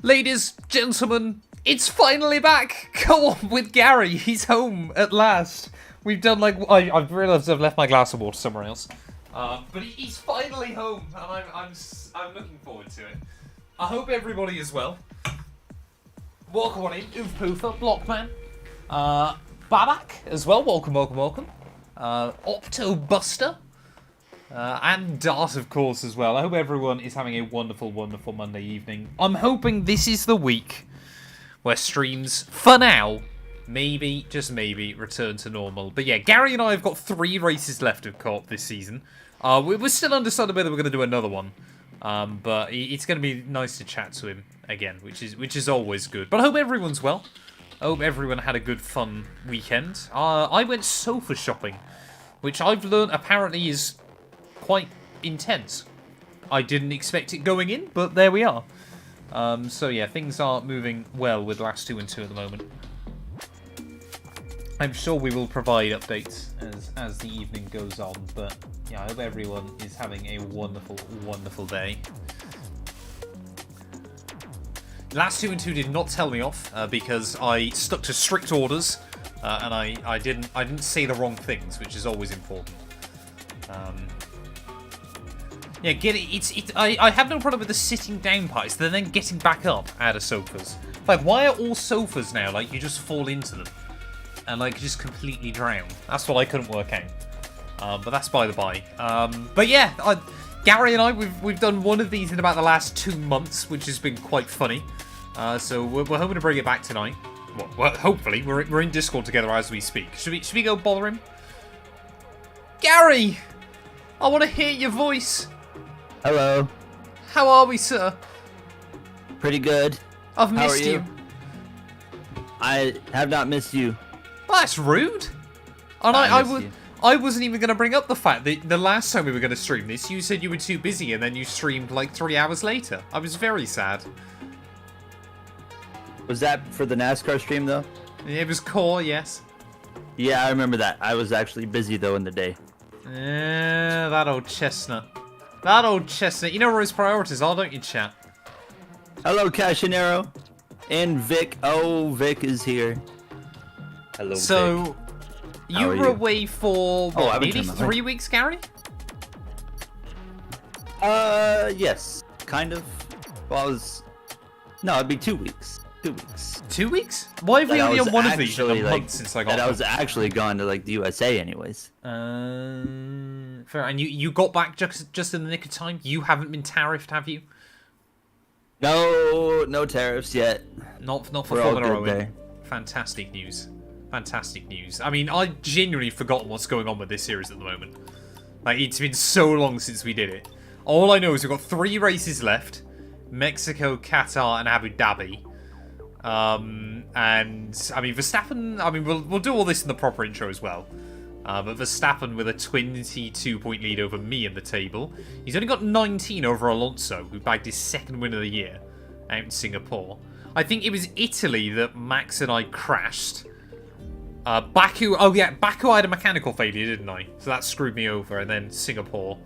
Ladies, gentlemen, it's finally back! Come on with Gary, he's home at last. We've done I've realised I've left my glass of water somewhere else. But he's finally home, and I'm looking forward to it. I hope everybody is well. Welcome on in, Oof Poofer, Blockman, Babak as well, welcome. Opto Buster, and Dart of course as well. I hope everyone is having a wonderful, wonderful Monday evening. I'm hoping this is the week where streams, for now, maybe, just maybe, return to normal. But yeah, Gary and I have got 3 races left of Co-op this season. We're still undecided whether we're going to do another one. But it's going to be nice to chat to him again, which is always good. But I hope everyone's well. I hope everyone had a good, fun weekend. I went sofa shopping, which I've learned apparently is quite intense. I didn't expect it going in, but there we are. So yeah, things are moving well with Matt212 at the moment. I'm sure we will provide updates as the evening goes on, but yeah, I hope everyone is having a wonderful, wonderful day. Matt212 did not tell me off because I stuck to strict orders and I didn't say the wrong things, which is always important. Yeah, I have no problem with the sitting down part. It's then getting back up out of sofas. Like, why are all sofas now like you just fall into them and like just completely drown? That's what I couldn't work out. But that's by the by. But yeah, Gary and I we've done one of these in about the last 2 months, which has been quite funny. So we're hoping to bring it back tonight. Well, hopefully we're in Discord together as we speak. Should we go bother him? Gary, I want to hear your voice. Hello. How are we, sir? Pretty good. I've missed you. I have not missed you. Well, that's rude. And I wasn't even going to bring up the fact that the last time we were going to stream this, you said you were too busy and then you streamed like 3 hours later. I was very sad. Was that for the NASCAR stream, though? It was core, yes. Yeah, I remember that. I was actually busy, though, in the day. Yeah, that old chestnut. That old chestnut. You know where his priorities are, don't you, chat? Hello, Cashinero. And Vic. Oh, Vic is here. Hello, so, Vic. You were away for, what, maybe 3 weeks, Gary? Yes. Kind of. Well, no, it'd be 2 weeks. 2 weeks. 2 weeks? Why have we only done one of these in a month since I got back? I was actually gone to, like, the USA anyways. Fair. And you got back just in the nick of time? You haven't been tariffed, have you? No tariffs yet. Not for Formula Owen. Fantastic news. Fantastic news. I mean, I've genuinely forgotten what's going on with this series at the moment. Like, it's been so long since we did it. All I know is we've got 3 races left. Mexico, Qatar, and Abu Dhabi. And, I mean, Verstappen... I mean, we'll do all this in the proper intro as well. But Verstappen with a 22-point lead over me in the table. He's only got 19 over Alonso, who bagged his 2nd win of the year out in Singapore. I think it was Italy that Max and I crashed. Baku, oh yeah, Baku I had a mechanical failure, didn't I? So that screwed me over. And then Singapore.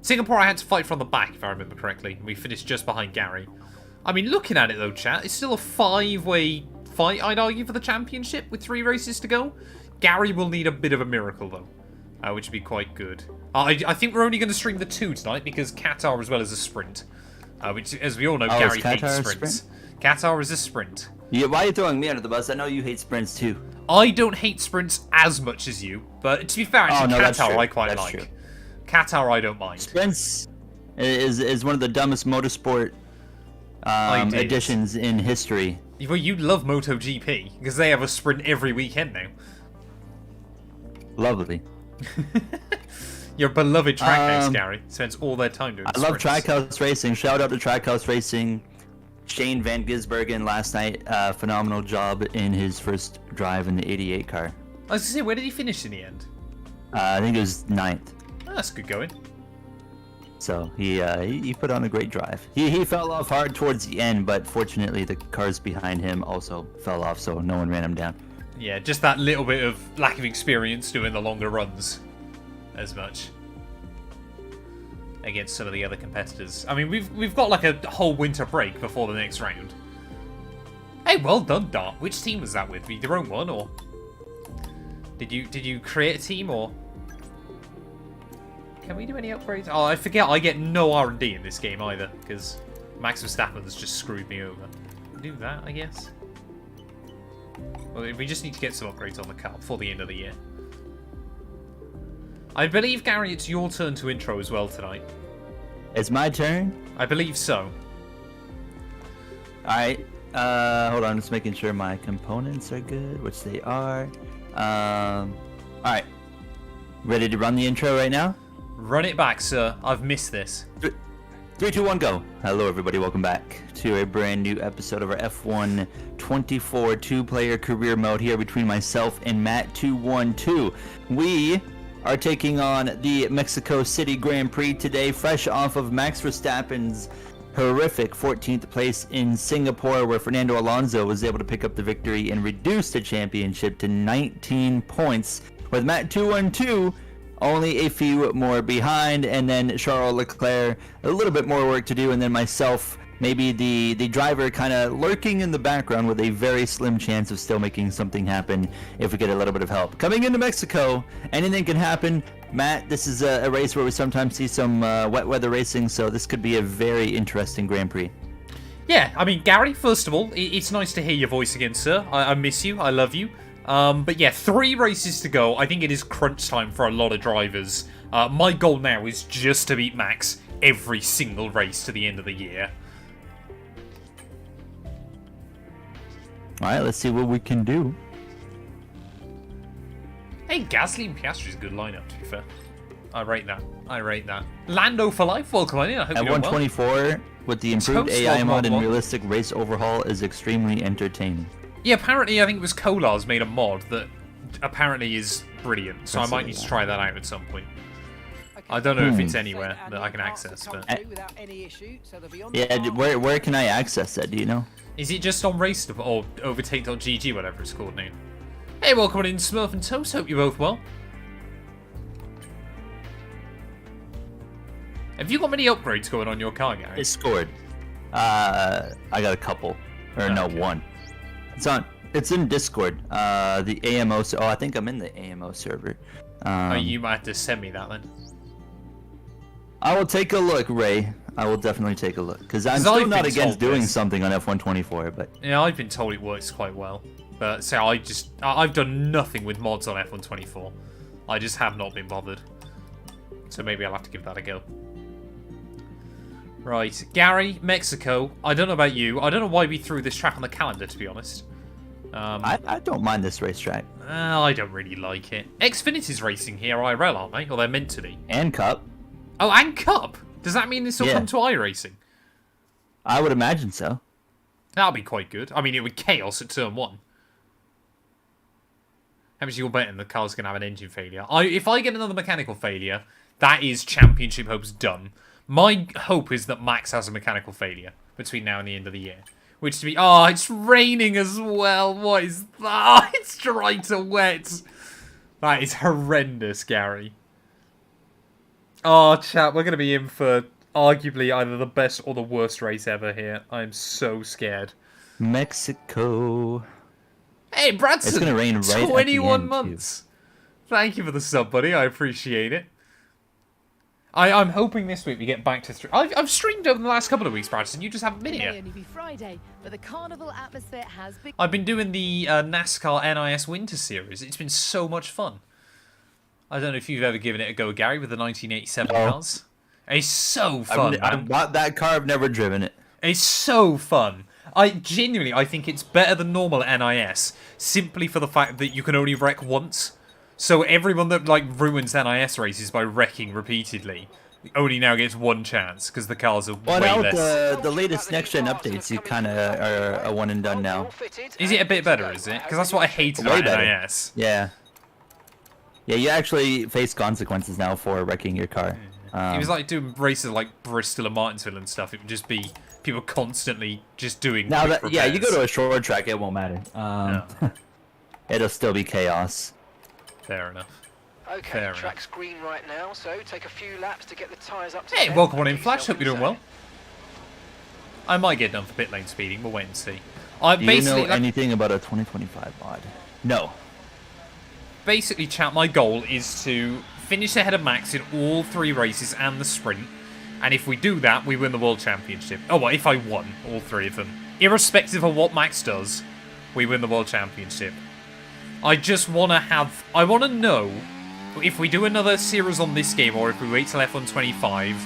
Singapore I had to fight from the back, if I remember correctly. We finished just behind Gary. I mean, looking at it though, chat, it's still a 5-way fight, I'd argue, for the championship with 3 races to go. Gary will need a bit of a miracle though, which would be quite good. I think we're only going to stream the 2 tonight because Qatar as well as a sprint. Which, as we all know, Gary hates sprints. Qatar is a sprint. Yeah, why are you throwing me under the bus? I know you hate sprints too. I don't hate sprints as much as you, but to be fair, actually, Qatar I quite like. True. Qatar I don't mind. Sprints is one of the dumbest motorsport additions in history. Well, you love MotoGP because they have a sprint every weekend now. Lovely. Your beloved Trackhouse, Gary, spends all their time doing sprints. I love Trackhouse Racing. Shout out to Trackhouse Racing. Shane Van Gisbergen last night, phenomenal job in his first drive in the 88 car. I was going to say, where did he finish in the end? I think it was 9th. Oh, that's good going. So he put on a great drive. He fell off hard towards the end, but fortunately the cars behind him also fell off, so no one ran him down. Yeah, just that little bit of lack of experience doing the longer runs as much. against some of the other competitors. I mean, we've got like a whole winter break before the next round. Hey, well done, Dart. Which team was that with? Your own one, or did you create a team, or can we do any upgrades? Oh, I forget. I get no R&D in this game either because Max Verstappen's just screwed me over. Do that, I guess. Well, we just need to get some upgrades on the car before the end of the year. I believe, Gary, it's your turn to intro as well tonight. It's my turn? I believe so. Alright. Hold on, just making sure my components are good, which they are. Alright. Ready to run the intro right now? Run it back, sir. I've missed this. 3, 2, 1, go. Hello, everybody. Welcome back to a brand new episode of our F1 24 two-player career mode here between myself and Matt212. We are taking on the Mexico City Grand Prix today, fresh off of Max Verstappen's horrific 14th place in Singapore, where Fernando Alonso was able to pick up the victory and reduce the championship to 19 points, with Matt212 only a few more behind, and then Charles Leclerc a little bit more work to do, and then myself, maybe the driver kind of lurking in the background with a very slim chance of still making something happen if we get a little bit of help. Coming into Mexico, anything can happen. Matt, this is a race where we sometimes see some wet weather racing, so this could be a very interesting Grand Prix. Yeah, I mean, Gary, first of all, it's nice to hear your voice again, sir. I miss you. I love you. But yeah, 3 races to go. I think it is crunch time for a lot of drivers. My goal now is just to beat Max every single race to the end of the year. Alright, let's see what we can do. Hey, Gasly and Piastri's a good lineup, to be fair. I rate that. I rate that. Lando for life, welcome on in. I hope At you're doing 124, well. with the improved Toast AI Mod mod and mod. realistic race overhaul is extremely entertaining. Yeah, apparently I think it was Kolar's made a mod that apparently is brilliant, so I might need to try that out at some point. I don't know if it's anywhere that I can access, but... Yeah, where can I access that, do you know? Is it just on Race or Overtake.gg, whatever it's called now? Hey, welcome on in, Smurf and Toast, hope you're both well. Have you got many upgrades going on your car, Gary? Discord. I got a couple. Or no, one. It's in Discord. The AMO. Oh, I think I'm in the AMO server. You might have to send me that then. I will take a look, Ray. I will definitely take a look because I'm still not against doing something on F124. But yeah, I've been told it works quite well. But so I've done nothing with mods on F124. I just have not been bothered. So maybe I'll have to give that a go. Right, Gary, Mexico. I don't know about you. I don't know why we threw this track on the calendar, to be honest. I don't mind this racetrack. I don't really like it. Xfinity's racing here IRL, aren't they? Or they're meant to be. And Cup. Oh, and Cup? Does that mean this will come to iRacing? I would imagine so. That'll be quite good. I mean, it would chaos at turn 1. How much you're betting the car's going to have an engine failure? If I get another mechanical failure, that is championship hopes done. My hope is that Max has a mechanical failure between now and the end of the year. Which to be... Oh, it's raining as well. What is that? It's dry to wet. That is horrendous, Gary. Oh, chat, we're going to be in for arguably either the best or the worst race ever here. I'm so scared. Mexico. Hey, Bradson. It's going to rain right 21 at the end, months. Too. Thank you for the sub, buddy. I appreciate it. I'm hoping this week we get back to... I've streamed over the last couple of weeks, Bradson. You just haven't been here. It may only be Friday, but the carnival atmosphere has been... I've been doing the NASCAR NIS Winter Series. It's been so much fun. I don't know if you've ever given it a go, Gary, with the 1987 cars. It's so fun, I bought that car. I've never driven it. It's so fun. I think it's better than normal NIS, simply for the fact that you can only wreck once. So everyone that ruins NIS races by wrecking repeatedly only now gets one chance because the cars are way less. The latest next-gen updates, you kind of are a one and done now. Is it a bit better, is it? Because that's what I hated about NIS. Yeah. Yeah, you actually face consequences now for wrecking your car. It was like doing races like Bristol and Martinsville and stuff. It would just be people constantly just doing now that, yeah, you go to a short track, it won't matter. No. It'll still be chaos. Fair enough. Okay, Fair enough. track's green right now, so take a few laps to get the tyres up to Hey, temp welcome on and in, get Flash. yourself Hope you're doing inside. well. I might get done for pit lane speeding. We'll wait and see. I Do you know basically, like, anything about a 2025 mod? No. basically, chat. My goal is to finish ahead of Max in all 3 races and the sprint. And if we do that, we win the World Championship. Oh, well, if I won all 3 of them. Irrespective of what Max does, we win the World Championship. I just want to have... I want to know if we do another series on this game or if we wait till F1 25,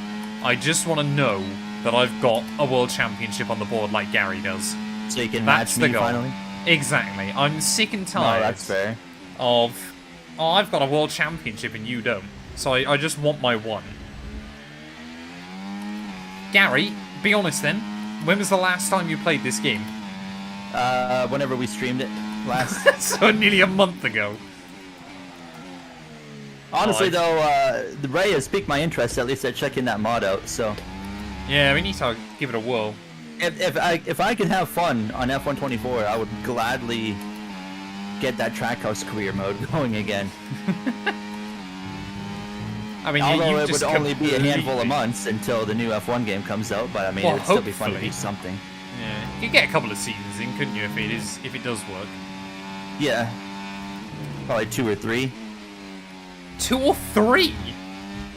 I just want to know that I've got a World Championship on the board like Gary does. So you can That's match the me goal. finally? Exactly. I'm sick and No, tired that's fair. of... Oh, I've got a World Championship and you don't. So I just want my one. Gary, be honest then. When was the last time you played this game? Whenever we streamed it last. So nearly a month ago. Honestly, Oh, though, the Ray has piqued my interest, at least at checking that mod out, so... Yeah, we need to give it a whirl. If I can have fun on F124, I would gladly get that Trackhouse career mode going again. I mean, Although you've it just would only be a handful of completely- months until the new F1 game comes out, but I mean, Well, it would still be fun to hopefully. do something. Yeah, you could get a couple of seasons in, couldn't you, if it does work? Yeah. Probably 2 or 3. 2 or 3?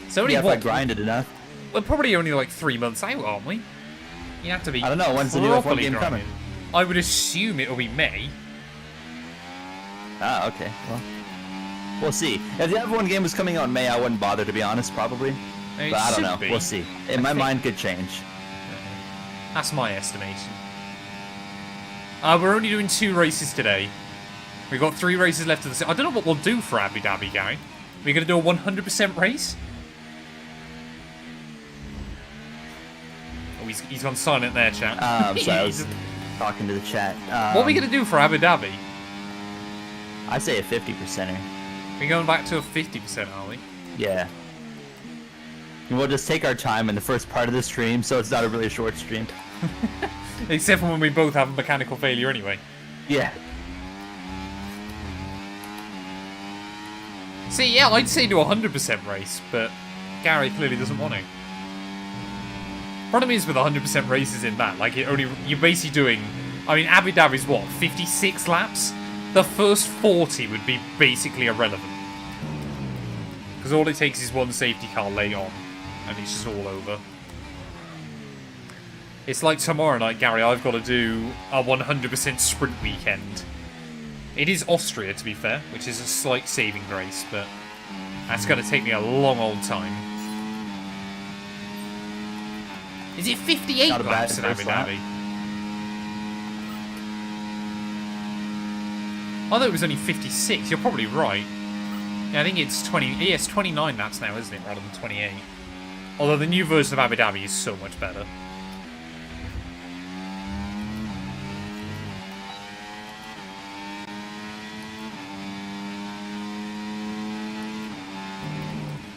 So only Yeah, if I what? grinded enough. We're probably only like 3 months out, aren't we? You have to be. I don't know, when's the new F1 properly game grinding. coming? I would assume it'll be May. Ah, okay. Well, we'll see. If the F1 game was coming out in May, I wouldn't bother, to be honest, probably. It But I don't should know. be. We'll see. In my think- mind, could change. That's my estimation. We're only doing 2 races today. We've got 3 races left of the... I don't know what we'll do for Abu Dhabi, Gary. We're going to do a 100% race? Oh, he's gone silent there, chat. So I was talking to the chat. What are we going to do for Abu Dhabi? I say a 50%er. We're going back to a 50%, are we? Yeah. And we'll just take our time in the first part of the stream, so it's not a really short stream. Except for when we both have a mechanical failure anyway. Yeah. See, yeah, I'd say do a 100% race, but Gary clearly doesn't want to. Problem is with 100% races in that, like, you're basically doing... I mean, Abu Dhabi's what, 56 laps? The first 40 would be basically irrelevant. Because all it takes is one safety car late on, and it's just all over. It's like tomorrow night, Gary, I've got to do a 100% sprint weekend. It is Austria, to be fair, which is a slight saving grace, but that's going to take me a long old time. Is it 58 Not a bad laps in Abu first lap. Dhabi? I thought it was only 56. You're probably right. Yeah, I think it's 20. Yeah, it's 29 laps now, isn't it, rather than 28? Although the new version of Abu Dhabi is so much better.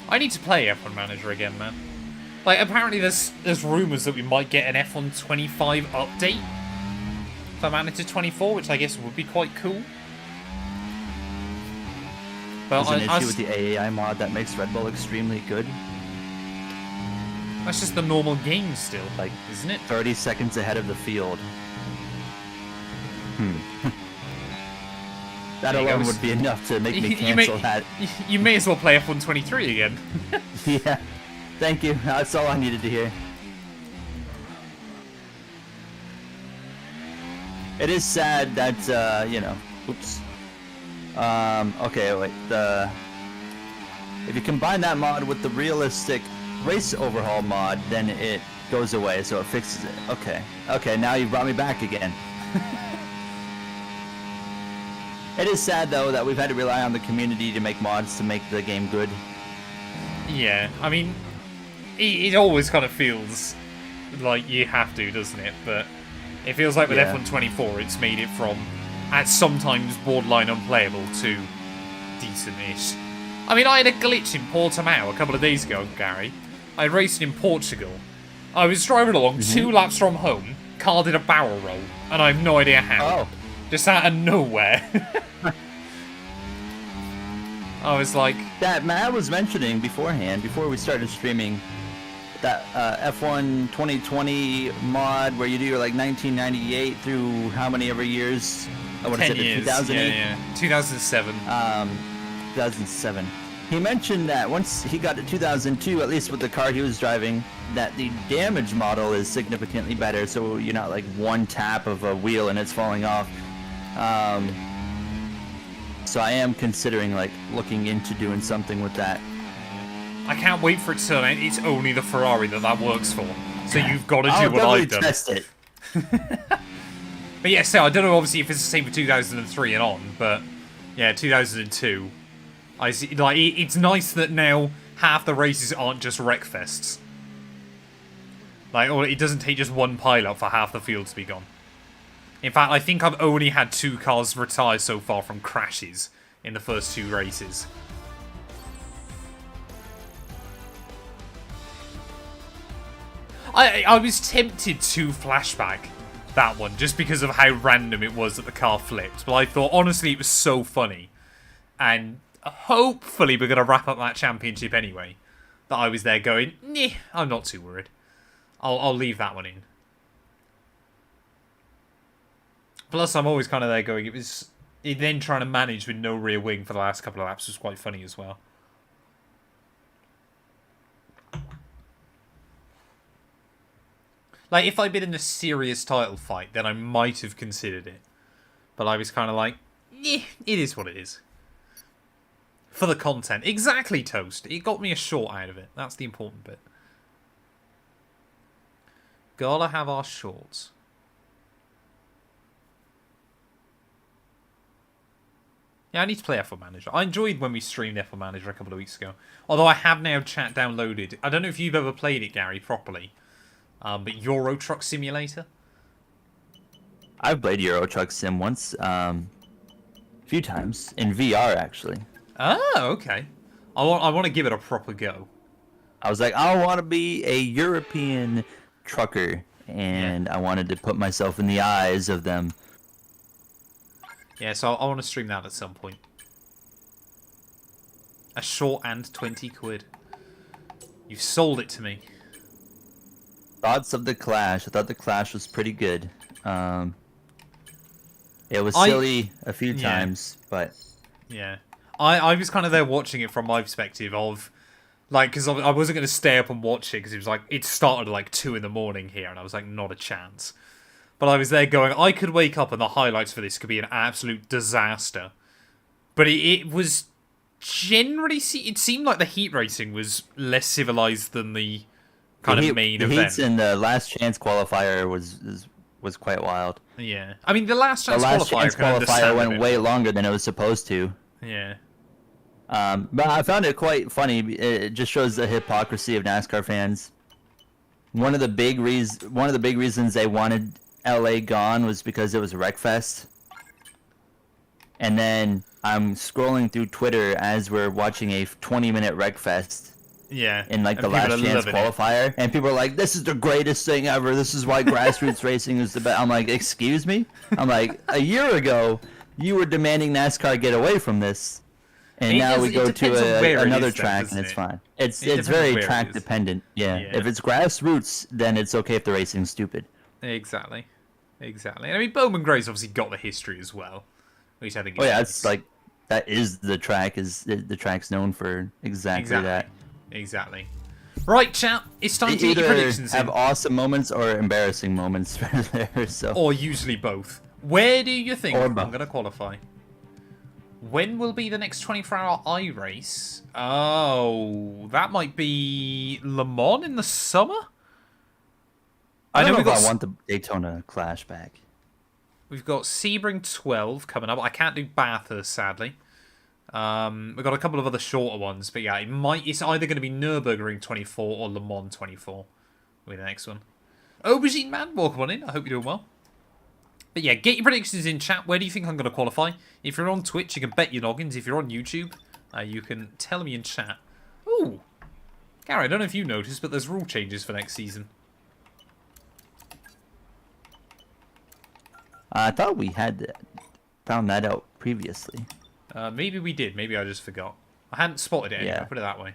I need to play F1 Manager again, man. Like, apparently there's rumours that we might get an F1 25 update for Manager 24, which I guess would be quite cool. But There's an issue with the AAI mod that makes Red Bull extremely good. that's just the normal game still, Like, isn't it? 30 seconds ahead of the field. That There you alone go. would be enough to make me You may- cancel that. You may as well play F1 23 again. Yeah. Thank you. That's all I needed to hear. It is sad that, you know, oops. Okay, wait, if you combine that mod with the realistic race overhaul mod, then it goes away, so it fixes it. Okay, now you've brought me back again. It is sad, though, that we've had to rely on the community to make mods to make the game good. Yeah, I mean, it always kind of feels like you have to, doesn't it? But it feels like with Yeah. F1 24, it's made it from at sometimes borderline unplayable to decent-ish. I mean, I had a glitch in Portimao a couple of days ago, Gary. I raced in Portugal. I was driving along 2 laps from home, car did a barrel roll, and I have no idea how. Oh. Just out of nowhere. I was like, that Matt was mentioning beforehand, before we started streaming, that F1 2020 mod where you do your like 1998 through how many ever years? I want to 10 say years. 2008. Yeah. 2007. 2007. He mentioned that once he got to 2002, at least with the car he was driving, that the damage model is significantly better, so you're not like one tap of a wheel and it's falling off. So I am considering like looking into doing something with that. I can't wait for it to turn out it's only the Ferrari that works for. So you've got to do I'll what I've done. test it. But yeah, so I don't know obviously if it's the same for 2003 and on, but yeah, 2002. I see, like, it's nice that now half the races aren't just wreckfests. Like, or it doesn't take just one pilot for half the field to be gone. In fact, I think I've only had 2 cars retire so far from crashes in the first 2 races. I was tempted to flashback that one just because of how random it was that the car flipped. But I thought, honestly, it was so funny. And hopefully we're going to wrap up that championship anyway. That I was there going, nah, I'm not too worried. I'll leave that one in. Plus, I'm always kind of there going, it then trying to manage with no rear wing for the last couple of laps was quite funny as well. Like, if I'd been in a serious title fight, then I might have considered it. But I was kind of like, eh, it is what it is. For the content. Exactly, Toast. It got me a short out of it. That's the important bit. Gotta have our shorts. Yeah, I need to play F1 Manager. I enjoyed when we streamed F1 Manager a couple of weeks ago. Although I have now chat downloaded. I don't know if you've ever played it, Gary, properly. But Euro Truck Simulator? I've played Euro Truck Sim once. A few times. In VR, actually. Oh, okay. I want to give it a proper go. I was like, I want to be a European trucker. And I wanted to put myself in the eyes of them. Yeah, so I want to stream that at some point. A short and 20 quid. You've sold it to me. Thoughts of the Clash. I thought the Clash was pretty good. It was silly a few times, but... Yeah. I was kind of there watching it from my perspective of... Like, because I wasn't going to stay up and watch it, because it was like... It started at like 2 in the morning here, and I was like, not a chance. But I was there going, I could wake up and the highlights for this could be an absolute disaster. But it was generally... It seemed like the heat racing was less civilized than the kind of main event. The heats in the last chance qualifier was quite wild. Yeah. I mean, the last chance qualifier went way longer than it was supposed to. Yeah. But I found it quite funny. It just shows the hypocrisy of NASCAR fans. One of the big reasons they wanted LA gone was because it was a wreckfest. And then I'm scrolling through Twitter as we're watching a 20-minute wreckfest. Yeah. In like the last chance qualifier, and people are like, "This is the greatest thing ever. This is why grassroots racing is the best." I'm like, "Excuse me?" I'm like, a year ago, you were demanding NASCAR get away from this, and now we go to another track, and it's fine. It's very track dependent. Yeah. If it's grassroots, then it's okay if the racing's stupid. Exactly. I mean, Bowman Gray's obviously got the history as well, which I think. Oh yeah, it's like that is the track. The track's known for exactly that. Exactly. Right, chat. It's time to get your predictions have awesome moments or embarrassing moments there. So. Or usually both. Where do you think I'm going to qualify? When will be the next 24-hour iRace? Oh, that might be Le Mans in the summer? I don't know if I want the Daytona Clash back. We've got Sebring 12 coming up. I can't do Bathurst, sadly. We've got a couple of other shorter ones, but yeah, it's either going to be Nürburgring 24 or Le Mans 24 will be the next one. Aubergine Man, welcome on in. I hope you're doing well. But yeah, get your predictions in chat. Where do you think I'm going to qualify? If you're on Twitch, you can bet your noggins. If you're on YouTube, you can tell me in chat. Ooh, Gary, I don't know if you noticed, but there's rule changes for next season. I thought we had found that out previously. Maybe we did. Maybe I just forgot. I hadn't spotted it anyway, Yeah. put it that way.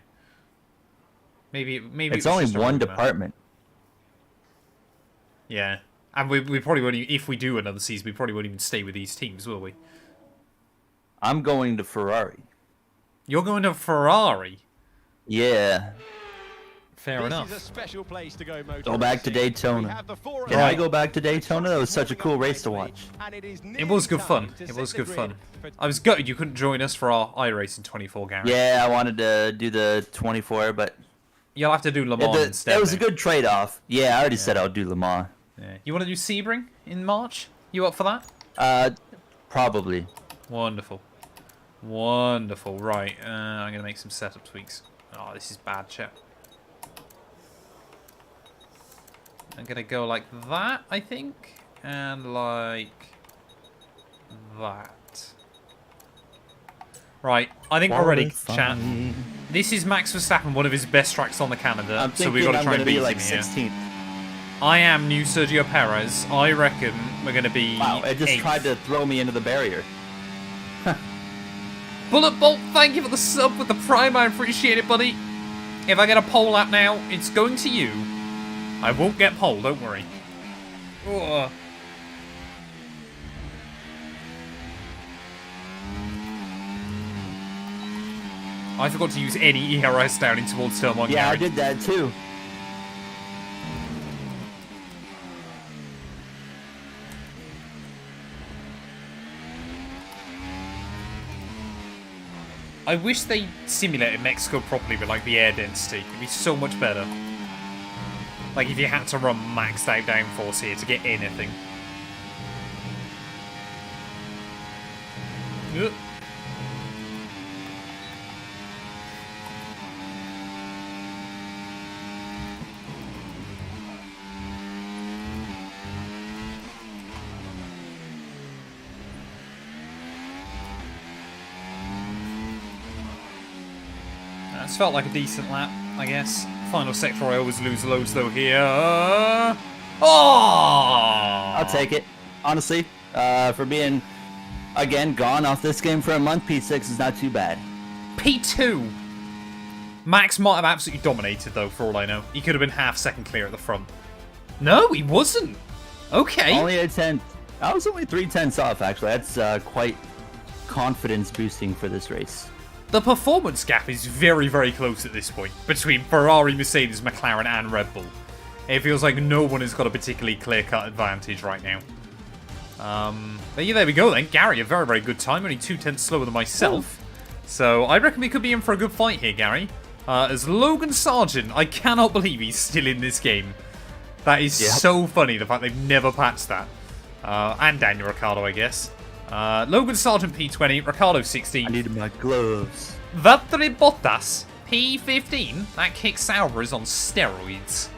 Maybe It's it was only just a one rumour. department. Yeah. And we probably won't even, if we do another season, we probably won't even stay with these teams, will we? I'm going to Ferrari. You're going to Ferrari? Yeah. Fair enough. This is a special place to go motor Go back to racing. We Daytona. have the four Can I go back to Daytona? That was such a cool race to watch. And it is It was good nearly fun. time to It set was the good grid fun. for- I was gutted you couldn't join us for our iRacing 24, Gary. Yeah, I wanted to do the 24, but You'll have to do Le Mans instead. it was a mate. good trade-off. Yeah, I already said I would do Le Mans. Yeah. You want to do Sebring in March? You up for that? Probably. Wonderful. Wonderful. Right. I'm going to make some setup tweaks. Oh, this is bad, chat. I'm going to go like that, I think. And like that. Right. I think we're ready, chat. This is Max Verstappen, one of his best tracks on the calendar. I'm so thinking we've got to I'm try going and to beat be like him here. 16th. I am new Sergio Perez. I reckon we're going to be Wow, it just 8th. tried to throw me into the barrier. Bullet Bolt, thank you for the sub with the prime. I appreciate it, buddy. If I get a pole lap now, it's going to you. I won't get pole, don't worry. Ugh. I forgot to use any ERS down in towards turn 1, Yeah, Gary. I did that too. I wish they simulated Mexico properly with like the air density. It'd be so much better. Like if you had to run maxed out downforce here to get anything. Ugh. It's felt like a decent lap, I guess. Final sector, I always lose loads though here. Oh! I'll take it. Honestly, for being, again, gone off this game for a month, P6 is not too bad. P2. Max might have absolutely dominated though, for all I know. He could have been half second clear at the front. No, he wasn't. Okay. Only a 10. I was only 3/10 off, actually. That's quite confidence boosting for this race. The performance gap is very, very close at this point between Ferrari, Mercedes, McLaren, and Red Bull. It feels like no one has got a particularly clear-cut advantage right now. But yeah, there we go then. Gary, a very, very good time. Only 2/10 slower than myself. So I reckon we could be in for a good fight here, Gary. As Logan Sargent, I cannot believe he's still in this game. That is so funny, the fact they've never patched that. And Daniel Ricciardo, I guess. Logan Sargent P20, Ricciardo 16. I need my gloves. Valtteri Bottas P15. That kick Sauber is on steroids.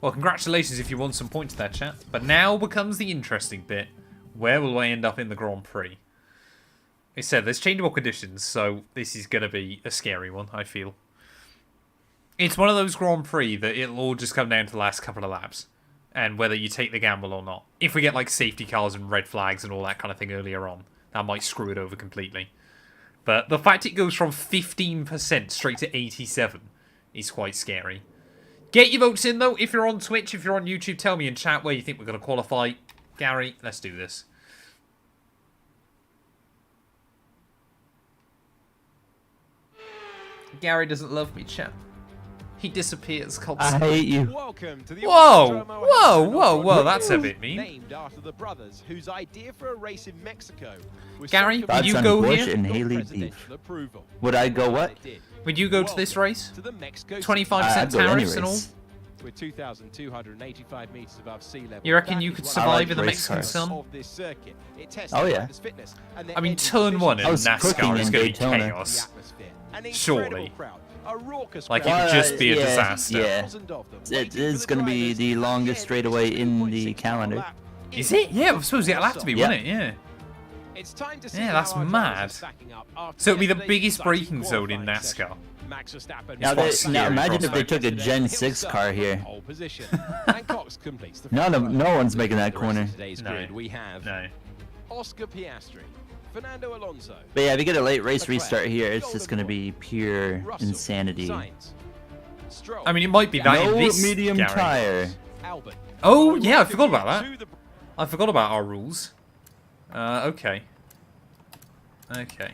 Well, congratulations if you won some points there, chat. But now becomes the interesting bit. Where will I end up in the Grand Prix? It said there's changeable conditions, so this is going to be a scary one, I feel. It's one of those Grand Prix that it'll all just come down to the last couple of laps. And whether you take the gamble or not. If we get like safety cars and red flags and all that kind of thing earlier on, that might screw it over completely. But the fact it goes from 15% straight to 87% is quite scary. Get your votes in though. If you're on Twitch, if you're on YouTube, tell me in chat where you think we're going to qualify. Gary, let's do this. Gary doesn't love me, chat. He disappears I constantly. hate you. Welcome to the Whoa, Autodromo whoa, Hamilton whoa, whoa, Grand that's a Prix, bit mean. Named after the brothers whose idea for a race in Mexico was Gary, some would you Godson go Bush here? and Haley presidential Beef. approval. Would I go what? It did. Would you go to this race? To the Mexico 25% I'd go tariffs and all? anyways. with 2,285 meters above sea level. You reckon That you is could one survive like in the race Mexican cars. sun? of this circuit. It tests Oh, yeah. riders' fitness and their I mean, engine turn one in I was cooking NASCAR is in going to be Daytona. chaos. the atmosphere. An Surely. incredible crowd, a raucous Like, crowd. it could just be a yeah, disaster. Yeah. Thousands of them It waiting is for the going to be drivers the as longest again, straightaway in the 2.6 calendar. lap Is it? Yeah, I suppose it'll have to be, Yeah. wouldn't it? Yeah. It's time to see Yeah, how that's our drivers mad. are stacking up after So it'll be the yesterday's biggest exciting braking zone in qualifying session. NASCAR. Max Verstappen. Now, Spots now here imagine across if they the- took a Gen 6 car here. Pole position. And Cox completes the No one's making that The rest of corner. today's No. grid, we have No. Oscar Piastri, Fernando Alonso, But yeah, if you get a late race Leclerc, restart here, it's just Golden going to be pure Russell, insanity. Sainz, Stroll, I mean, it might be that No in this, medium Gary. tire. Albon. Oh, yeah, I forgot about that. To the- I forgot about our rules. Okay. Okay.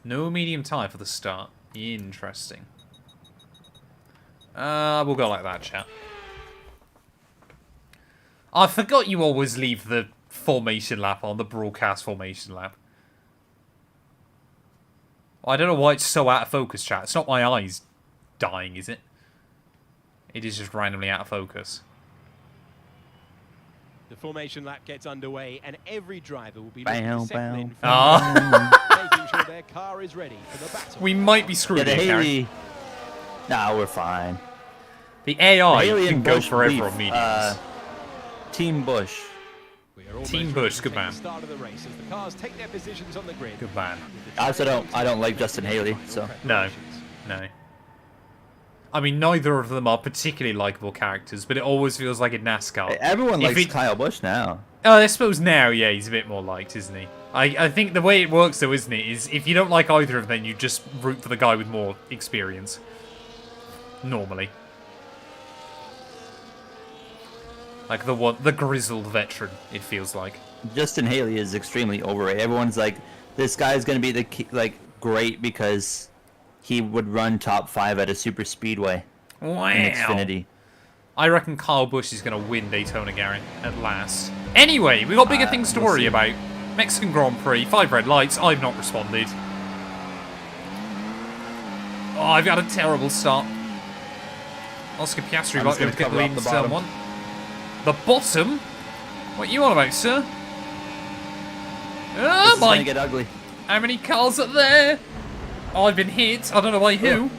No medium tyre for the start. Interesting. We'll go like that, chat. I forgot you always leave the formation lap on, the broadcast formation lap. I don't know why it's so out of focus, chat. It's not my eyes dying, is it? It is just randomly out of focus. The formation lap gets underway, and every driver will be Bow, looking to settle bow. in, Ah, making sure their car is ready for the battle. we might be Yeah, screwed the here, Gary. Haley. Nah, we're fine. The AI Haley can and go Bush forever beef, on mediums. Team Bush. We are almost Team ready Bush, to good take man. the start of the race as the cars take their positions on the grid. Good man. I also don't like Justin Haley, so No. No. I mean, neither of them are particularly likable characters, but it always feels like in NASCAR. everyone If likes it- Kyle Busch now. Oh, I suppose now, yeah, he's a bit more liked, isn't he? I think the way it works, though, isn't it, is if you don't like either of them, you just root for the guy with more experience. Normally. Like the grizzled veteran, it feels like. Justin Haley is extremely overrated. Everyone's like, this guy's gonna be great because he would run top 5 at a super speedway Wow. in Xfinity. I reckon Kyle Busch is going to win Daytona, Gary, at last. Anyway, we got bigger things to we'll worry see. about. Mexican Grand Prix, 5 red lights, I've not responded. Oh, I've got a terrible start. Oscar Piastri I'm might just be able gonna to get the cover lead up in the turn bottom. 1. The bottom? What you on about, sir? This Oh is gonna my! get ugly. How many cars are there? Oh, I've been hit. I don't know by who.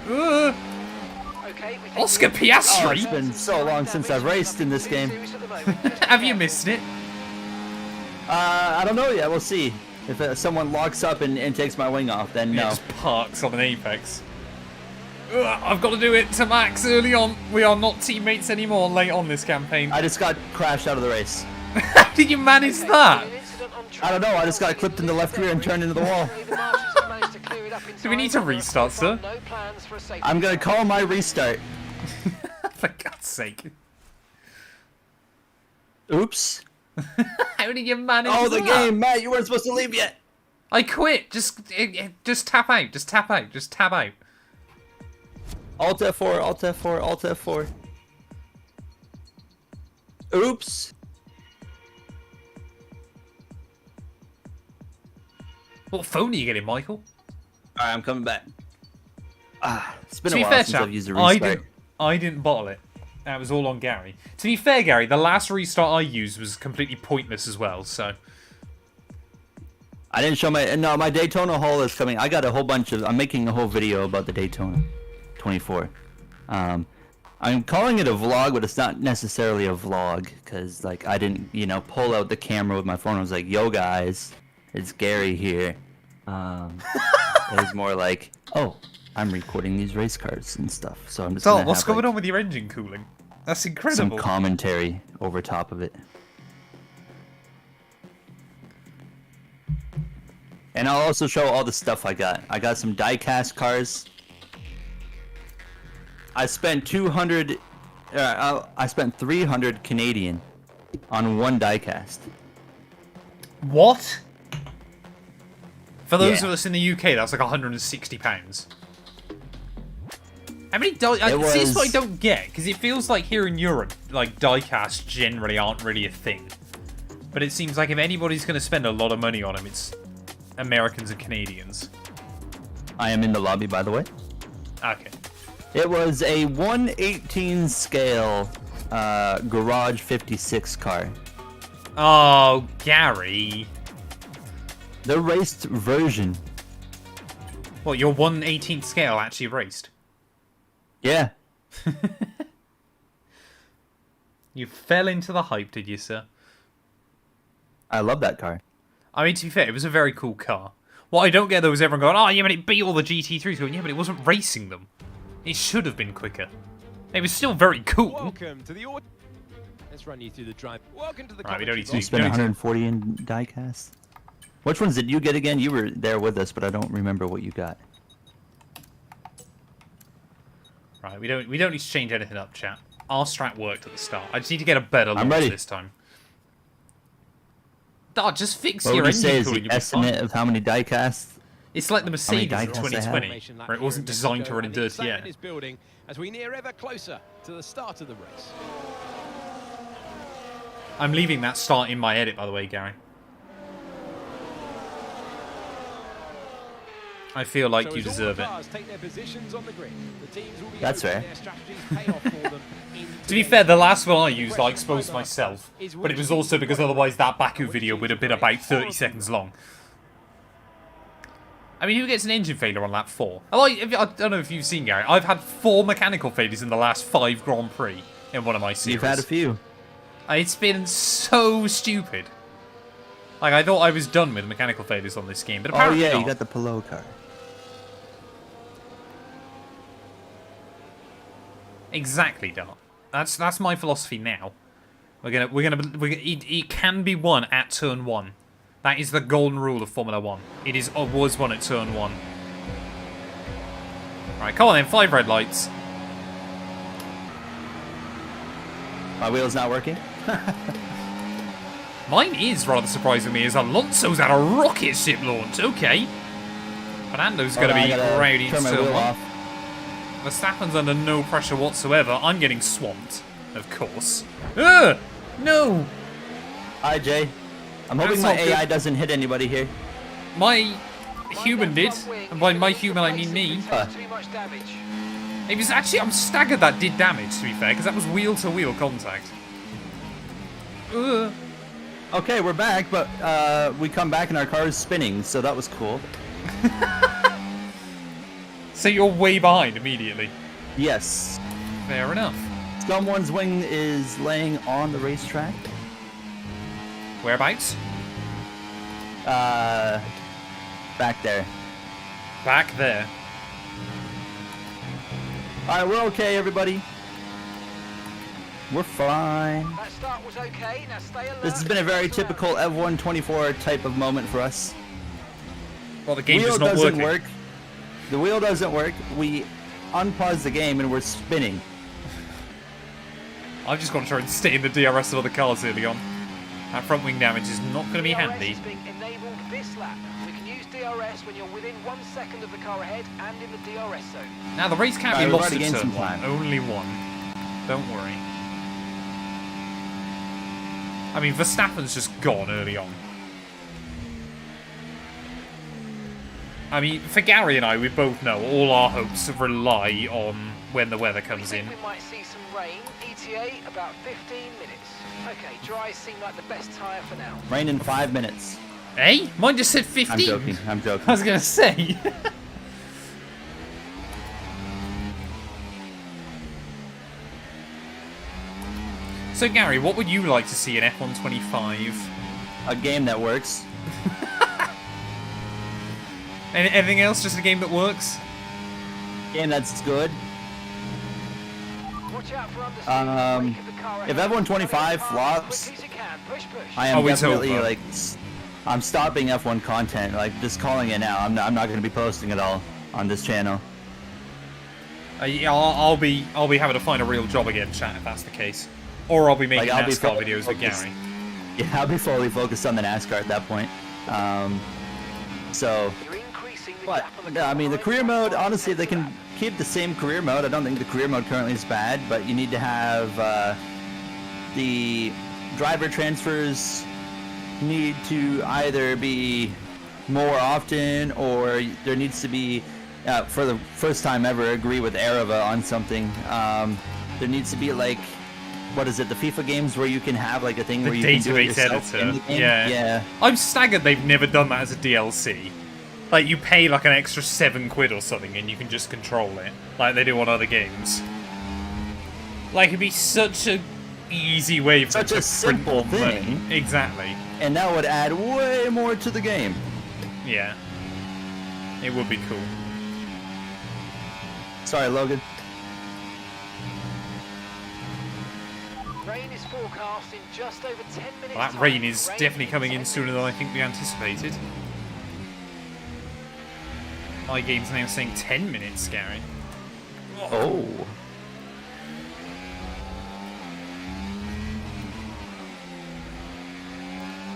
Okay, we think Oscar Oh, Piastri? it's been so long since I've raced in this game. Have you missed it? I don't know yet. We'll see. If someone locks up and takes my wing off, then Yeah, no. just parks on an apex. Ugh, I've got to do it to Max early on. We are not teammates anymore late on this campaign. I just got crashed out of the race. How did you manage that? I don't know. I just got clipped in the left rear and turned into the wall. Do we need to restart, sir? I'm gonna call my restart. For God's sake. Oops. How did you manage Oh, the that? game, Matt. You weren't supposed to leave yet. I quit. Just tap out. Just tap out. Just tap out. Alt F4. Alt F4. Alt F4. Oops. What phone are you getting, Michael? Alright, I'm coming back. It's been To a be while fair, since chap, I've used a restart. I didn't bottle it. That was all on Gary. To be fair, Gary, the last restart I used was completely pointless as well, so... I didn't show my Daytona haul is coming. I got a whole bunch of, I'm making a whole video about the Daytona 24. I'm calling it a vlog, but it's not necessarily a vlog, because like I didn't, pull out the camera with my phone. I was like, yo guys, it's Gary here. It was more like, oh, I'm recording these race cars and stuff. So I'm just So, gonna what's have, going like, on with your engine cooling? That's some incredible. commentary over top of it. And I'll also show all the stuff I got. I got some die-cast cars. I spent 200. I spent 300 Canadian on one die-cast. What? For those Yeah. of us in the UK, that's like £160. How many see, was- this is what I don't get, because it feels like here in Europe, like, diecasts generally aren't really a thing. But it seems like if anybody's going to spend a lot of money on them, it's Americans and Canadians. I am in the lobby, by the way. Okay. It was a 1/18 scale Garage 56 car. Oh, Gary. The raced version. Well, your 1/18th scale actually raced. Yeah. You fell into the hype, did you, sir? I love that car. I mean, to be fair, it was a very cool car. What I don't get, though, is everyone going, oh, yeah, but it beat all the GT3s. Going, yeah, but it wasn't racing them. It should have been quicker. It was still very cool. Welcome to the Let's run you through the drive. Welcome to the Right, we don't need to You spent 140 in diecast. Which ones did you get again? You were there with us, but I don't remember what you got. Right, we don't need to change anything up, chat. Our strat worked at the start. I just need to get a better launch ready. this time. Dad, just fix What your would you say engine is cooling. the You'll be estimate fine. of how many diecasts? It's like the Mercedes of diecasts they have? 2020, where it wasn't designed to run in dirt yet. Is building as we near ever closer to the start of the race. I'm leaving that start in my edit, by the way, Gary. I feel like you deserve it. That's fair. To be fair, the last one I used, I exposed myself. But it was also because otherwise that Baku video would have been about 30 seconds long. I mean, who gets an engine failure on lap 4? I don't know if you've seen, Gary. I've had 4 mechanical failures in the last 5 Grand Prix in one of my series. You've had a few. It's been so stupid. Like, I thought I was done with mechanical failures on this game, but apparently Oh yeah, not. you got the Polo car. Exactly, Dart. That's my philosophy now. It can be won at turn 1. That is the golden rule of Formula 1. It is or was won at turn 1. Right, come on then, 5 red lights. My wheel's not working. Mine is rather surprising me, as Alonso's had a rocket ship launch. Okay. Fernando's going to be rowdy turn my turn wheel 1. off. Verstappen's under no pressure whatsoever. I'm getting swamped, of course. Ugh! No! Hi Jay. I'm hoping That's my not good. AI doesn't hit anybody here. My human did, and by my human I mean me. Too much damage. It was actually, I'm staggered that did damage, to be fair, because that was wheel-to-wheel contact. Ugh. Okay, we're back, but we come back and our car is spinning, so that was cool. So you're way behind immediately. Yes. Fair enough. Someone's wing is laying on the racetrack. Whereabouts? Back there. Back there. Alright, we're okay, everybody. We're fine. That start was okay. Now stay alert. This has been a very typical F1 24 type of moment for us. Well, the game's Wheel just not doesn't working. work. The wheel doesn't work. We unpause the game and we're spinning. I've just got to try and stay in the DRS of other cars early on. That front wing damage is not going to be DRS handy. is being enabled this lap. We can use DRS when you're within 1 second of the car ahead and in the DRS zone. Now, the race can't Right, be we've lost already at gained turn some 1. time. Only 1. Don't worry. I mean, Verstappen's just gone early on. I mean, for Gary and I, we both know all our hopes rely on when the weather comes We in. think we might see some rain. ETA about 15 minutes. Okay, dry seem like the best tyre for now. Rain in 5 minutes. Hey, mine just said 15. I'm joking. I'm joking. I was going to say. So, Gary, what would you like to see in F1 25? A game that works. Anything else? Just a game that works? Game that's good. Watch out for understeer. Brake of the car If ahead. F1 25 As flops, quick as you can. Push, push. I am Oh, it's definitely over. like, I'm stopping F1 content. Like, just calling it now. I'm not going to be posting it all on this channel. Yeah, I'll be having to find a real job again, chat, if that's the case. Or I'll be making Like, I'll be NASCAR fully videos with focused. Gary. Yeah, I'll be fully focused on the NASCAR at that point. So, You're increasing the but gap on the I mean, the car career ahead. mode. Honestly, they can keep the same career mode. I don't think the career mode currently is bad, but you need to have the driver transfers need to either be more often, or there needs to be, for the first time ever, agree with Areva on something. There needs to be like, what is it, the FIFA games where you can have like a thing The where you can do it database yourself in editor. the game? Yeah. Yeah. I'm staggered they've never done that as a DLC. Like, you pay like an extra £7 or something and you can just control it. Like they do on other games. Like, it'd be such a easy way for Such them a to print simple more money. thing. Exactly. And that would add way more to the game. Yeah. It would be cool. Sorry, Logan. Rain is forecast in just over 10 minutes. Well, that rain is definitely coming in sooner than I think we anticipated. My game's now saying 10 minutes, Gary. Oh.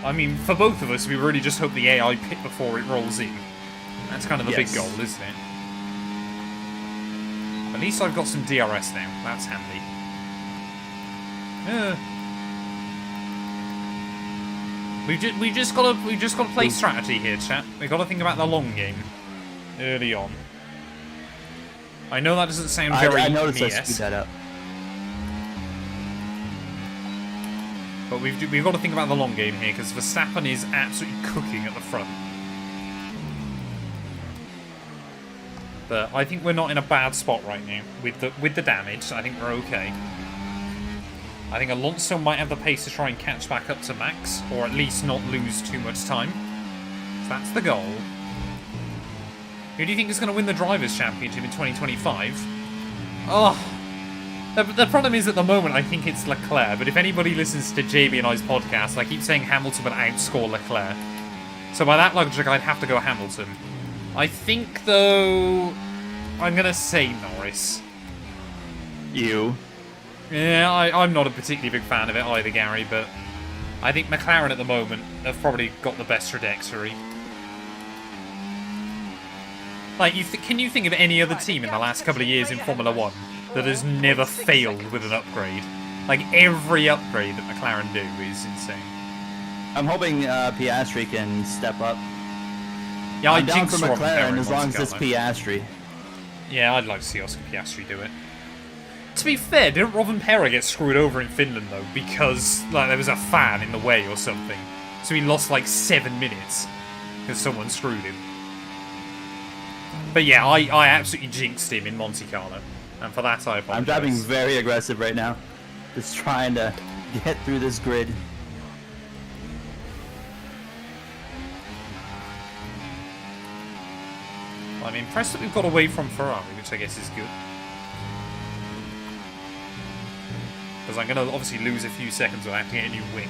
I mean, for both of us, we really just hope the AI pit before it rolls in. That's kind of the big Yes. goal, isn't it? At least I've got some DRS now. That's handy. We've just got to play strategy here, chat. We've got to think about the long game early on. I know that doesn't sound very I noticed I MES, screwed that up. but we've got to think about the long game here because Verstappen is absolutely cooking at the front. But I think we're not in a bad spot right now with the damage. I think we're okay. I think Alonso might have the pace to try and catch back up to Max, or at least not lose too much time. So that's the goal. Who do you think is going to win the Drivers' Championship in 2025? Oh, the problem is at the moment I think it's Leclerc, but if anybody listens to JB and I's podcast, I keep saying Hamilton would outscore Leclerc. So by that logic, I'd have to go Hamilton. I think, though, I'm going to say Norris. You. Yeah, I'm not a particularly big fan of it either, Gary, but I think McLaren at the moment have probably got the best trajectory. Like, can you think of any other team in the last couple of years in Formula 1 that has never failed with an upgrade? Like, every upgrade that McLaren do is insane. I'm hoping Piastri can step up. Yeah, I'm down jinxed for Robin McLaren Perrin as long as it's Monte Carlo. Piastri. Yeah, I'd like to see Oscar Piastri do it. To be fair, didn't Robin Perrin get screwed over in Finland, though, because like there was a fan in the way or something? So he lost like 7 minutes because someone screwed him. But yeah, I absolutely jinxed him in Monte Carlo, and for that I apologize. I'm driving very aggressive right now. Just trying to get through this grid. I'm impressed that we've got away from Ferrari, which I guess is good. Because I'm going to obviously lose a few seconds without getting a new wing.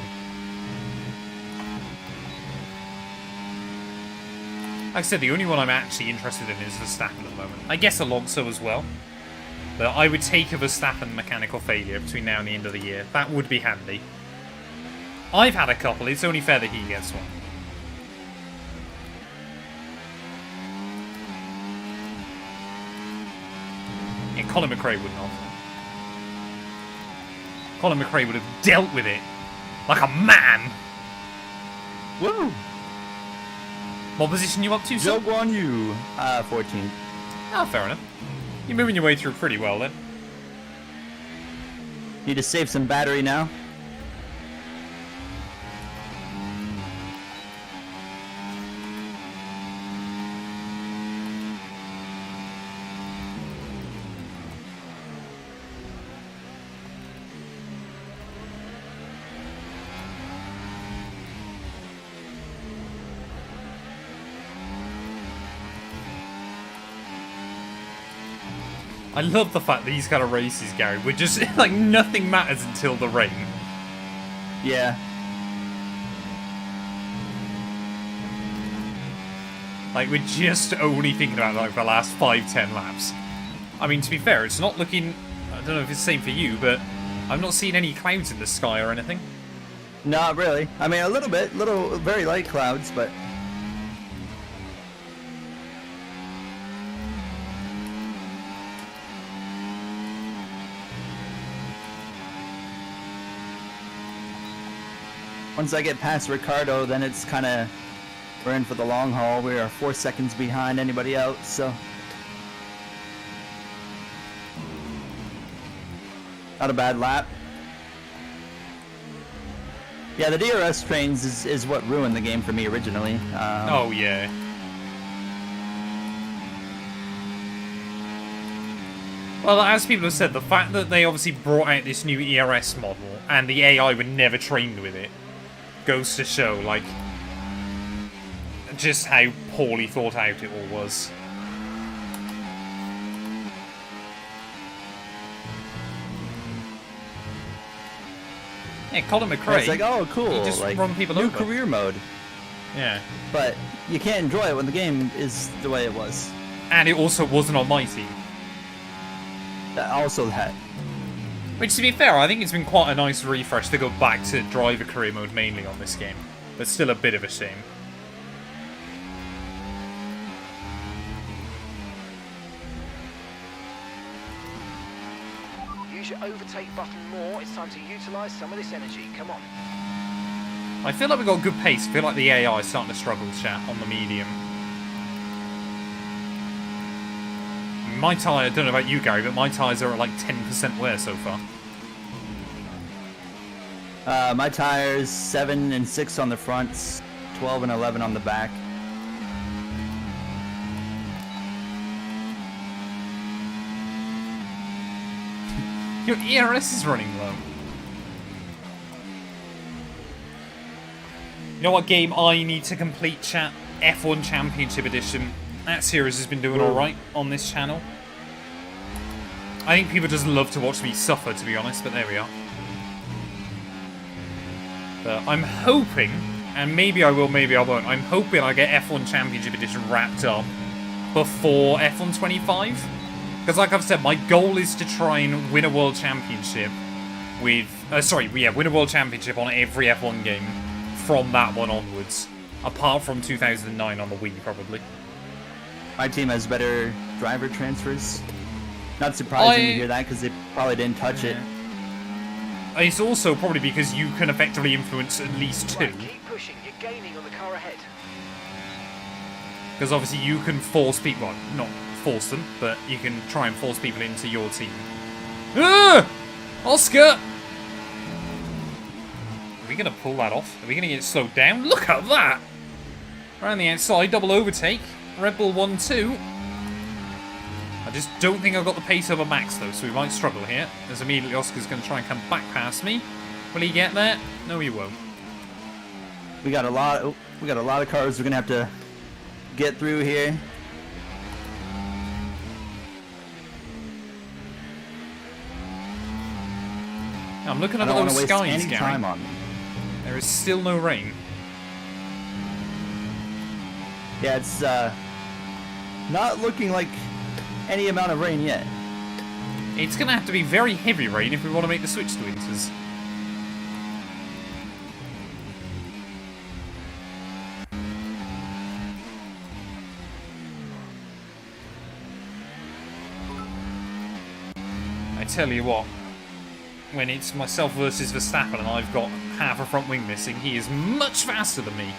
Like I said, the only one I'm actually interested in is Verstappen at the moment. I guess Alonso as well. But I would take a Verstappen mechanical failure between now and the end of the year. That would be handy. I've had a couple, it's only fair that he gets one. Yeah, Colin McRae wouldn't have. Colin McRae would have dealt with it like a man. Woo! What position you up to, Joe sir? Guan Yu, 14. Oh, fair enough. You're moving your way through pretty well then. Need to save some battery now. I love the fact that these kind of races, Gary, we're just, like, nothing matters until the rain. Yeah. Like, we're just only thinking about, like, the last 5-10 laps. I mean, to be fair, it's not looking, I don't know if it's the same for you, but I'm not seeing any clouds in the sky or anything. Not really. I mean, a little bit. Very light clouds, but... Once I get past Ricardo, then it's kind of... We're in for the long haul. We are 4 seconds behind anybody else, so... Not a bad lap. Yeah, the DRS trains is what ruined the game for me originally. Oh, yeah. Well, as people have said, the fact that they obviously brought out this new ERS model and the AI were never trained with it goes to show, like, just how poorly thought out it all was. Yeah, Colin McRae. It's like, oh, cool. He just like, run people new over. career mode. Yeah. But you can't enjoy it when the game is the way it was. And it also wasn't on my team. Also that. Which, to be fair, I think it's been quite a nice refresh to go back to driver career mode mainly on this game. But still a bit of a shame. Use your overtake button more. It's time to utilise some of this energy. Come on. I feel like we've got good pace. I feel like the AI is starting to struggle, chat, on the medium. My tyre, I don't know about you, Gary, but my tyres are at like 10% wear so far. My tires 7 and 6 on the fronts, 12 and 11 on the back. Your ERS is running low. You know what game I need to complete, chat? F1 Championship Edition. That series has been doing alright on this channel. I think people just love to watch me suffer, to be honest, but there we are. But I'm hoping, and maybe I will, maybe I won't, I'm hoping I get F1 Championship Edition wrapped up before F1 25. Because like I've said, my goal is to try and win a World Championship with... win a World Championship on every F1 game from that one onwards. Apart from 2009 on the Wii, probably. My team has better driver transfers. Not surprising to hear that, because they probably didn't touch it. It's also probably because you can effectively influence at least two. Right, keep pushing. You're gaining on the car ahead. Because obviously you can force people... Well, not force them, but you can try and force people into your team. Ah! Oscar! Are we going to pull that off? Are we going to get slowed down? Look at that! Around the outside, double overtake. Red Bull 1-2. I just don't think I've got the pace over Max, though, so we might struggle here. As immediately Oscar's going to try and come back past me. Will he get there? No, he won't. We got a lot of cars we're gonna have to get through here. I'm looking at I don't those want to waste skies, any Gary. time on them. There is still no rain. Yeah, it's not looking like any amount of rain yet. It's going to have to be very heavy rain if we want to make the switch to winters. I tell you what, when it's myself versus Verstappen and I've got half a front wing missing, he is much faster than me.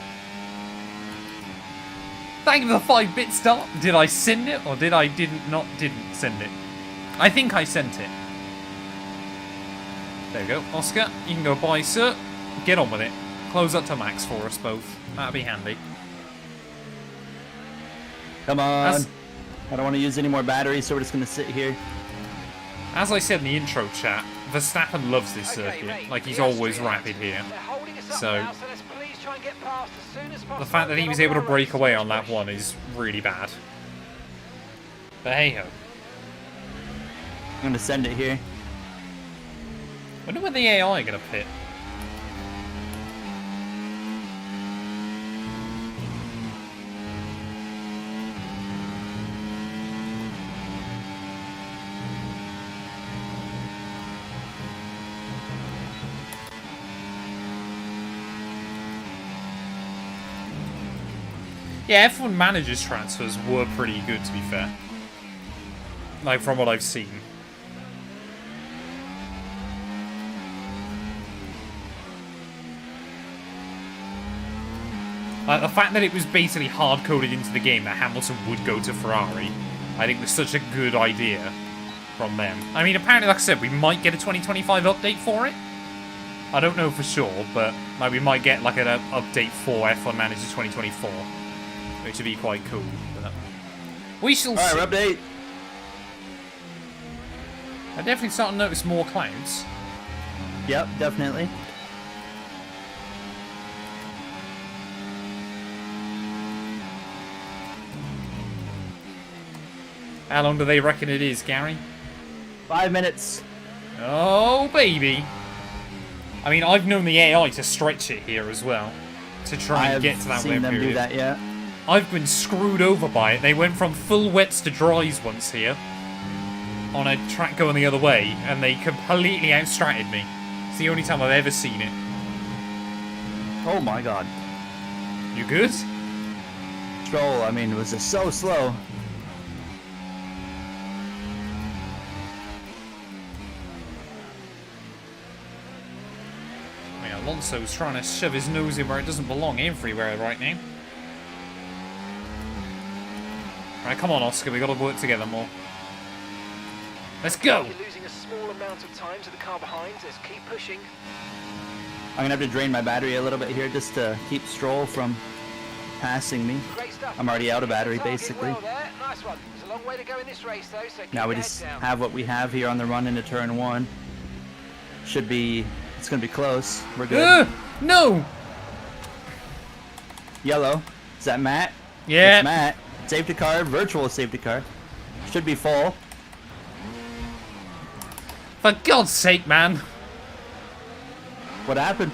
Thank you for the 5-bit start. Did I send it or didn't send it? I think I sent it. There we go. Oscar, you can go by, sir. Get on with it. Close up to Max for us both. That'd be handy. Come on. I don't want to use any more batteries, so we're just going to sit here. As I said in the intro chat, Verstappen loves this circuit. mate, Like, he's the always Austrians. rapid here. They're holding us up So, now, so let's please try and get past as soon as possible. the fact that he was able to break away on that one is really bad. But hey-ho. I'm going to send it here. Wonder when the AI are going to pit. Yeah, F1 managers transfers were pretty good, to be fair. Like, from what I've seen. The fact that it was basically hard-coded into the game that Hamilton would go to Ferrari, I think was such a good idea from them. I mean, apparently, like I said, we might get a 2025 update for it. I don't know for sure, but like, we might get like an update for F1 Manager 2024. Which would be quite cool. But we shall see. Alright, update. I'm definitely starting to notice more clouds. Yep, definitely. How long do they reckon it is, Gary? 5 minutes. Oh, baby. I mean, I've known the AI to stretch it here as well. To try and get to that wet I've seen them period. do that, yeah. I've been screwed over by it. They went from full wets to dries once here. On a track going the other way. And they completely outstratted me. It's the only time I've ever seen it. Oh my god. You good? Stroll, I mean, was just so slow. I mean, Alonso's trying to shove his nose in where it doesn't belong everywhere right now. Right, come on, Oscar. We got to work together more. Let's go. You're losing a small amount of time to the car behind. Let's keep pushing. I'm gonna have to drain my battery a little bit here just to keep Stroll from passing me. Great stuff. I'm already out of battery, Target basically. well there. Nice one. There's a long way to go in this race, though, so keep Now we your just head down. have what we have here on the run into turn 1. Should be, it's gonna be close. We're good. No! Yellow. Is that Matt? Yeah. It's Matt. Safety car, virtual safety car. Should be full. For God's sake, man. What happened?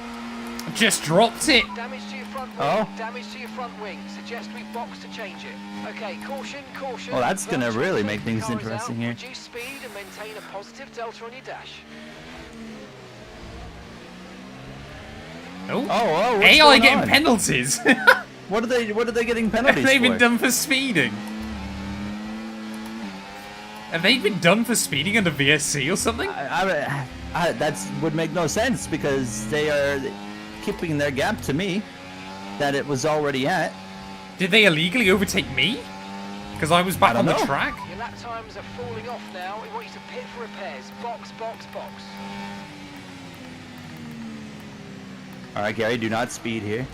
I just dropped it. Damage to your front wing. Oh. Damage to your front wing. Suggest we box to change it. Okay, caution, caution. Oh, that's gonna Virtual really safety make things car is interesting out. here. Reduce speed and maintain a positive delta on your dash. Oh, what's AI going getting on? penalties. What are they getting penalties They've for? been done for speeding. Have they been done for speeding under VSC or something? That would make no sense because they are keeping their gap to me that it was already at. Did they illegally overtake me? Because I was back I on don't the know. track? Your lap times are falling off now. We want you to pit for repairs. Box, box, box. All right, Gary, do not speed here.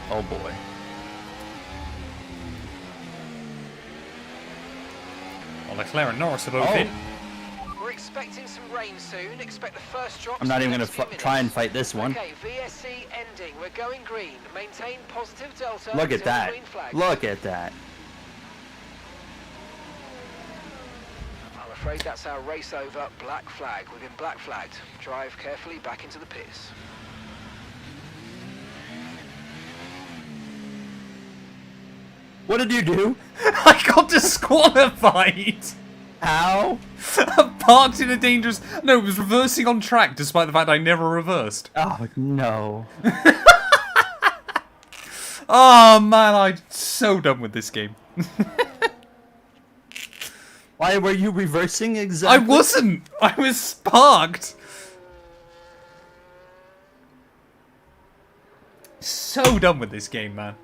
Oh boy. Well, Leclerc and Norris are both in. We're expecting some rain soon. Expect the first drop. I'm not even going to try and fight this one. Okay, VSC ending. We're going green. Maintain positive delta. Look at until that. green flag. Look at that. I'm afraid that's our race over. Black flag. We've been black flagged. Drive carefully back into the pits. What did you do? I got disqualified. How? Parked in a dangerous... No, it was reversing on track despite the fact I never reversed. Oh, no. Oh, man, I'm so done with this game. Why were you reversing exactly? I wasn't. I was parked. So done with this game, man.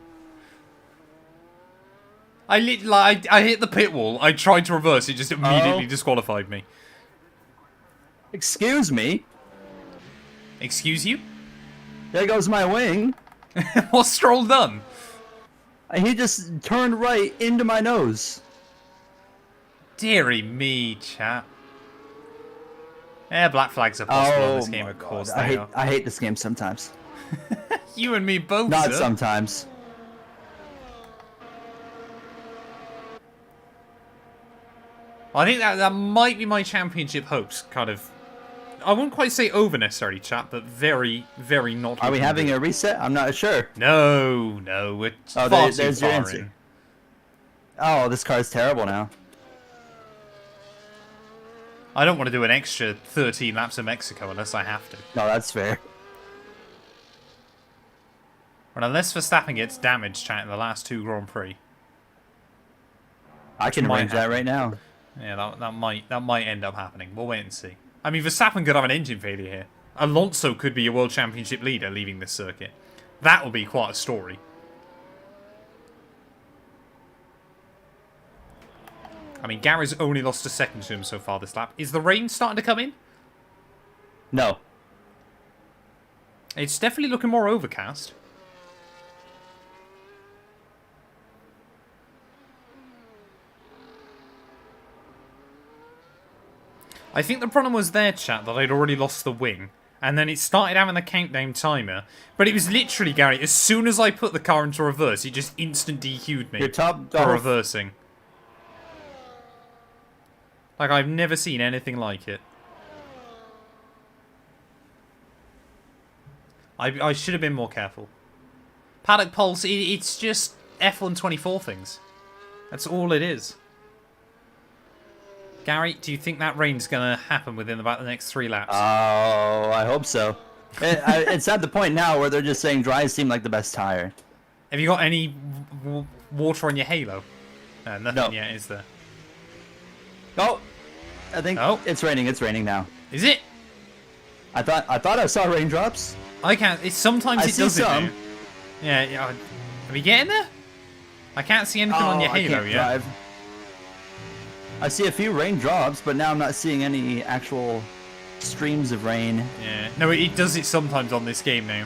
I hit the pit wall. I tried to reverse. It just immediately disqualified me. Excuse me? Excuse you? There goes my wing. What's Stroll done? He just turned right into my nose. Deary me, chap. Yeah, black flags are possible in this game, my of course God. they are. I hate this game sometimes. You and me both, Not sir. sometimes. I think that might be my championship hopes, kind of. I wouldn't quite say over necessarily, chap, but very, very not. Are we having a reset? I'm not sure. No, we're Oh, far too there's your far answer. in. Oh, this car's terrible now. I don't want to do an extra 13 laps of Mexico unless I have to. No, that's fair. But unless Verstappen gets damaged, chat, in the last 2 Grand Prix. I can might arrange that happen. right now. Yeah, that might end up happening. We'll wait and see. I mean, Verstappen could have an engine failure here. Alonso could be a World Championship leader leaving this circuit. That will be quite a story. I mean, Gary's only lost a second to him so far this lap. Is the rain starting to come in? No. It's definitely looking more overcast. I think the problem was their chat that I'd already lost the wing. And then it started having the countdown timer. But it was literally, Gary, as soon as I put the car into reverse, it just instant DQ'd me Your top for golf. reversing. Like, I've never seen anything like it. I should have been more careful. Paddock Pulse, it's just F1 24 things. That's all it is. Gary, do you think that rain's going to happen within about the next 3 laps? Oh, I hope so. It's at the point now where they're just saying dries seem like the best tire. Have you got any water on your halo? Nothing No. yet, is there? Oh, I think it's raining. It's raining now. Is it? I thought I saw raindrops. I can't. Sometimes I it see does some. it now. Yeah. Are we getting there? I can't see anything on your I halo can't yet. drive. I see a few raindrops, but now I'm not seeing any actual streams of rain. Yeah. No, it does it sometimes on this game now.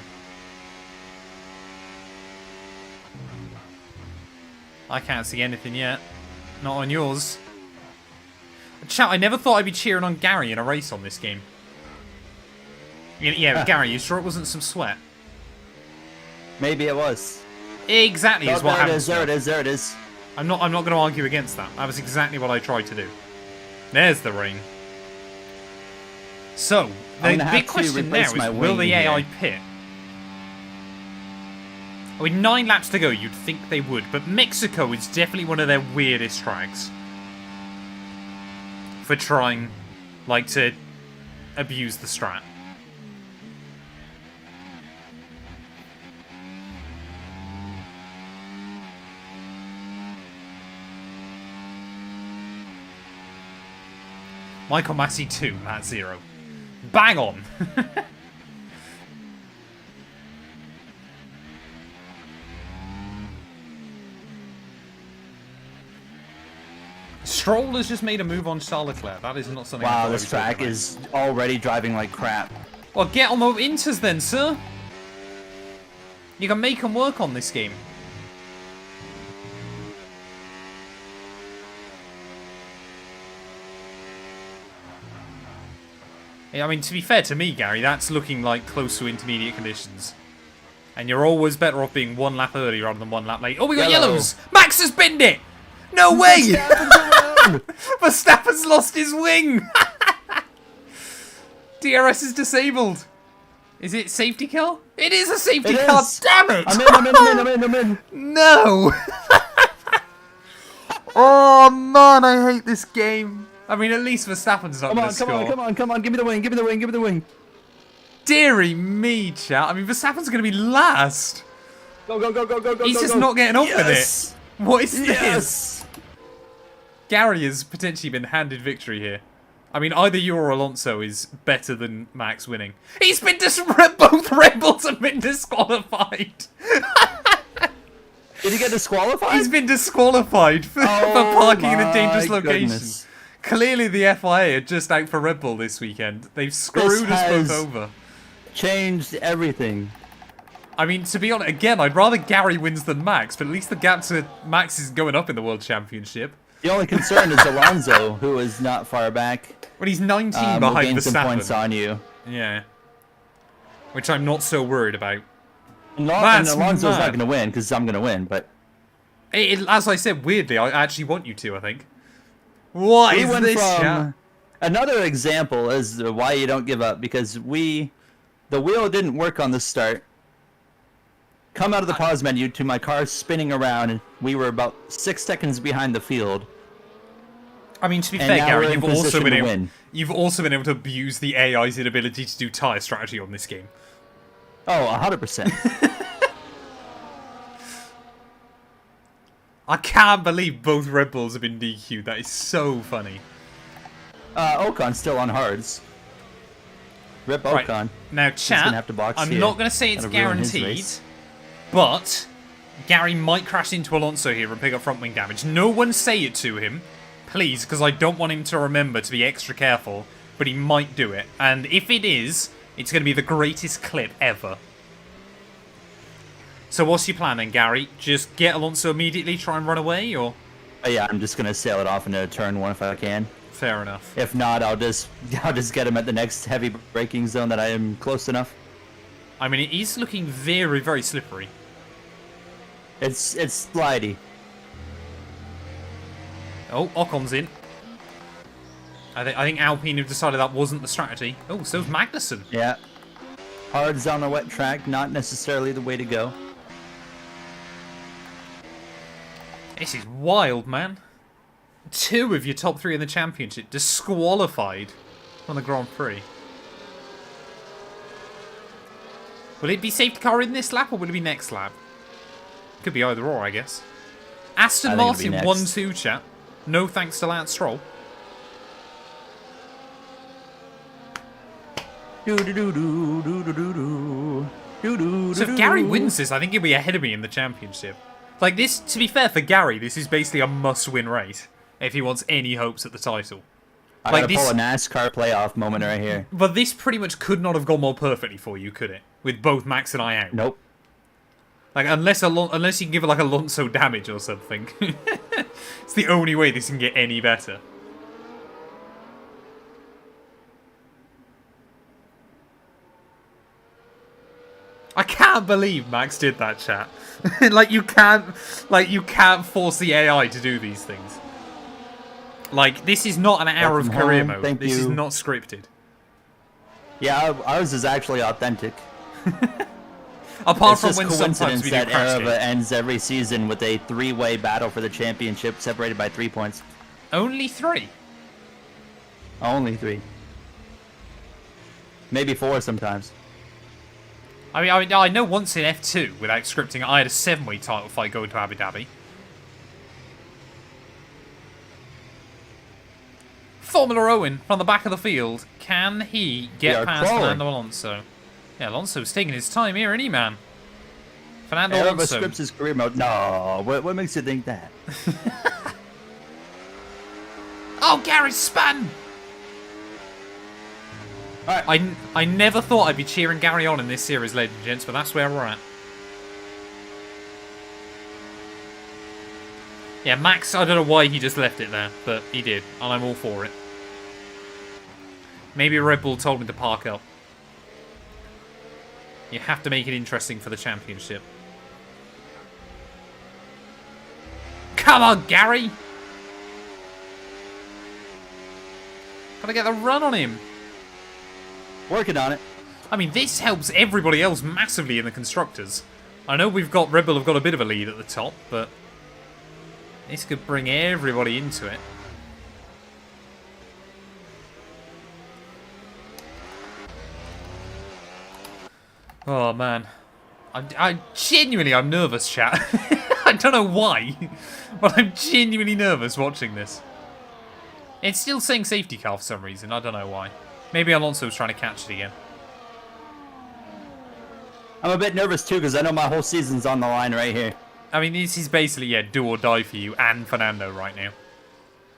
I can't see anything yet. Not on yours. Chat, I never thought I'd be cheering on Gary in a race on this game. Yeah, Gary, you sure it wasn't some sweat? Maybe it was. Exactly is what happened. There it is. There it is. I'm not going to argue against that. That was exactly what I tried to do. There's the rain. So, the big question now is, will the AI pit? With 9 laps to go, you'd think they would, but Mexico is definitely one of their weirdest tracks. For trying, like, to abuse the strat. Michael Massey 2, Matt 0. Bang on! Stroll has just made a move on Charles Leclerc. That is not something I Wow, thought this we were talking track is already driving like crap. Well, get on the Inters then, sir. You can make them work on this game. I mean, to be fair to me, Gary, that's looking like close to intermediate conditions. And you're always better off being 1 lap early rather than 1 lap late. Oh, we got yellows! Max has binned it! No way! Verstappen's lost his wing! DRS is disabled. Is it safety car? It is a safety car, damn it! I'm in. No! Oh man, I hate this game. I mean, at least Verstappen's not going to score. Come on, give me the wing. Deary me, chat. I mean, Verstappen's going to be last. Go. He's just not getting on with it. What is this? Gary has potentially been handed victory here. I mean, either you or Alonso is better than Max winning. He's been both Red Bulls have been disqualified. Did he get disqualified? He's been disqualified for parking in a dangerous location. Goodness. Clearly, the FIA are just out for Red Bull this weekend. They've screwed us both over. Changed everything. I mean, to be honest, again, I'd rather Gary wins than Max, but at least the gap to Max is going up in the World Championship. The only concern is Alonso, who is not far back. But he's 19 will behind gain some Verstappen. points on you. Yeah. Which I'm not so worried about. And That's Alonso's mad. not going to win, because I'm going to win, but... As I said, weirdly, I actually want you to, I think. What is this, chat? Another example as to why you don't give up, because the wheel didn't work on the start. Come out of the pause menu to my car spinning around, and we were about 6 seconds behind the field. I mean, to be And fair, now Gary, we're in position to win. you've also been able to abuse the AI's inability to do tyre strategy on this game. Oh, 100%. I can't believe both Red Bulls have been DQ'd. That is so funny. Ocon's still on hards. Rip Right. Ocon. Now, chat, gonna have to box I'm here. not going to say it's That'll ruin his guaranteed, race. but Gary might crash into Alonso here and pick up front wing damage. No one say it to him, please, because I don't want him to remember to be extra careful, but he might do it. And if it is, it's going to be the greatest clip ever. So what's your plan then, Gary? Just get Alonso immediately, try and run away, or...? Yeah, I'm just going to sail it off into turn 1 if I can. Fair enough. If not, I'll just get him at the next heavy braking zone that I am close enough. I mean, it is looking very, very slippery. It's slidey. Oh, Ocon's in. I think Alpine have decided that wasn't the strategy. Oh, so's Magnussen. Yeah. Hards on the wet track, not necessarily the way to go. This is wild, man. 2 of your top 3 in the championship disqualified from the Grand Prix. Will it be safety car in this lap or will it be next lap? Could be either or, I guess. Aston Martin 1-2, chat. No thanks to Lance Stroll. So if Gary wins this, I think he'll be ahead of me in the championship. Like this, to be fair for Gary, this is basically a must-win race if he wants any hopes at the title. I gotta pull a NASCAR playoff moment right here. But this pretty much could not have gone more perfectly for you, could it? With both Max and I out. Nope. Like unless you can give it like Alonso damage or something. It's the only way this can get any better. I can't believe Max did that, chat. you can't force the AI to do these things. Like, this is not an hour of career mode. This is not scripted. Yeah, ours is actually authentic. Apart from when sometimes we do that crash Arava ends every season with a 3-way battle for the championship, separated by 3 points. Only 3? Only 3. Maybe 4 sometimes. I mean, I know once in F2, without scripting, I had a 7-way title fight going to Abu Dhabi. Formula Owen from the back of the field. Can he get past Fernando Alonso? Yeah, Alonso's taking his time here, isn't he, man? Fernando Alonso scripts his career mode. No, what makes you think that? Oh, Gary spun! Right. I never thought I'd be cheering Gary on in this series, ladies and gents, but that's where we're at. Yeah, Max, I don't know why he just left it there, but he did, and I'm all for it. Maybe Red Bull told him to park up. You have to make it interesting for the championship. Come on, Gary! Gotta get the run on him. Working on it. I mean, this helps everybody else massively in the constructors. I know Red Bull have got a bit of a lead at the top, but this could bring everybody into it. Oh man, I'm nervous, chat. I don't know why, but I'm genuinely nervous watching this. It's still saying safety car for some reason. I don't know why. Maybe Alonso's trying to catch it again. I'm a bit nervous too because I know my whole season's on the line right here. I mean, this is basically, yeah, do or die for you and Fernando right now.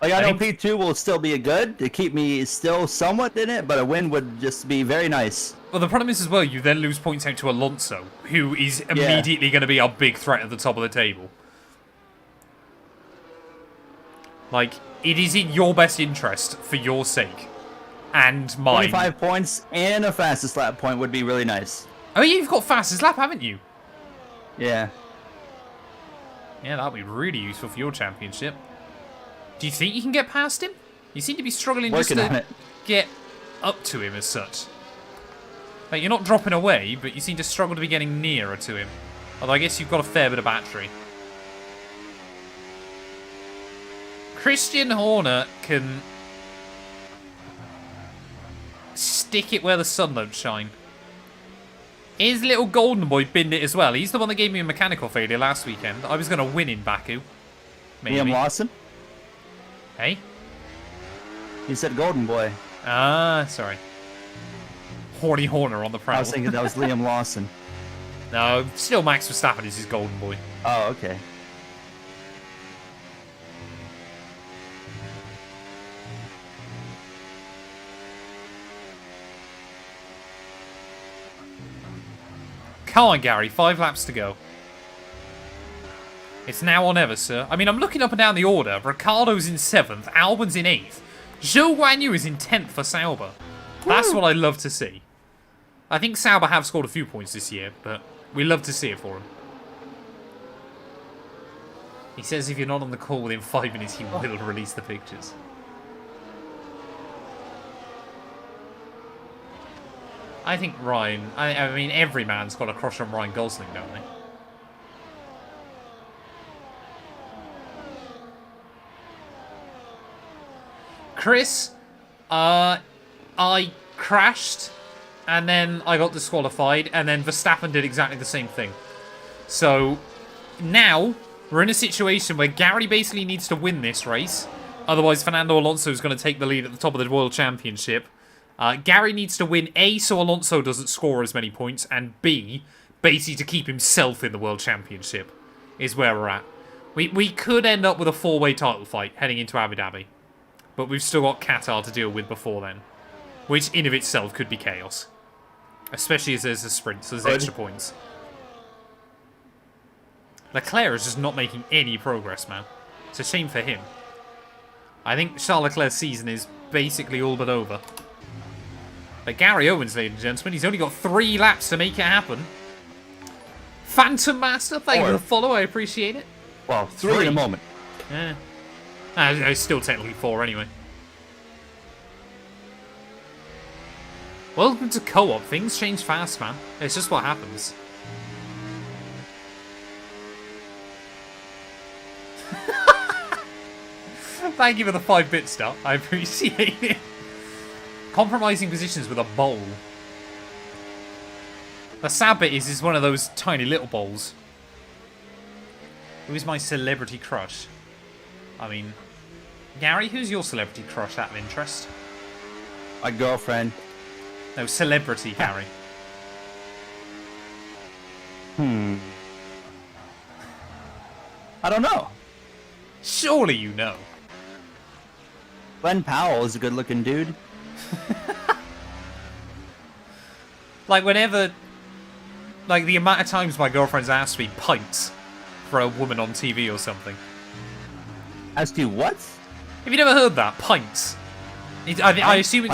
Like, I know P2 will still be good to keep me still somewhat in it, but a win would just be very nice. Well, the problem is as well, you then lose points out to Alonso, who is immediately going to be our big threat at the top of the table. Like, it is in your best interest, for your sake, and mine. 25 points and a fastest lap point would be really nice. Oh, yeah, you've got fastest lap, haven't you? Yeah. Yeah, that'll be really useful for your championship. Do you think you can get past him? You seem to be struggling just to get up to him as such. Like, you're not dropping away, but you seem to struggle to be getting nearer to him. Although I guess you've got a fair bit of battery. Christian Horner can stick it where the sun don't shine. His little golden boy binned it as well. He's the one that gave me a mechanical failure last weekend. I was going to win in Baku. Maybe. Liam Lawson? Hey? You said golden boy. Ah, sorry. Horny Horner on the prowl. I was thinking that was Liam Lawson. No, still Max Verstappen is his golden boy. Oh, okay. Come on, Gary. 5 laps to go. It's now or never, sir. I mean, I'm looking up and down the order. Ricciardo's in 7th. Albon's in 8th. Zhou Guanyu is in 10th for Sauber. That's what I love to see. I think Sauber have scored a few points this year, but we love to see it for him. He says if you're not on the call within 5 minutes, he will release the pictures. I think Ryan... I mean, every man's got a crush on Ryan Gosling, don't they? Chris, I crashed, and then I got disqualified, and then Verstappen did exactly the same thing. So, now, we're in a situation where Gary basically needs to win this race. Otherwise, Fernando Alonso is going to take the lead at the top of the World Championship. Gary needs to win, A, so Alonso doesn't score as many points, and B, basically to keep himself in the World Championship, is where we're at. We could end up with a 4-way title fight heading into Abu Dhabi. But we've still got Qatar to deal with before then. Which, in of itself, could be chaos. Especially as there's a sprint, so there's extra points. Leclerc is just not making any progress, man. It's a shame for him. I think Charles Leclerc's season is basically all but over. But Gary Owens, ladies and gentlemen, he's only got 3 laps to make it happen. Phantom Master, thank you for the follow, I appreciate it. Well, 3 in a moment. Yeah. It's still technically 4 anyway. Welcome to co-op. Things change fast, man. It's just what happens. Thank you for the 5-bit stuff. I appreciate it. Compromising positions with a bowl. The sad bit is one of those tiny little bowls. Who is my celebrity crush? I mean, Gary, who's your celebrity crush out of interest? My girlfriend. No, celebrity, Gary. I don't know. Surely you know. Glenn Powell is a good-looking dude. Like, whenever... Like, the amount of times my girlfriend's asked me pints for a woman on TV or something. As to what? Have you never heard that? Pints. I assume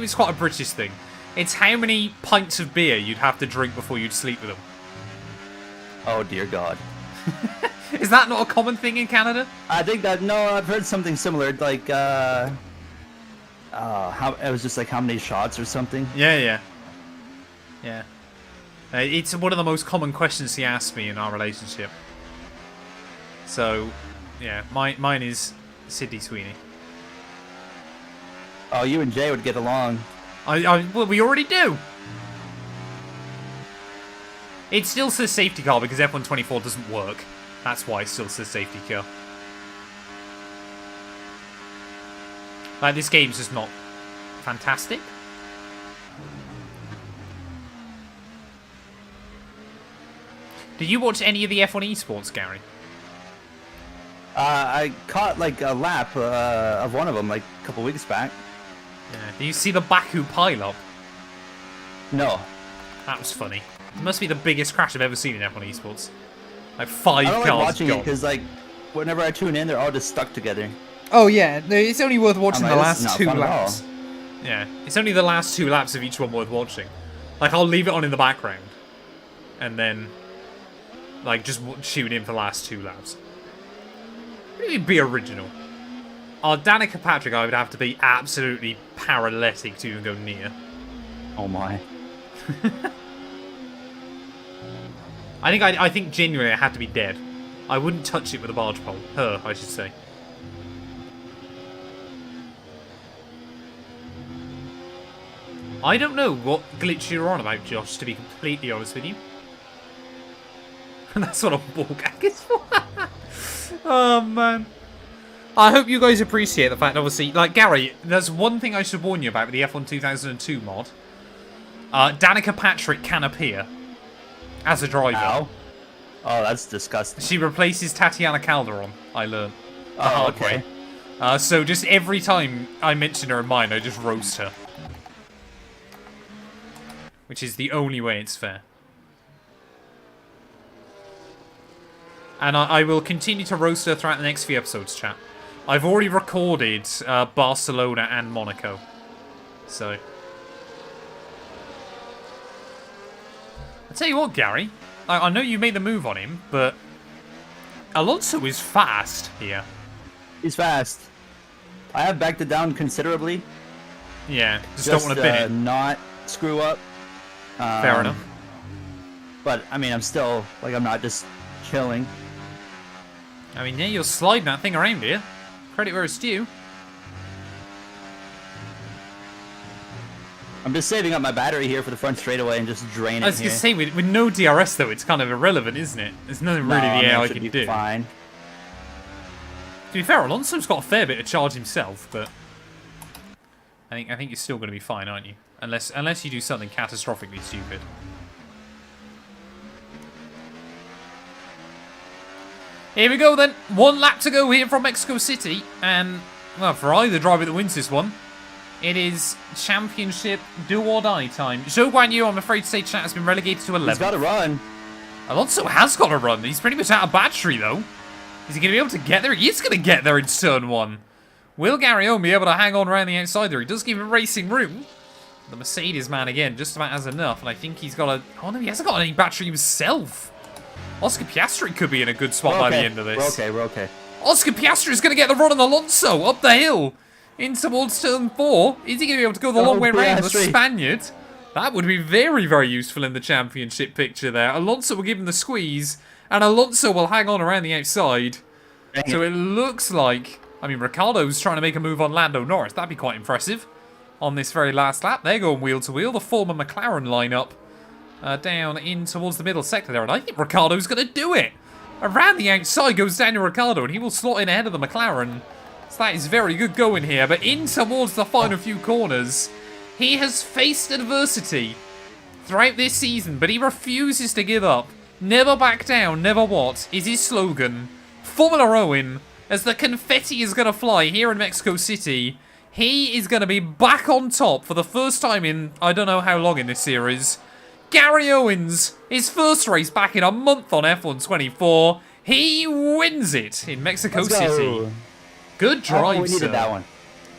it's quite a British thing. It's how many pints of beer you'd have to drink before you'd sleep with them. Oh, dear God. Is that not a common thing in Canada? I think that, no, I've heard something similar, like, how, it was just like how many shots or something. Yeah. It's one of the most common questions he asked me in our relationship. So, yeah, mine is Sydney Sweeney. Oh, you and Jay would get along. Well, we already do. It still says safety car because F124 doesn't work. That's why it still says safety car. Like, this game's just not fantastic. Did you watch any of the F1 esports, Gary? I caught like a lap of one of them like a couple weeks back. Yeah. Did you see the Baku pileup? No. That was funny. It must be the biggest crash I've ever seen in F1 esports. Like 5 I cars don't like watching gone. it because like whenever I tune in, they're all just stuck together. Oh yeah, no, it's only worth watching I'm the like, last this is 2 not fun at laps. Yeah, it's only the last 2 laps of each one worth watching. Like, I'll leave it on in the background, and then like just tune in for the last 2 laps. What do you mean be original? Danica Patrick, I would have to be absolutely paralytic to even go near. Oh my. I think genuinely I had to be dead. I wouldn't touch it with a barge pole. Her, I should say. I don't know what glitch you're on about, Josh, to be completely honest with you. That's what a ball gag is for. Oh, man. I hope you guys appreciate the fact, obviously, like, Gary, there's one thing I should warn you about with the F1 2002 mod. Danica Patrick can appear as a driver. Ow. Oh, that's disgusting. She replaces Tatiana Calderon, I learned. The hard okay. way. So just every time I mention her in mine, I just roast her. Which is the only way it's fair. And I will continue to roast her throughout the next few episodes, chat. I've already recorded Barcelona and Monaco. So... I'll tell you what, Gary. I know you made the move on him, but... Alonso is fast here. He's fast. I have backed it down considerably. Yeah, just don't want to bin it. Not screw up. Fair enough. But, I mean, I'm still, like, I'm not just chilling. I mean, yeah, you're sliding that thing around here. Credit where it's due. I'm just saving up my battery here for the front straightaway and just draining it. I was going to say, with no DRS, though, it's kind of irrelevant, isn't it? There's nothing really the AI can do. Fine. To be fair, Alonso's got a fair bit of charge himself, but... I think you're still going to be fine, aren't you? Unless you do something catastrophically stupid. Here we go then. 1 lap to go here from Mexico City. And, well, for either driver that wins this one, it is championship do or die time. Zhou Guan Yu, I'm afraid to say, chat, has been relegated to 11th. He's got to run. Alonso has got to run. He's pretty much out of battery, though. Is he going to be able to get there? He is going to get there in turn 1. Will Gary Owen be able to hang on around the outside there? He does give him racing room. The Mercedes man, again, just about has enough. And I think he's got a... Oh, no, he hasn't got any battery himself. Oscar Piastri could be in a good spot by the end of this. We're okay. Oscar Piastri is going to get the run on Alonso up the hill in towards turn 4. Is he going to be able to go the long way around the Spaniard? That would be very, very useful in the championship picture there. Alonso will give him the squeeze, and Alonso will hang on around the outside. So it looks like... I mean, Ricciardo's trying to make a move on Lando Norris. That'd be quite impressive on this very last lap. They're going wheel to wheel. The former McLaren lineup down in towards the middle sector there. And I think Ricciardo's going to do it. Around the outside goes Daniel Ricciardo, and he will slot in ahead of the McLaren. So that is very good going here. But in towards the final few corners, he has faced adversity throughout this season, but he refuses to give up. Never back down, never what, is his slogan. Formula Owen, as the confetti is going to fly here in Mexico City, he is going to be back on top for the first time in I don't know how long in this series. Gary Owens, his first race back in a month on F1 24. He wins it in Mexico City. Good drive, we needed that one.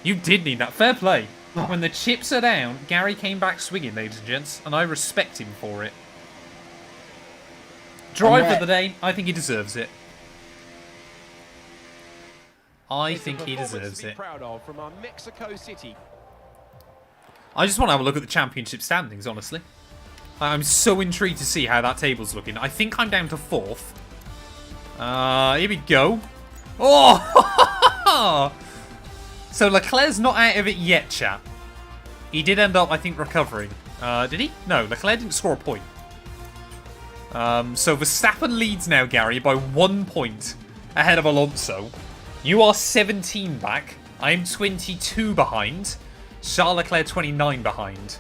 You did need that. Fair play. When the chips are down, Gary came back swinging, ladies and gents, and I respect him for it. Drive of the day, I think he deserves it. I think he deserves it. Proud of from our Mexico City. I just want to have a look at the championship standings, honestly. I'm so intrigued to see how that table's looking. I think I'm down to 4th. Here we go. Oh! So Leclerc's not out of it yet, chap. He did end up, I think, recovering. Did he? No, Leclerc didn't score a point. So Verstappen leads now, Gary, by 1 point ahead of Alonso. You are 17 back. I'm 22 behind. Charles Leclerc 29 behind.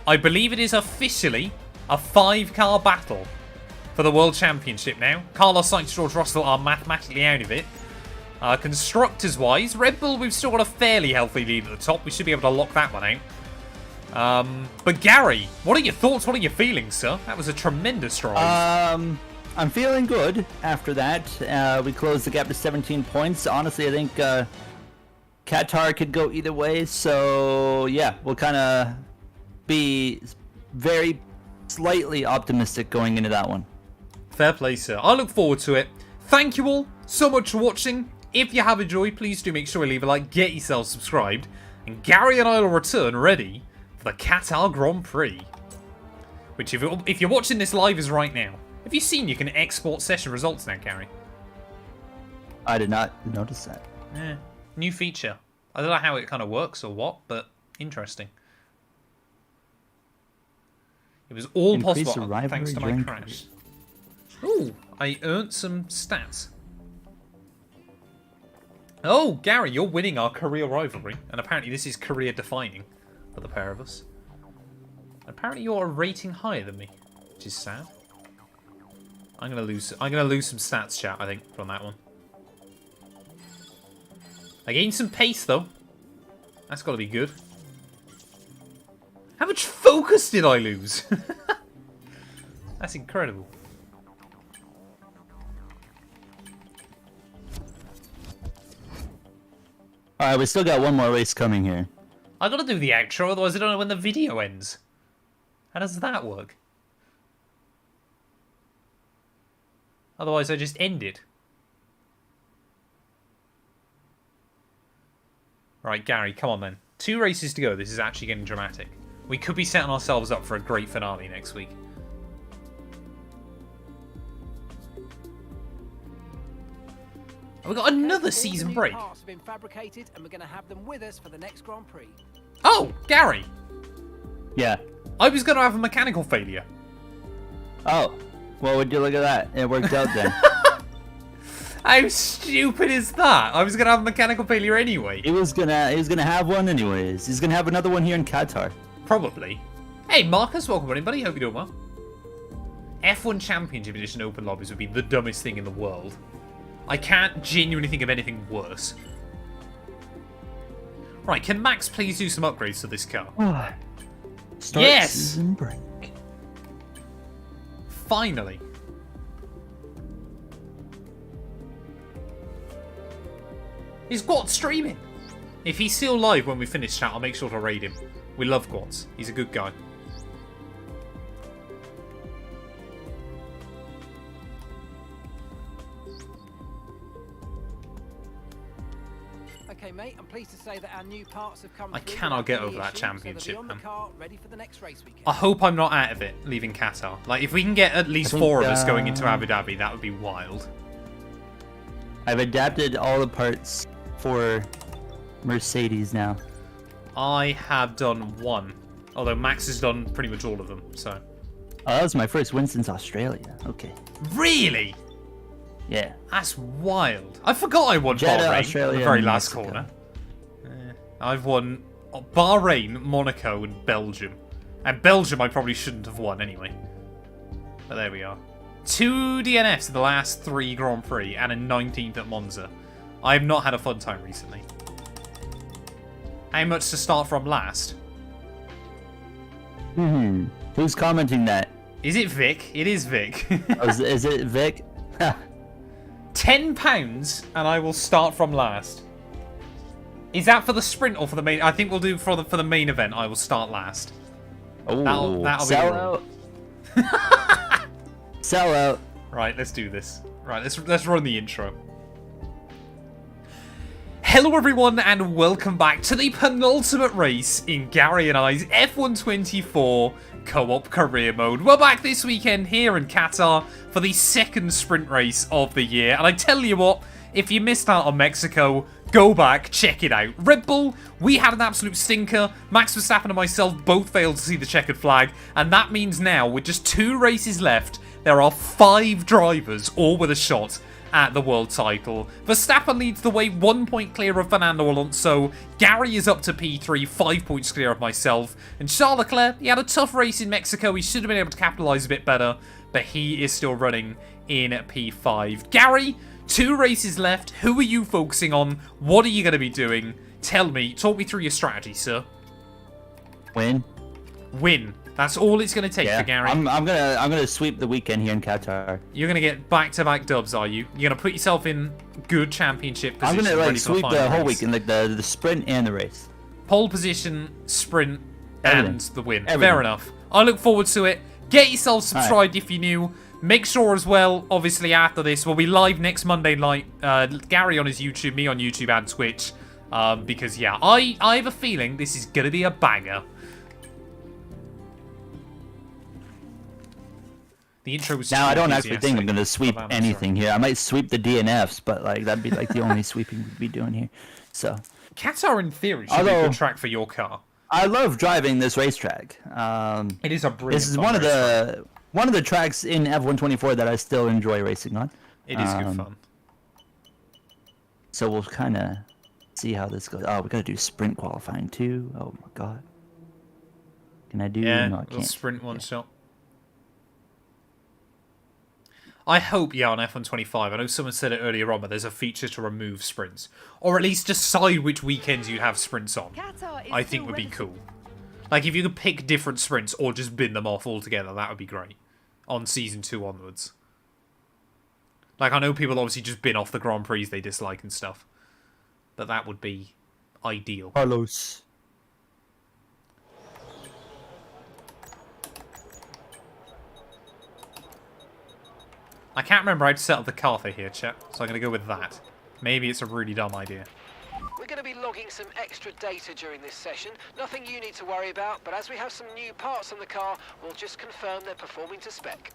I believe it is officially a 5-car battle for the World Championship now. Carlos Sainz, George Russell are mathematically out of it. Constructors-wise, Red Bull, we've still got a fairly healthy lead at the top. We should be able to lock that one out. But Gary, what are your thoughts? What are your feelings, sir? That was a tremendous drive. I'm feeling good after that. We closed the gap to 17 points. Honestly, I think Qatar could go either way. So, yeah, we'll kind of be very slightly optimistic going into that one. Fair play, sir. I look forward to it. Thank you all so much for watching. If you have enjoyed, please do make sure you leave a like, get yourself subscribed, and Gary and I will return ready for the Qatar Grand Prix. Which, if you're watching this live, is right now. Have you seen you can export session results now, Gary? I did not notice that. Yeah, new feature. I don't know how it kind of works or what, but interesting. It was all Increase possible thanks to my crash. Ooh, I earned some stats. Oh, Gary, you're winning our career rivalry, and apparently this is career defining for the pair of us. Apparently you're a rating higher than me, which is sad. I'm gonna lose some stats, chat, I think, from that one. I gained some pace though. That's gotta be good. How much focus did I lose? That's incredible. Alright, we still got one more race coming here. I gotta do the outro, otherwise I don't know when the video ends. How does that work? Otherwise I just end it. Right, Gary, come on then. 2 races to go. This is actually getting dramatic. We could be setting ourselves up for a great finale next week. We got another season break. Parts have been fabricated, and we're going to have them with us for the next Grand Prix. Oh, Gary! Yeah. I was going to have a mechanical failure. Oh. Well, would you look at that? It worked out then. How stupid is that? I was going to have a mechanical failure anyway. He was gonna have one anyways. He's gonna have another one here in Qatar. Probably. Hey, Marcus, welcome everybody. Hope you're doing well. F1 Championship Edition Open Lobbies would be the dumbest thing in the world. I can't genuinely think of anything worse. Right, can Max please do some upgrades to this car? Start Yes! season break. Finally. Is Gwot streaming? If he's still live when we finish chat, I'll make sure to raid him. We love Gwot. He's a good guy. Okay, mate, I'm pleased to say that our new parts have come I through cannot without get any over that issue, championship, so they'll be on man. the car, ready for the next race weekend. I hope I'm not out of it, leaving Qatar. Like, if we can get at least 4 of us going into Abu Dhabi, that would be wild. I've adapted all the parts for Mercedes now. I have done 1. Although Max has done pretty much all of them, so... Oh, that was my first win since Australia. Okay. Really? Yeah. That's wild. I forgot I won Jeddah, Bahrain Australia, in the very and last Mexico. corner. I've won Bahrain, Monaco, and Belgium. And Belgium I probably shouldn't have won anyway. But there we are. 2 DNFs in the last 3 Grand Prix, and a 19th at Monza. I have not had a fun time recently. How much to start from last? Who's commenting that? Is it Vic? It is Vic. Oh, is it Vic? £10 and I will start from last. Is that for the sprint or for the main? I think we'll do for the main event. I will start last. Oh, That'll be sell the rule. out. Sell out. Right, let's do this. Right, let's run the intro. Hello everyone and welcome back to the penultimate race in Gary and I's F1 24 co-op career mode. We're back this weekend here in Qatar for the 2nd sprint race of the year. And I tell you what, if you missed out on Mexico, go back, check it out. Red Bull, we had an absolute stinker. Max Verstappen and myself both failed to see the checkered flag. And that means now, with just 2 races left, there are 5 drivers, all with a shot at the world title. Verstappen leads the way 1 point clear of Fernando Alonso. Gary is up to P3, 5 points clear of myself. And Charles Leclerc, he had a tough race in Mexico. He should have been able to capitalise a bit better, but he is still running in P5. Gary, 2 races left. Who are you focusing on? What are you going to be doing? Tell me. Talk me through your strategy, sir. Win. Win. That's all it's going to take for Gary. I'm gonna sweep the weekend here in Qatar. You're going to get back-to-back dubs, are you? You're going to put yourself in good championship position. I'm gonna ready like for sweep the final whole race. weekend, like the sprint and the race. Pole position, sprint, Everything. and the win. Everything. Fair enough. I look forward to it. Get yourself subscribed if you're new. Make sure as well, obviously after this, we'll be live next Monday night. Gary on his YouTube, me on YouTube and Twitch. Because yeah, I have a feeling this is going to be a banger. The intro was Now too I don't actually think I'm enthusiastic. gonna sweep Oh, man, I'm anything here. I might sweep the DNFs, but like that'd be like the only sweeping we'd be doing here. So sorry. Qatar, in theory, should be a Although- good track for your car. I love driving this racetrack. It is a brilliant. This is fun one of racetrack. the tracks in F1 24 that I still enjoy racing on. It is good fun. So we'll kind of see how this goes. Oh, we gotta do sprint qualifying too. Oh my god. Can I do? Yeah, No, I little can't. sprint one shot. I hope, yeah, on F1 25, I know someone said it earlier on, but there's a feature to remove sprints. Or at least decide which weekends you have sprints on. Qatar is I think still would be relative- cool. Like, if you could pick different sprints or just bin them off altogether, that would be great. On Season 2 onwards. Like, I know people obviously just bin off the Grand Prix they dislike and stuff. But that would be ideal. Carlos. I can't remember how to set up the car for here, chat, so I'm going to go with that. Maybe it's a really dumb idea. We're going to be logging some extra data during this session. Nothing you need to worry about, but as we have some new parts on the car, we'll just confirm they're performing to spec.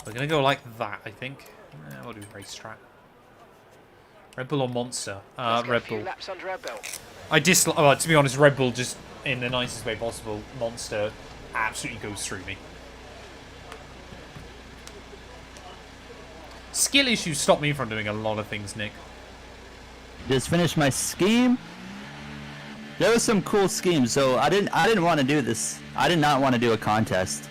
We're going to go like that, I think. We'll do racetrack. Red Bull or Monster? Red Bull. Laps under our belt. I dislike. Oh, to be honest, Red Bull just in the nicest way possible. Monster absolutely goes through me. Skill issues stop me from doing a lot of things, Nick. Just finished my scheme. There was some cool schemes, so I didn't want to do this. I did not want to do a contest.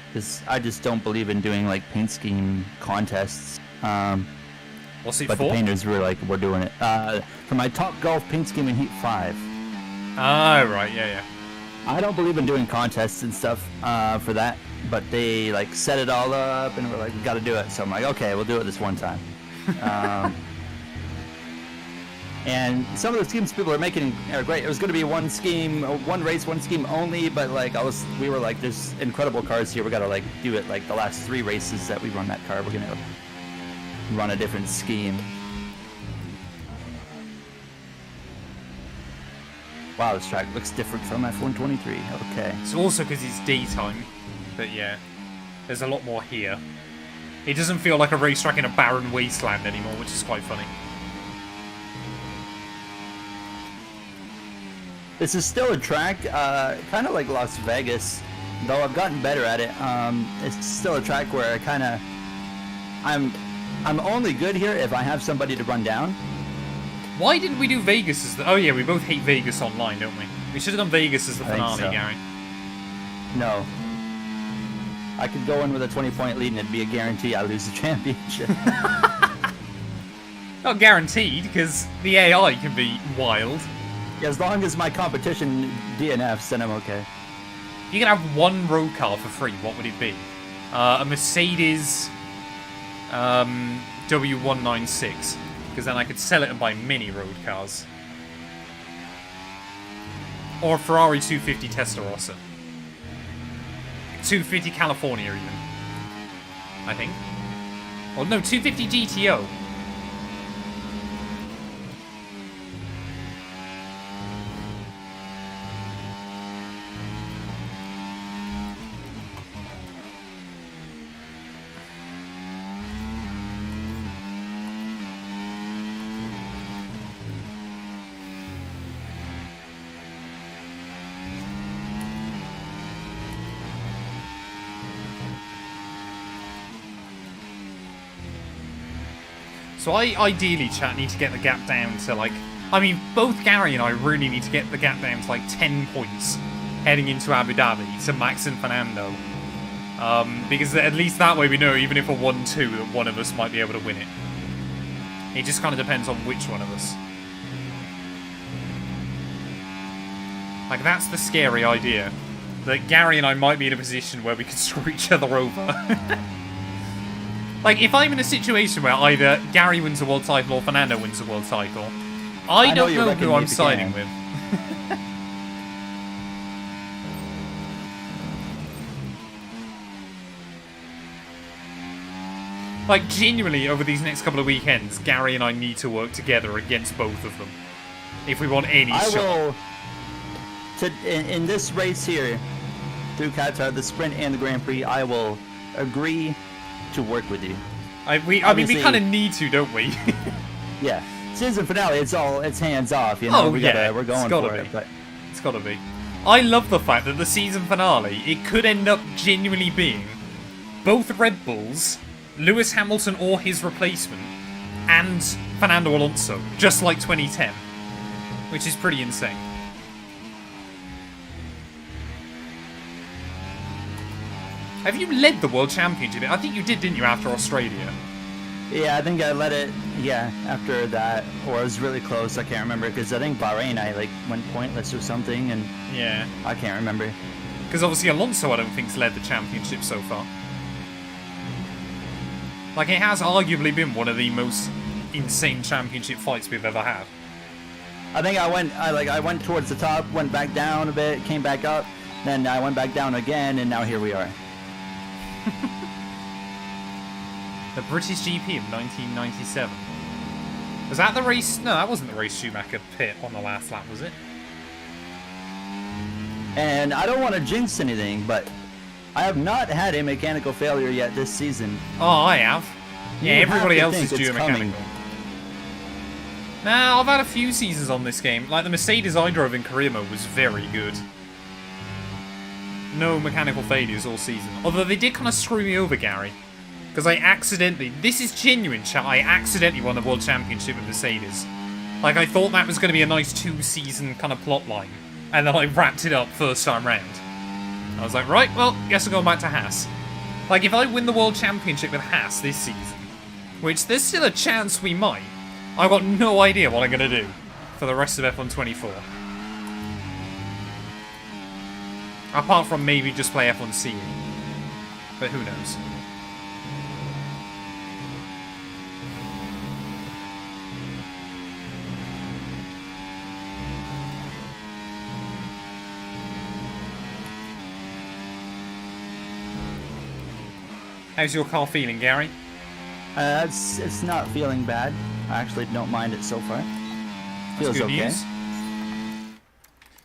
Because I just don't believe in doing like paint scheme contests. What's it but for? the painters were like, we're doing it. For my Top Golf paint scheme in Heat 5. Oh, right, yeah. I don't believe in doing contests and stuff for that, but they like set it all up and we're like, we got to do it. So I'm like, okay, we'll do it this one time. And some of the schemes people are making are great. It was going to be one scheme, one race, one scheme only, but like we were like, there's incredible cars here. We got to like do it like the last 3 races that we run that car. We're going to run a different scheme. Wow, this track looks different from F123. Okay. It's also because it's daytime, but yeah, there's a lot more here. It doesn't feel like a racetrack in a barren wasteland anymore, which is quite funny. This is still a track, kind of like Las Vegas, though I've gotten better at it. It's still a track where I'm only good here if I have somebody to run down. Why didn't we do Vegas as the... Oh yeah, we both hate Vegas online, don't we? We should have done Vegas as the I think finale, so. Gary. No. I could go in with a 20-point lead and it'd be a guarantee I lose the championship. Not guaranteed, because the AI can be wild. As long as my competition DNFs, then I'm okay. You can have one road car for free, what would it be? A Mercedes W196, because then I could sell it and buy mini road cars. Or a Ferrari 250 Testarossa. 250 California even, I think. Or no, 250 GTO. So I ideally, chat, need to get the gap down to like... I mean, both Gary and I really need to get the gap down to like 10 points heading into Abu Dhabi to Max and Fernando. Because at least that way we know, even if we're 1-2, that one of us might be able to win it. It just kind of depends on which one of us. Like, that's the scary idea. That Gary and I might be in a position where we could screw each other over. Like, if I'm in a situation where either Gary wins a world title or Fernando wins a world title, I don't know who I'm siding with. Like, genuinely, over these next couple of weekends, Gary and I need to work together against both of them. If we want any shot. In this race here, through Qatar, the sprint and the Grand Prix, I will agree to work with you. I mean, we kind of need to, don't we? Yeah. Season finale, it's hands off, you know. Oh, yeah. We're going for it. But it's gotta be. I love the fact that the season finale, it could end up genuinely being both Red Bulls, Lewis Hamilton or his replacement, and Fernando Alonso, just like 2010. Which is pretty insane. Have you led the World Championship? I think you did, didn't you, after Australia? Yeah, I think I let it. Yeah, after that, or it was really close. I can't remember because I think Bahrain I like went pointless or something, and Yeah. I can't remember. Because obviously Alonso, I don't think's led the championship so far. Like, it has arguably been one of the most insane championship fights we've ever had. I think I went towards the top, went back down a bit, came back up, then I went back down again, and now here we are. The British GP of 1997. Was that the race? No, that wasn't the race Schumacher pit on the last lap, was it? And I don't want to jinx anything, but I have not had a mechanical failure yet this season. Oh, I have. Yeah, You everybody have else to is think due a it's mechanical. coming. Nah, I've had a few seasons on this game. Like, the Mercedes I drove in career mode was very good. No mechanical failures all season. Although they did kind of screw me over, Gary. Because I accidentally... This is genuine, chat. I accidentally won the World Championship with Mercedes. Like, I thought that was going to be a nice 2-season kind of plot line. And then I wrapped it up first time round. I was like, right, well, guess I'm going back to Haas. Like, if I win the World Championship with Haas this season, which there's still a chance we might, I've got no idea what I'm going to do for the rest of F1 24. Apart from maybe just play F1C. But who knows? How's your car feeling, Gary? It's not feeling bad. I actually don't mind it so far. Feels That's good okay. news.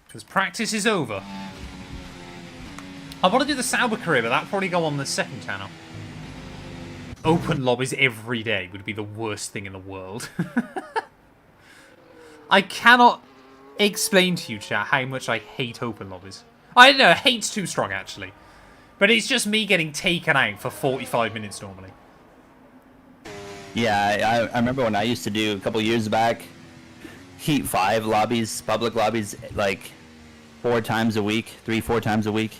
Because practice is over. I want to do the Sauber career, but that'll probably go on the second channel. Open lobbies every day would be the worst thing in the world. I cannot explain to you, chat, how much I hate open lobbies. I don't know, hate's too strong, actually. But it's just me getting taken out for 45 minutes normally. Yeah, I remember when I used to do a couple years back, Heat 5 lobbies, public lobbies, like 4 times a week, 3-4 times a week.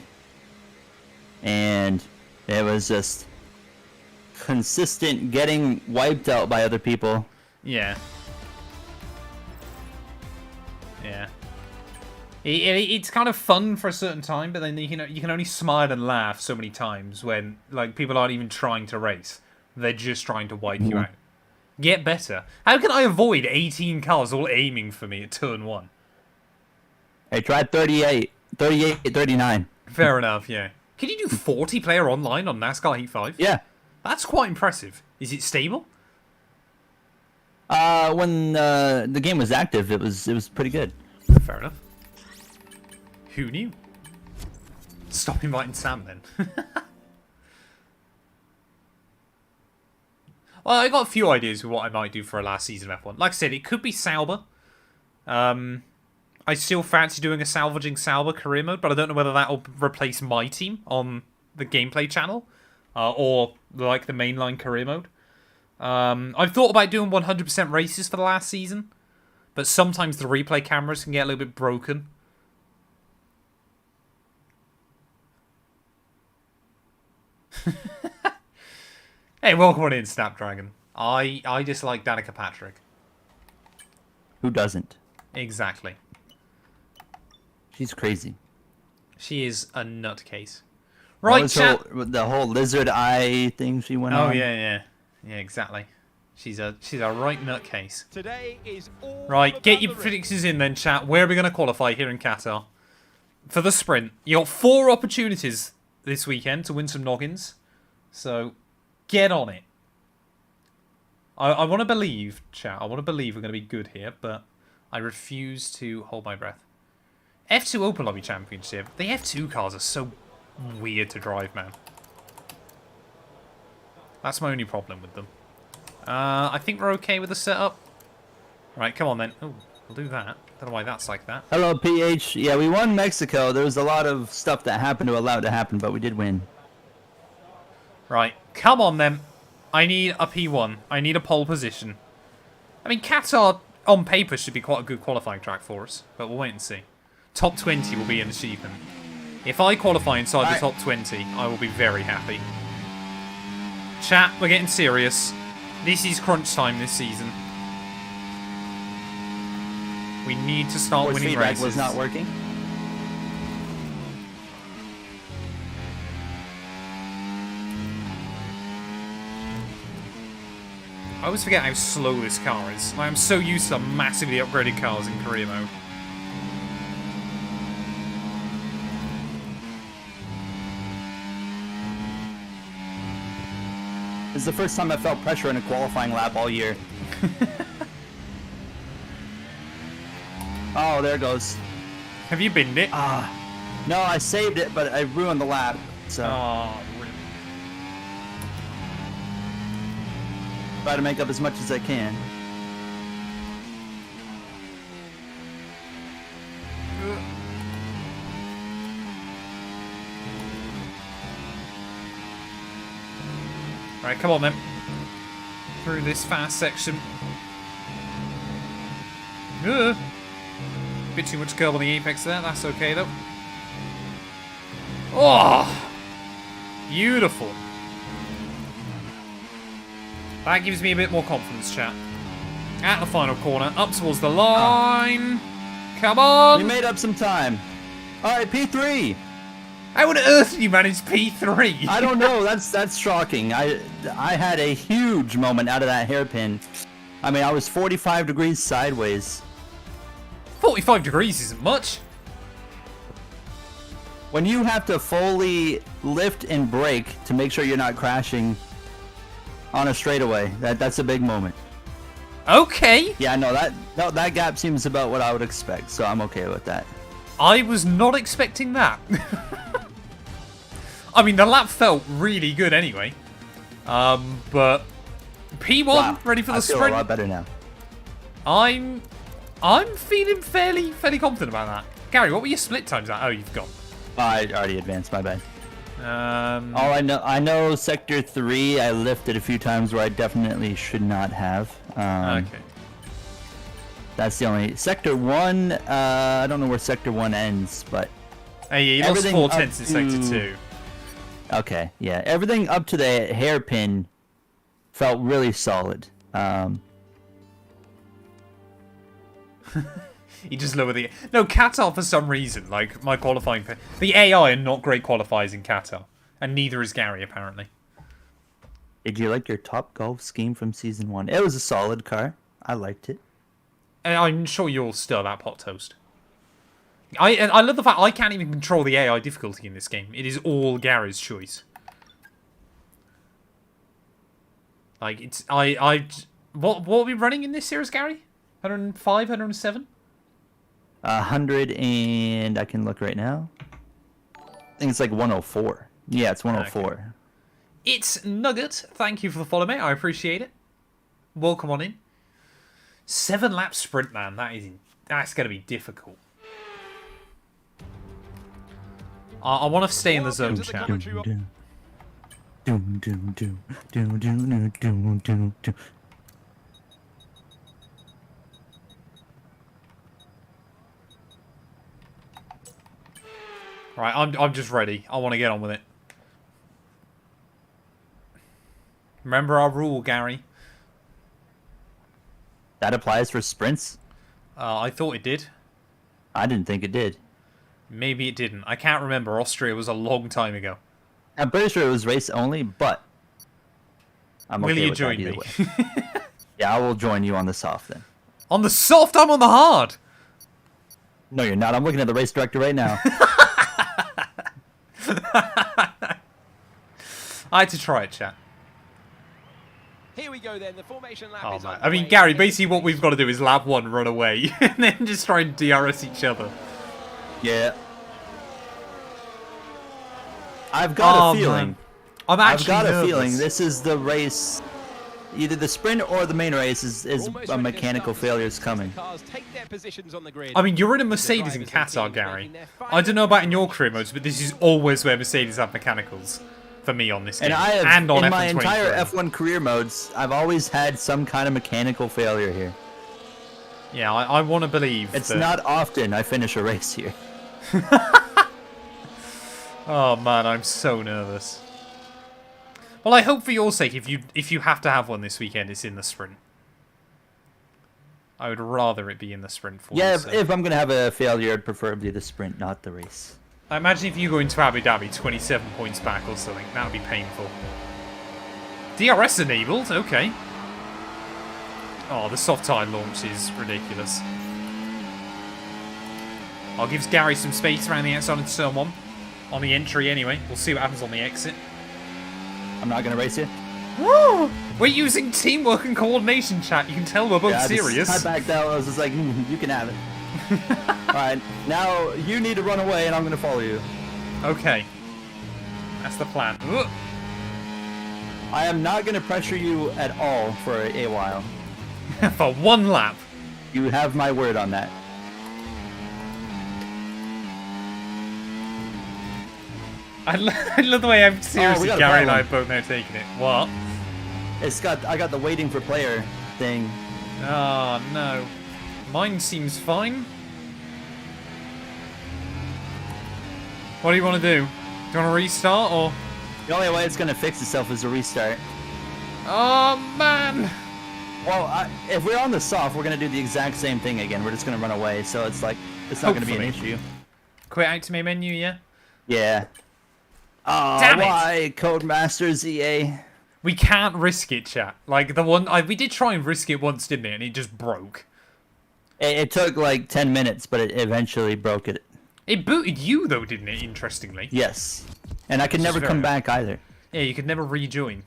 And it was just consistent getting wiped out by other people. Yeah. Yeah. It's kind of fun for a certain time, but then you can only smile and laugh so many times when like people aren't even trying to race. They're just trying to wipe you out. Get better. How can I avoid 18 cars all aiming for me at turn 1? I tried 38, 39. Fair enough, yeah. Can you do 40-player online on NASCAR Heat 5? Yeah. That's quite impressive. Is it stable? When the game was active, it was pretty good. Fair enough. Who knew? Stop inviting Sam then. Well, I got a few ideas of what I might do for a last season of F1. Like I said, it could be Sauber. I still fancy doing a salvaging Sauber career mode, but I don't know whether that will replace my team on the gameplay channel or like the mainline career mode. I've thought about doing 100% races for the last season, but sometimes the replay cameras can get a little bit broken. Hey, welcome on in, Snapdragon. I dislike Danica Patrick. Who doesn't? Exactly. She's crazy. She is a nutcase. What Right, was chat. the whole lizard eye thing she went on. Oh yeah, exactly. She's a right nutcase. Today is all Right, get about your the predictions in then, chat. Where are we going to qualify here in Qatar? For the sprint. You got 4 opportunities this weekend to win some noggins. So, get on it. I want to believe, chat, I want to believe we're going to be good here, but I refuse to hold my breath. F2 Open Lobby Championship. The F2 cars are so weird to drive, man. That's my only problem with them. I think we're okay with the setup. Right, come on then. Oh, we'll do that. Don't know why that's like that. Hello, PH. Yeah, we won Mexico. There was a lot of stuff that happened to allow it to happen, but we did win. Right, come on then. I need a P1. I need a pole position. I mean, Qatar, on paper, should be quite a good qualifying track for us, but we'll wait and see. Top 20 will be an achievement. If I qualify inside the top 20, I will be very happy. Chat, we're getting serious. This is crunch time this season. We need to start Force winning feedback races. was not working. I always forget how slow this car is. I'm so used to massively upgraded cars in career mode. This is the first time I felt pressure in a qualifying lap all year. Oh, there it goes. Have you binned it? No, I saved it, but I ruined the lap. So Oh, really? try to make up as much as I can. Right, come on then. Through this fast section. Bit too much curb on the apex there. That's okay though. Oh, beautiful. That gives me a bit more confidence, chat. At the final corner, up towards the line. Come on. We made up some time. All right, P3. How on earth did you manage P3? I don't know. That's shocking. I had a huge moment out of that hairpin. I mean, I was 45 degrees sideways. 45 degrees isn't much. When you have to fully lift and brake to make sure you're not crashing on a straightaway, that's a big moment. Okay. Yeah, no, that gap seems about what I would expect, so I'm okay with that. I was not expecting that. I mean, the lap felt really good anyway. But P1 Wow, ready for the I feel sprint. a lot better now. I'm feeling fairly confident about that. Gary, what were your split times at? Oh, you've gone. I already advanced. My bad. Oh, I know sector 3 I lifted a few times where I definitely should not have. okay. That's the only sector 1. I don't know where sector 1 ends, but Hey, you lost everything 4 up tenths in sector to- 2. okay, yeah, everything up to the hairpin felt really solid. You just lower the... No, Qatar, for some reason, like, my qualifying... The AI are not great qualifiers in Qatar. And neither is Gary, apparently. Did you like your Top Golf scheme from season 1? It was a solid car. I liked it. And I'm sure you'll stir that pot toast. I love the fact I can't even control the AI difficulty in this game. It is all Gary's choice. Like, it's... What are we running in this series, Gary? 105, 107? 100 and I can look right now. I think it's like 104. Yeah, it's 104. Okay. It's Nugget. Thank you for the follow, mate. I appreciate it. Welcome on in. 7 lap sprint, man. That's going to be difficult. I want to stay in the zone, chat. Right, I'm just ready. I want to get on with it. Remember our rule, Gary. That applies for sprints? I thought it did. I didn't think it did. Maybe it didn't. I can't remember. Austria was a long time ago. I'm pretty sure it was race only, but I'm okay Will you with join that either me? way. Yeah, I will join you on the soft then. On the soft, I'm on the hard. No, you're not. I'm looking at the race director right now. I had to try it, chat. Here we go then. The formation lap Oh, is man. on I mean, Gary, basically what we've got to do is lap 1, run away, and then just try and DRS each other. Yeah. I've got a feeling. Man. I'm actually I've got nervous. a feeling this is the race. Either the sprint or the main race is Almost a ready to mechanical start failure as coming. the cars take their positions on the grid. I mean, you're in a Mercedes in Qatar, Gary. I don't know about in your career modes, but this is always where Mercedes have mechanicals for me on this game. And I have, and on in F1 my entire 23. F1 career modes, I've always had some kind of mechanical failure here. Yeah, I want to believe It's that... not often I finish a race here. Oh, man, I'm so nervous. Well, I hope for your sake, if you have to have one this weekend, it's in the sprint. I would rather it be in the sprint for you. Yeah, So. if I'm going to have a failure, preferably the sprint, not the race. I imagine if you go into Abu Dhabi 27 points back or something, that would be painful. DRS enabled, okay. Oh, the soft tire launch is ridiculous. I'll give Gary some space around the outside of turn 1. On the entry anyway. We'll see what happens on the exit. I'm not going to race you. Woo! We're using teamwork and coordination, chat. You can tell we're both serious. I backed out. I was just like, you can have it. Alright, now you need to run away and I'm going to follow you. Okay. That's the plan. Ugh. I am not going to pressure you at all for a while. For 1 lap. You have my word on that. I love the way I'm seriously, got a Gary and I problem. both now taking it. What? I got the waiting for player thing. Oh, no. Mine seems fine. What do you want to do? Do you want to restart or? The only way it's going to fix itself is a restart. Oh, man. Well, if we're on the soft, we're going to do the exact same thing again. We're just going to run away, so it's like, it's not going to be an issue. Quit Activate menu, yeah? Yeah. Oh, Damn it. why? Codemasters EA. We can't risk it, chat. Like, the one... we did try and risk it once, didn't it? And it just broke. It took like 10 minutes, but it eventually broke it. It booted you, though, didn't it, interestingly? Yes. And I could Which is never fair come enough. back either. Yeah, you could never rejoin.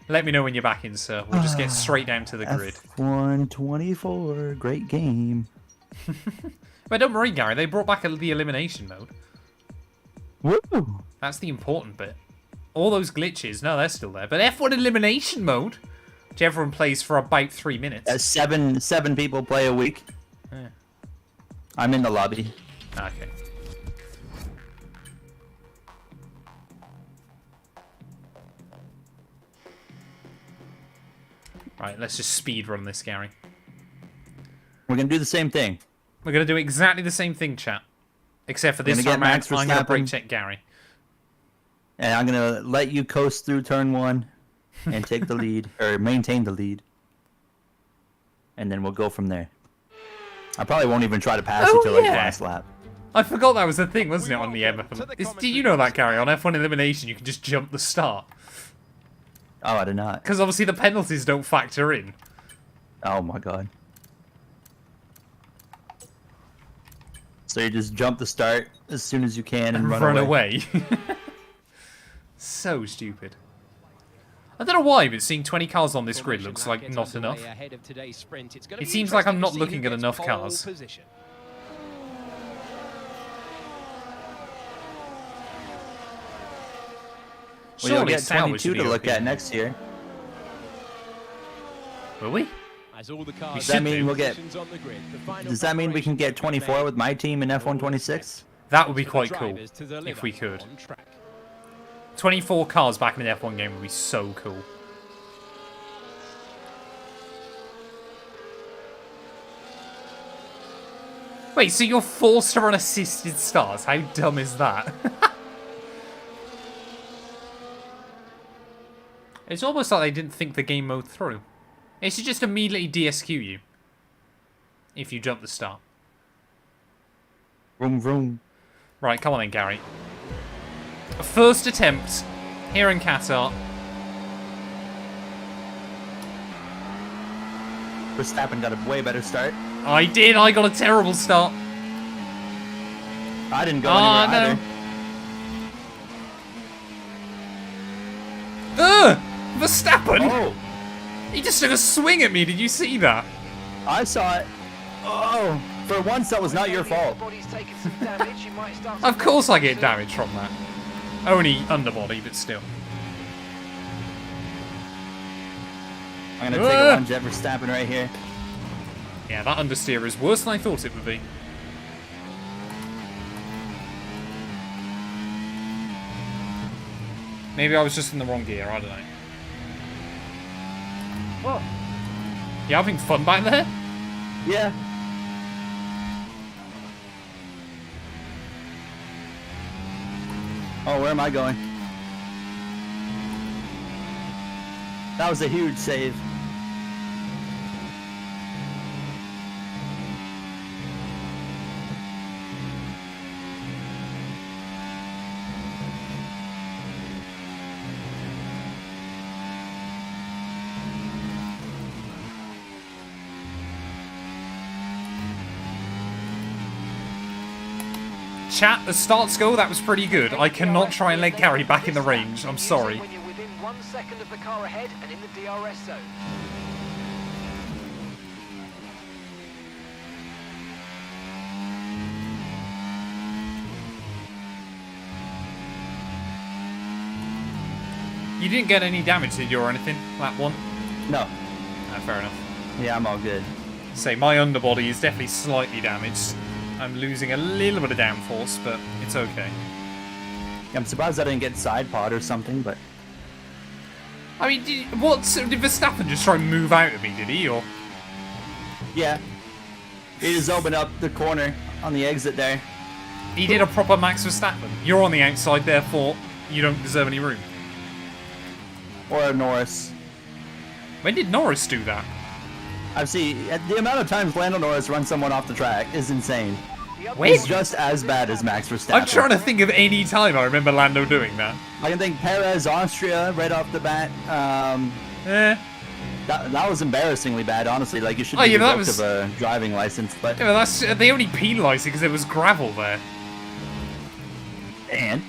Let me know when you're back in, sir. We'll just get straight down to the grid. F124, great game. But don't worry, Gary. They brought back the elimination mode. Woo! That's the important bit. All those glitches, no, they're still there. But F1 elimination mode, which everyone plays for about 3 minutes. Seven people play a week. Yeah. I'm in the lobby. Okay. Right, let's just speed run this, Gary. We're gonna do the same thing. We're going to do exactly the same thing, chat. Except for this We're gonna time get around, Max I'm going to Verstappen. brake check Gary. And I'm gonna let you coast through turn 1 and take the lead, or maintain the lead. And then we'll go from there. I probably won't even try to pass you till like the yeah. last lap. I forgot that was a thing, wasn't it, on the Welcome M? to the Did you know that, Gary? On F1 elimination, you can just jump the start. Oh, I did not. Because obviously the penalties don't factor in. Oh my god. So you just jump the start as soon as you can and run away. So stupid. I don't know why, but seeing 20 cars on this grid looks like not enough. It seems like I'm not looking at enough cars. Well, you'll get Sauber 22 should to be look okay. at next year. Will we? As all the We cars Does that should mean do. we'll get? on the grid, the final Does that mean we can get 24 with my team in F126? That would be for the quite cool, drivers to deliver if we could. on track. 24 cars back in an F1 game would be so cool. Wait, so you're forced to run assisted starts? How dumb is that? It's almost like they didn't think the game mode through. It should just immediately DSQ you. If you jump the start. Vroom vroom. Right, come on then, Gary. First attempt here in Qatar. Verstappen got a way better start. I did, I got a terrible start. I didn't go Oh, anywhere no. either. Verstappen! Oh, He just took a swing at me, did you see that? I saw it. Oh, for once that was not your fault. Of course I get damage from that. Only underbody, but still. I'm gonna take a lunge at Verstappen right here. Yeah, that understeer is worse than I thought it would be. Maybe I was just in the wrong gear, I don't know. Oh. You having fun back there? Yeah. Oh, where am I going? That was a huge save. Chat, the starts go, that was pretty good. I cannot try and let Gary back in the range. I'm sorry. When you're within 1 second of the car ahead and in the DRS zone. You didn't get any damage, did you, or anything? Lap 1? No. Ah, fair enough. Yeah, I'm all good. Say, my underbody is definitely slightly damaged. I'm losing a little bit of downforce, but it's okay. I'm surprised I didn't get side pod or something, but I mean, did Verstappen just try and move out of me, did he, or? yeah. He just opened up the corner on the exit there. He did a proper Max Verstappen. You're on the outside, therefore you don't deserve any room. Or Norris. When did Norris do that? I've seen the amount of times Lando Norris runs someone off the track is insane. When? It's just as bad as Max Verstappen. I'm trying to think of any time I remember Lando doing that. I can think Perez, Austria, right off the bat. That was embarrassing bad, honestly. Like, you should be revoked of a driving license. But Yeah, that's they only penalised it because there was gravel there. and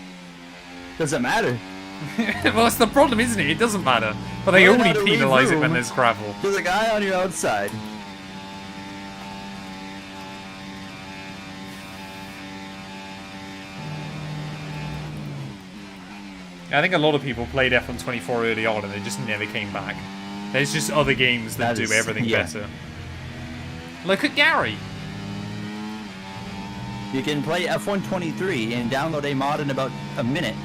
doesn't matter. Well, that's the problem, isn't it? It doesn't matter. But they Learn only how to leave penalise it when room. there's gravel. There's a guy on your outside. I think a lot of people played F1 24 early on and they just never came back. There's just other games that do everything better. Look at Gary. You can play F1 23 and download a mod in about a minute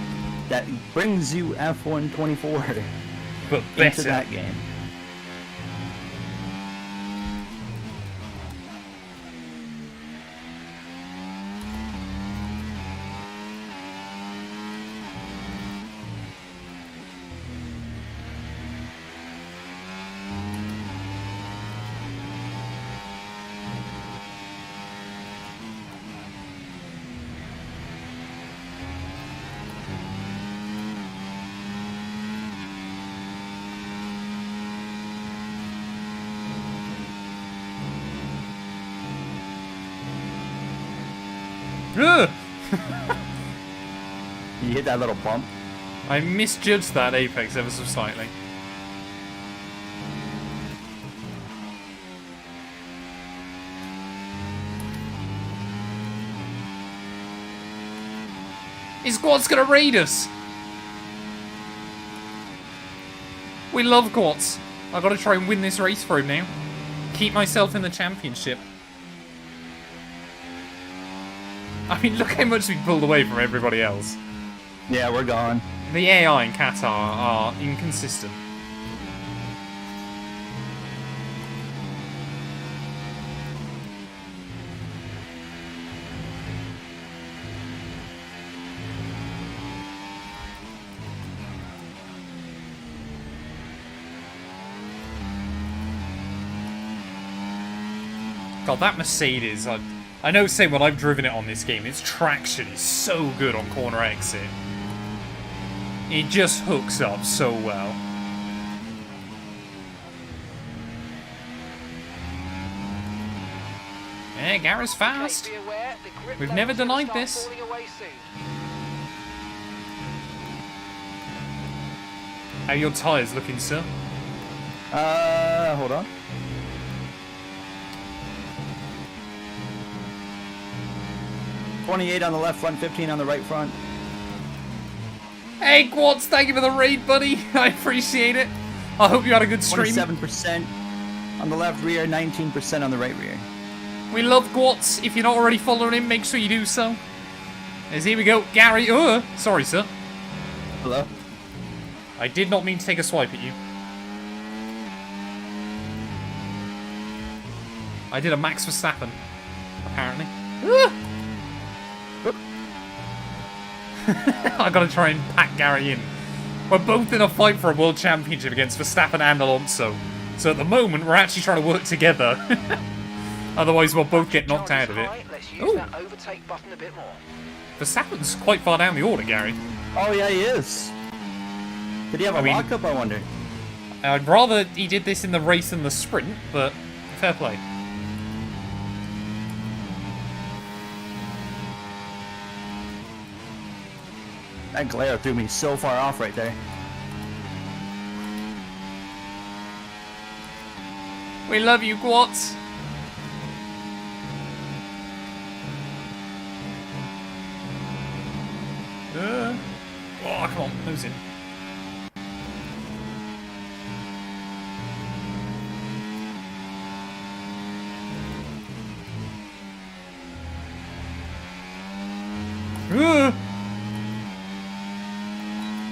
that brings you F1 24 But into better. that game. Ugh! You hit that little bump. I misjudged that apex ever so slightly. His squad's gonna raid us! We love Quartz. I've got to try and win this race for him now. Keep myself in the championship. I mean, look how much we pulled away from everybody else. Yeah, we're gone. The AI in Qatar are inconsistent. God, that Mercedes, I know, say, when I've driven it on this game, its traction is so good on corner exit. It just hooks up so well. Yeah, Garrett's fast. Okay, be aware, the grip We've levels never are gonna denied start this. falling away soon. How are your tyres looking, sir? Hold on. .28 on the left front, 15 on the right front. Hey, Quartz, thank you for the raid, buddy. I appreciate it. I hope you had a good stream. 27% on the left rear, 19% on the right rear. We love Quartz. If you're not already following him, make sure you do so. As here we go, Gary. Oh, sorry, sir. Hello? I did not mean to take a swipe at you. I did a Max Verstappen, apparently. I gotta try and pack Gary in. We're both in a fight for a world championship against Verstappen and Alonso. So at the moment, we're actually trying to work together. Otherwise, we'll both get knocked out of it. Let's use that overtake button a bit more. Verstappen's quite far down the order, Gary. Oh, yeah, he is. Did he have a lockup, I wonder? I'd rather he did this in the race than the sprint, but fair play. That glare threw me so far off right there. We love you, Quartz. Oh, come on, who's in?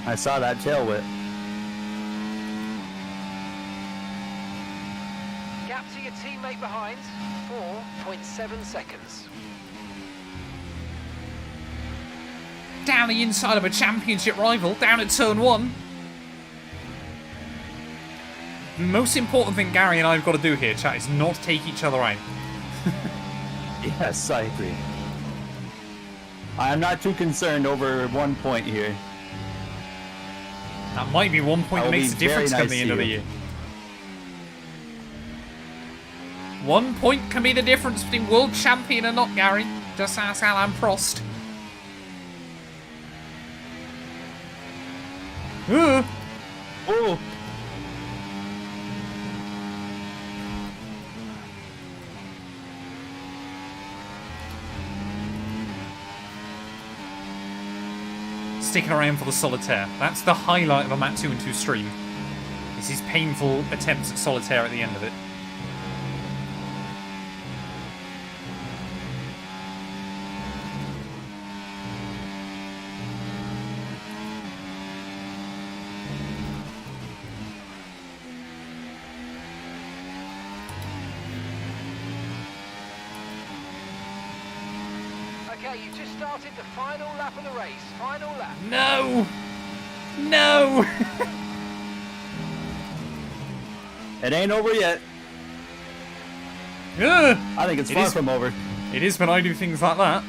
I saw that tail whip. Gap to your teammate behind, 4.7 seconds. Down the inside of a championship rival, down at turn 1. The most important thing Gary and I have got to do here, chat, is not take each other out. Yes, I agree. I am not too concerned over 1 point here. That might be 1 point that makes a difference come the end of the year. 1 point can be the difference between world champion and not, Gary. Just ask Alain Prost. Oh! Sticking around for the solitaire. That's the highlight of a Matt212 stream. Is his painful attempts at solitaire at the end of it. Okay, you've just started the final lap of the race. Final lap. No! No! It ain't over yet. I think it's far from over. It is when I do things like that.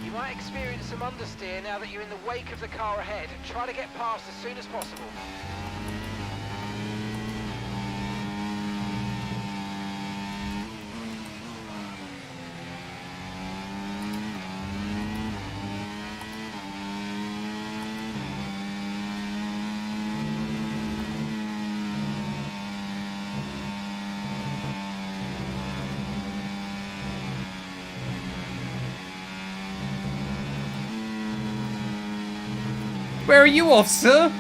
You might experience some understeer now that you're in the wake of the car ahead. Try to get past as soon as possible. Where are you off, sir?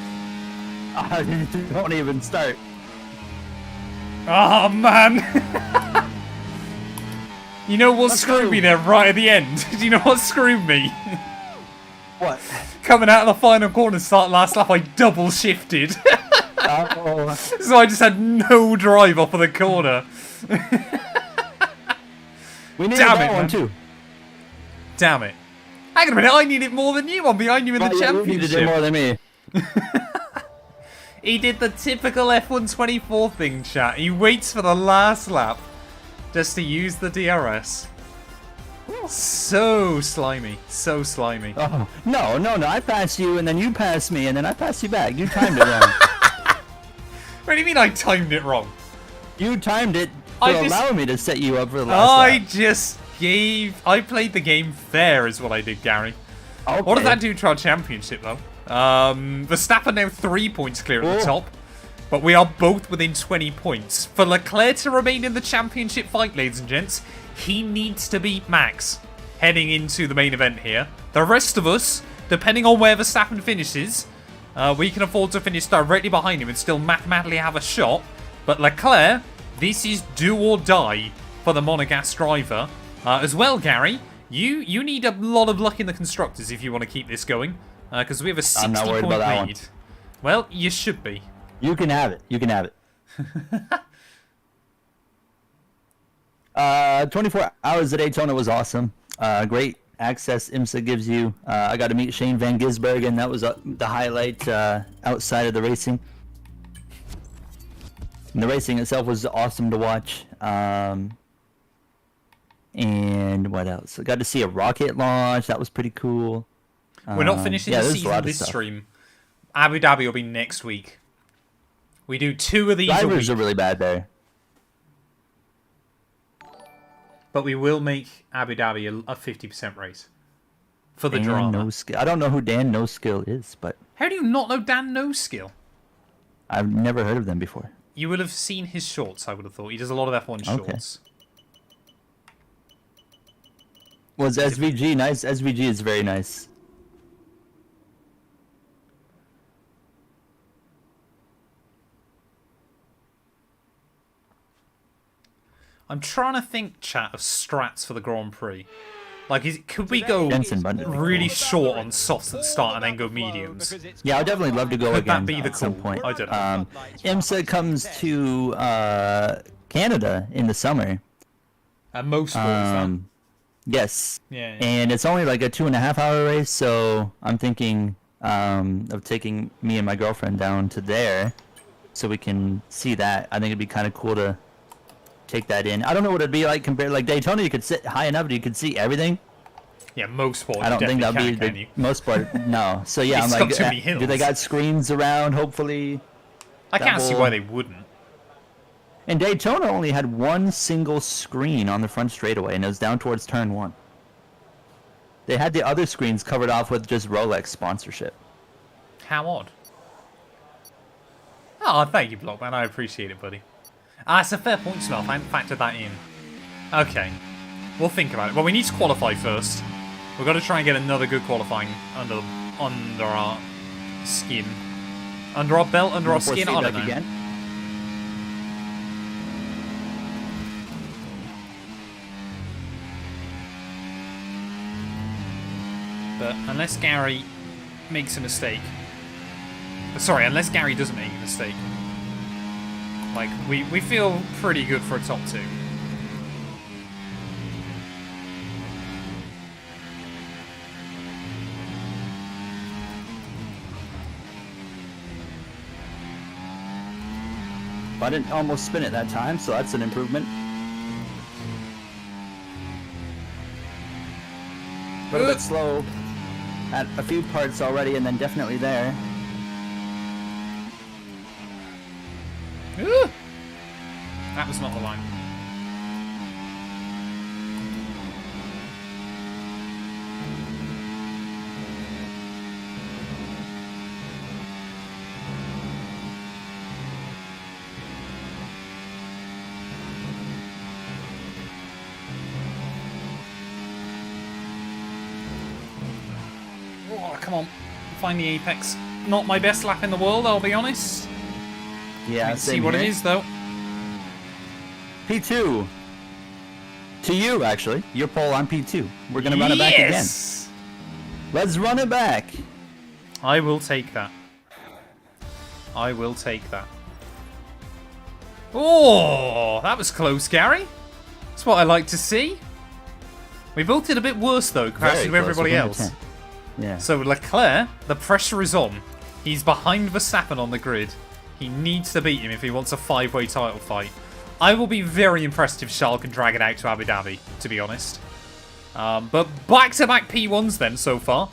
Don't even start. Oh, man. You know what screwed me there right at the end? Do you know what screwed me? What? Coming out of the final corner start last lap, I double shifted. Oh. So I just had no drive off of the corner. We needed Damn that it, one man. too. Damn it. Hang on a minute, I need it more than you. I'm behind you in the You needed championship. it more than me. He did the typical F124 thing, chat. He waits for the last lap just to use the DRS. So slimy. So slimy. Oh, no. I passed you, and then you passed me, and then I passed you back. You timed it wrong. What do you mean I timed it wrong? You timed it I to just- allow me to set you up for the last lap. I played the game fair is what I did, Gary. Okay. What does that do to our championship, though? Verstappen now 3 points clear at the top, but we are both within 20 points. For Leclerc to remain in the championship fight, ladies and gents, he needs to beat Max heading into the main event here. The rest of us, depending on where Verstappen finishes, we can afford to finish directly behind him and still mathematically have a shot. But Leclerc, this is do or die. for the Monegasque driver. As well, Gary, you need a lot of luck in the constructors if you want to keep this going, because we have a 60-point lead. Well, you should be. You can have it. You can have it. 24 hours at Daytona was awesome. Great access IMSA gives you. I got to meet Shane Van Gisbergen. That was the highlight outside of the racing. And the racing itself was awesome to watch. And what else? I got to see a rocket launch. That was pretty cool. We're not finishing the season this stream. Abu Dhabi will be next week. We do 2 of these a week. Drivers are really bad there. But we will make Abu Dhabi a 50% race. For the drama. No skill. I don't know who Dan No Skill is, but... How do you not know Dan No Skill? I've never heard of them before. You would have seen his shorts, I would have thought. He does a lot of F1 shorts. Was SVG nice? SVG is very nice. I'm trying to think, chat, of strats for the Grand Prix. Like, could we go really short on softs at the start and then go mediums? Yeah, I'd definitely love to go Could again that be the at some call? point. I don't know. IMSA comes to Canada in the summer. At most sports, Yes. Yeah. And it's only like a 2.5-hour race, so I'm thinking of taking me and my girlfriend down to there so we can see that. I think it'd be kind of cool to take that in. I don't know what it'd be like compared like Daytona. You could sit high enough that you could see everything. Yeah, most sports. I don't think that'll be the most part. No. So yeah, I'm like, got too many hills. do they got screens around? Hopefully. I can't see why they wouldn't. And Daytona only had one single screen on the front straightaway, and it was down towards turn 1. They had the other screens covered off with just Rolex sponsorship. How odd. Oh, thank you, Blockman. I appreciate it, buddy. It's a fair point, Smurf. I hadn't factored that in. Okay. We'll think about it. Well, we need to qualify first. We've got to try and get another good qualifying under our skin. Under our belt, under our skin, I don't know. Again? But unless Gary makes a mistake... Sorry, unless Gary doesn't make a mistake. Like, we feel pretty good for a top 2. I didn't almost spin it that time, so that's an improvement. A little bit slow at a few parts already, and then definitely there. That was not the line. Oh, come on. Find the apex. Not my best lap in the world, I'll be honest. Yeah, let's see what it is, though. P2. To you, actually. Your pole on P2. We're going to run it back again. Let's run it back. I will take that. I will take that. Oh, that was close, Gary. That's what I like to see. We both did a bit worse, though, compared to everybody else. Yeah. So Leclerc, the pressure is on. He's behind Verstappen on the grid. He needs to beat him if he wants a 5-way title fight. I will be very impressed if Charles can drag it out to Abu Dhabi, to be honest. But back-to-back P1s then so far.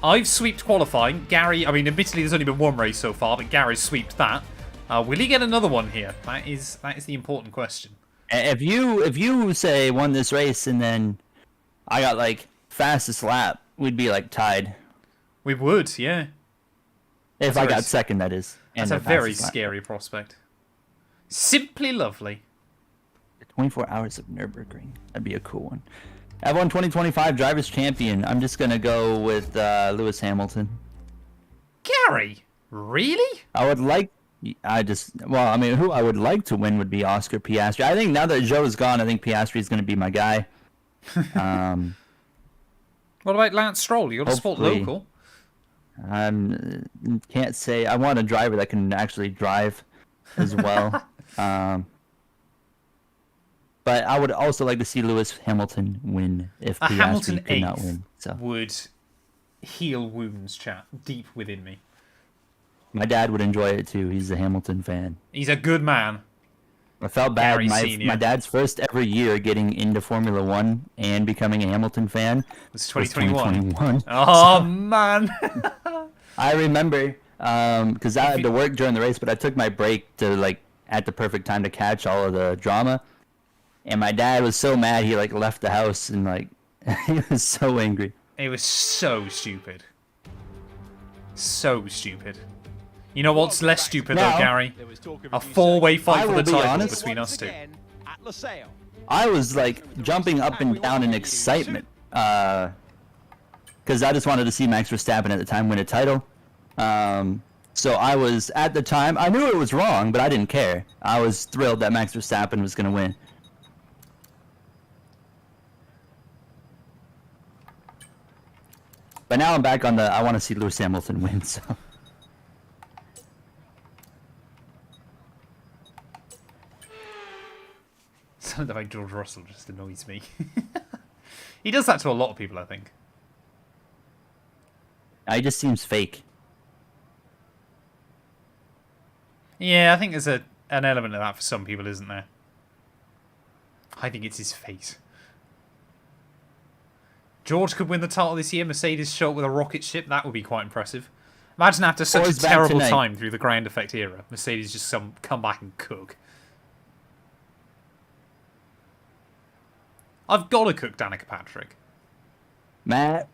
I've sweeped qualifying. Gary, I mean, admittedly there's only been one race so far, but Gary's sweeped that. Will he get another one here? That is the important question. If you say won this race and then I got like fastest lap, we'd be like tied. We would, yeah. If I got second, that is. That's a very scary prospect. Simply lovely. 24 hours of Nürburgring. That'd be a cool one. F1 2025 Drivers' Champion. I'm just going to go with Lewis Hamilton. Gary? Really? I would like Well, I mean, who I would like to win would be Oscar Piastri. I think now that Joe's gone, I think Piastri is going to be my guy. What about Lance Stroll? You're a sport Hopefully. local. Can't say. I want a driver that can actually drive as well. But I would also like to see Lewis Hamilton win if A Hamilton Piastri could not 8th win. So would heal wounds, chat, deep within me. my dad would enjoy it too. He's a Hamilton fan. He's a good man. I felt bad. Gary Senior. My dad's first ever year getting into Formula One and becoming a Hamilton fan It's was 2021. 2021. Oh, man. I remember because I had to work during the race, but I took my break to like at the perfect time to catch all of the drama. And my dad was so mad he like left the house and like he was so angry. It was so stupid. So stupid. You know what's less stupid though, Now- There Gary? was talk of A a few four-way seconds. fight I for will the be title honest. between Once us two. again, at Losail. I was like jumping up and down in excitement because I just wanted to see Max Verstappen at the time win a title. So I was at the time I knew it was wrong, but I didn't care. I was thrilled that Max Verstappen was going to win. But now I'm back on the I want to see Lewis Hamilton win. So Something about George Russell just annoys me. He does that to a lot of people, I think. it just seems fake. Yeah, I think there's an element of that for some people, isn't there? I think it's his face. George could win the title this year. Mercedes show up with a rocket ship. That would be quite impressive. Imagine after such a he's back terrible tonight. time through the ground effect era, Mercedes just come back and cook. I've got to cook Danica Patrick. Matt,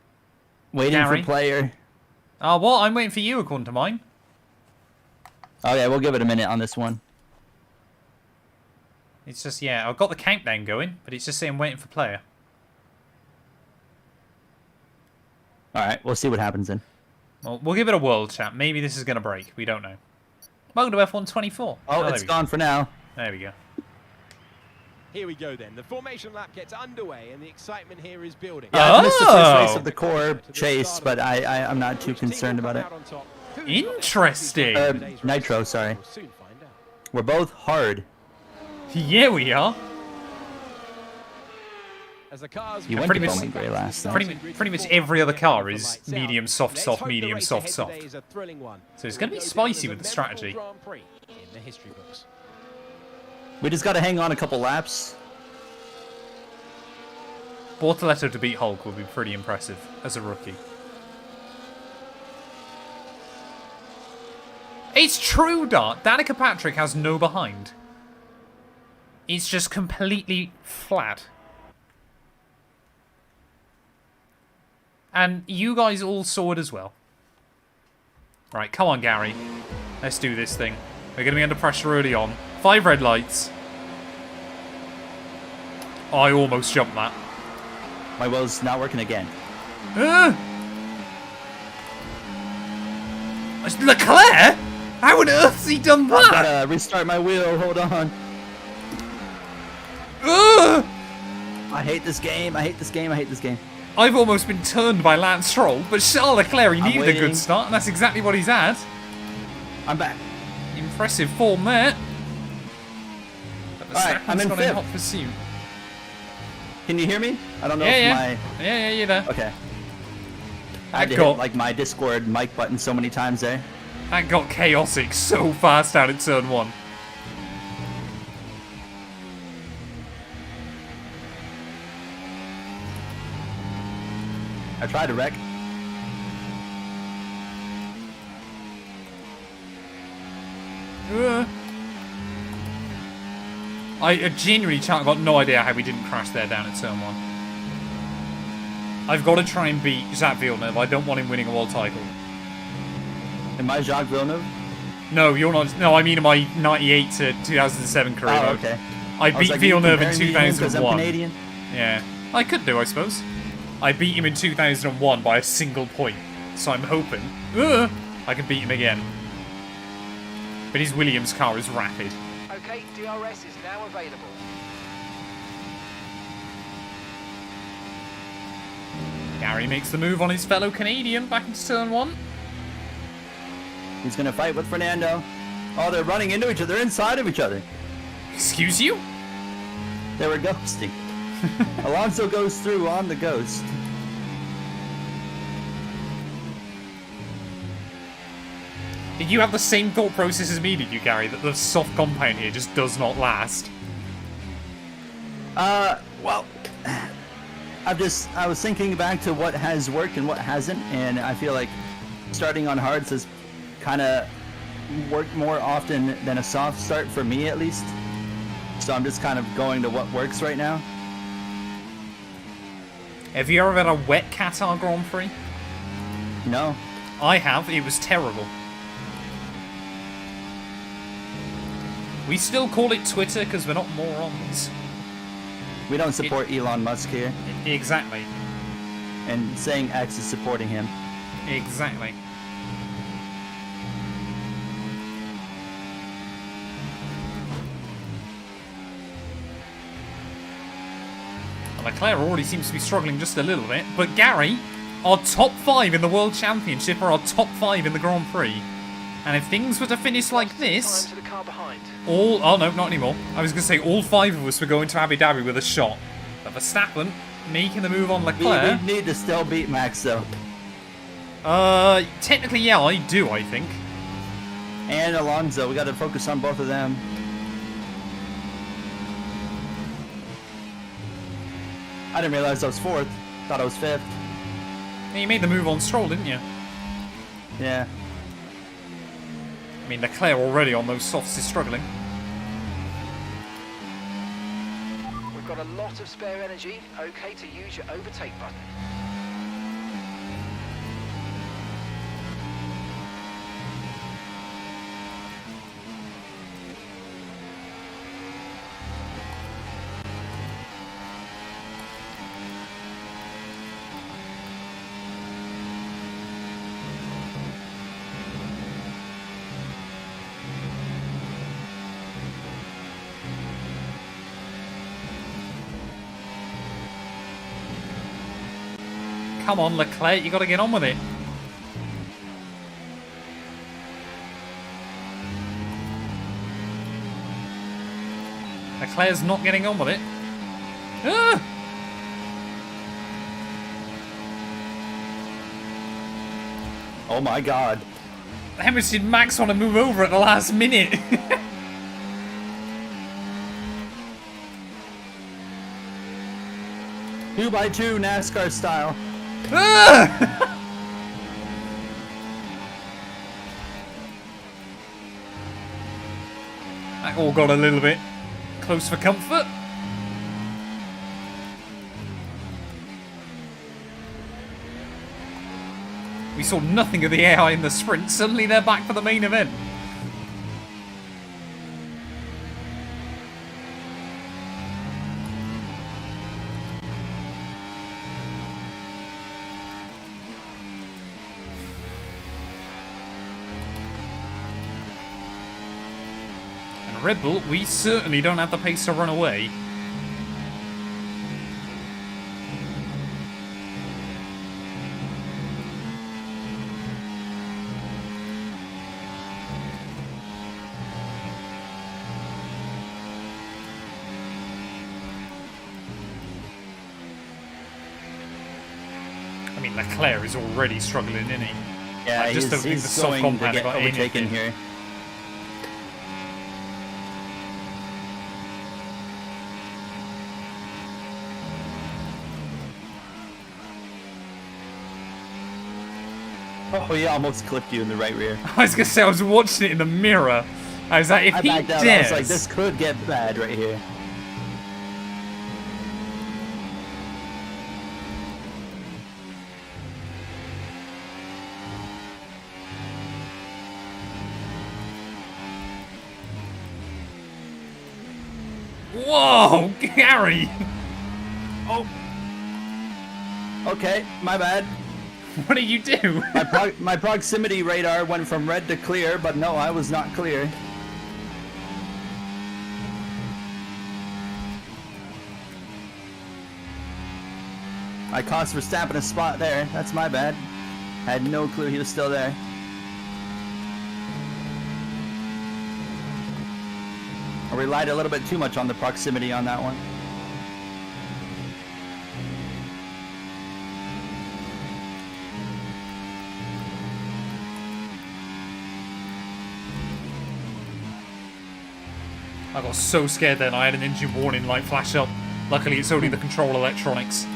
waiting Gary? for player. What? I'm waiting for you, according to mine. Okay, we'll give it a minute on this one. It's just, yeah, I've got the countdown going, but it's just saying waiting for player. All right, we'll see what happens then. Well, we'll give it a whirl, chat. Maybe this is going to break. We don't know. Welcome to F1 24. Oh, there it's we gone for now. go. There we go. Here we go then. The formation lap gets underway and the excitement here is building. Yeah, I missed the first race Oh! of the core chase, but I'm not too concerned about it. Interesting. Nitro, sorry. We'll soon find out. We're both hard. Yeah, we are. As the cars You went pretty to much- Bowman Gray last time. Pretty much every other car is medium, soft, soft, medium, soft, soft. So it's going to be spicy with the strategy. In the history books. We just got to hang on a couple laps. Bortoletto to beat Hulk would be pretty impressive as a rookie. It's true, Dart. Danica Patrick has no behind. It's just completely flat. And you guys all saw it as well. Right, come on, Gary. Let's do this thing. We're going to be under pressure early on. 5 red lights. Oh, I almost jumped that. My wheel's not working again. Leclerc? How on earth has he done that? Gotta restart my wheel. Hold on. I hate this game. I hate this game. I hate this game. I've almost been turned by Lance Stroll, but Charles Leclerc, he I'm needed a waiting. good start, and that's exactly what he's had. I'm back. Impressive form there. But Alright, I'm Verstappen's in got fifth. hot pursuit. Can you hear me? I don't know Yeah, if yeah. Yeah, you're there. my... Okay. I had to got- hit like my Discord mic button so many times there. That got chaotic so fast down at turn 1. I tried to wreck. I genuinely got no idea how we didn't crash there down at turn 1. I've got to try and beat Jacques Villeneuve. I don't want him winning a world title. Am I Jacques Villeneuve? No, you're not. No, I mean in my 98 to 2007 career. Oh, mode. okay. I was beat like, are you Villeneuve in comparing me to him 'cause I'm 2001. Canadian? Yeah, I could do, I suppose. I beat him in 2001 by a single point, so I'm hoping I can beat him again. But his Williams car is rapid. Okay, DRS is now available. Gary makes the move on his fellow Canadian back into turn 1. He's going to fight with Fernando. Oh, they're running into each other. They're inside of each other. Excuse you? They were ghosting. Alonso goes through on the ghost. Did you have the same thought process as me, did you, Gary, that the soft compound here just does not last? Well, I was thinking back to what has worked and what hasn't, and I feel like starting on hards has kind of worked more often than a soft start for me, at least. So I'm just kind of going to what works right now. Have you ever had a wet Qatar Grand Prix? No. I have. It was terrible. We still call it Twitter because we're not morons. We don't support Elon Musk here, Exactly. and saying X is supporting him. Exactly. Leclerc already seems to be struggling just a little bit, but Gary, our top 5 in the World Championship are our top 5 in the Grand Prix. And if things were to finish like this, Time to the car behind. oh no, not anymore. I was going to say all 5 of us were going to Abu Dhabi with a shot. But Verstappen making the move on Leclerc. We need to still beat Max, though. Technically, yeah, I do, I think. And Alonso, we got to focus on both of them. I didn't realize I was 4th. Thought I was 5th. Yeah, you made the move on Stroll, didn't you? Yeah. I mean, Leclerc already on those softs is struggling. We've got a lot of spare energy. Okay to use your overtake button. Come on, Leclerc, you got to get on with it. Leclerc's not getting on with it. Ah! Oh my god. How much did Max want to move over at the last minute? 2x2 NASCAR style. Ah! That all got a little bit close for comfort. We saw nothing of the AI in the sprint. Suddenly they're back for the main event. And Red Bull, we certainly don't have the pace to run away. I mean, Leclerc is already struggling, isn't he? Yeah, I just don't think he's the soft going to compound get got overtaken anything. here. Oh, he almost clipped you in the right rear. I was gonna say, I was watching it in the mirror. I was like, if I he backed out. dares, I was like, this could get bad right here. Whoa, Gary! Oh. Okay, my bad. What did you do? My proximity radar went from red to clear, but no, I was not clear. I cost Verstappen a spot there. That's my bad. Had no clue he was still there. I relied a little bit too much on the proximity on that one. I got so scared then, I had an engine warning light flash up. Luckily it's only the control electronics.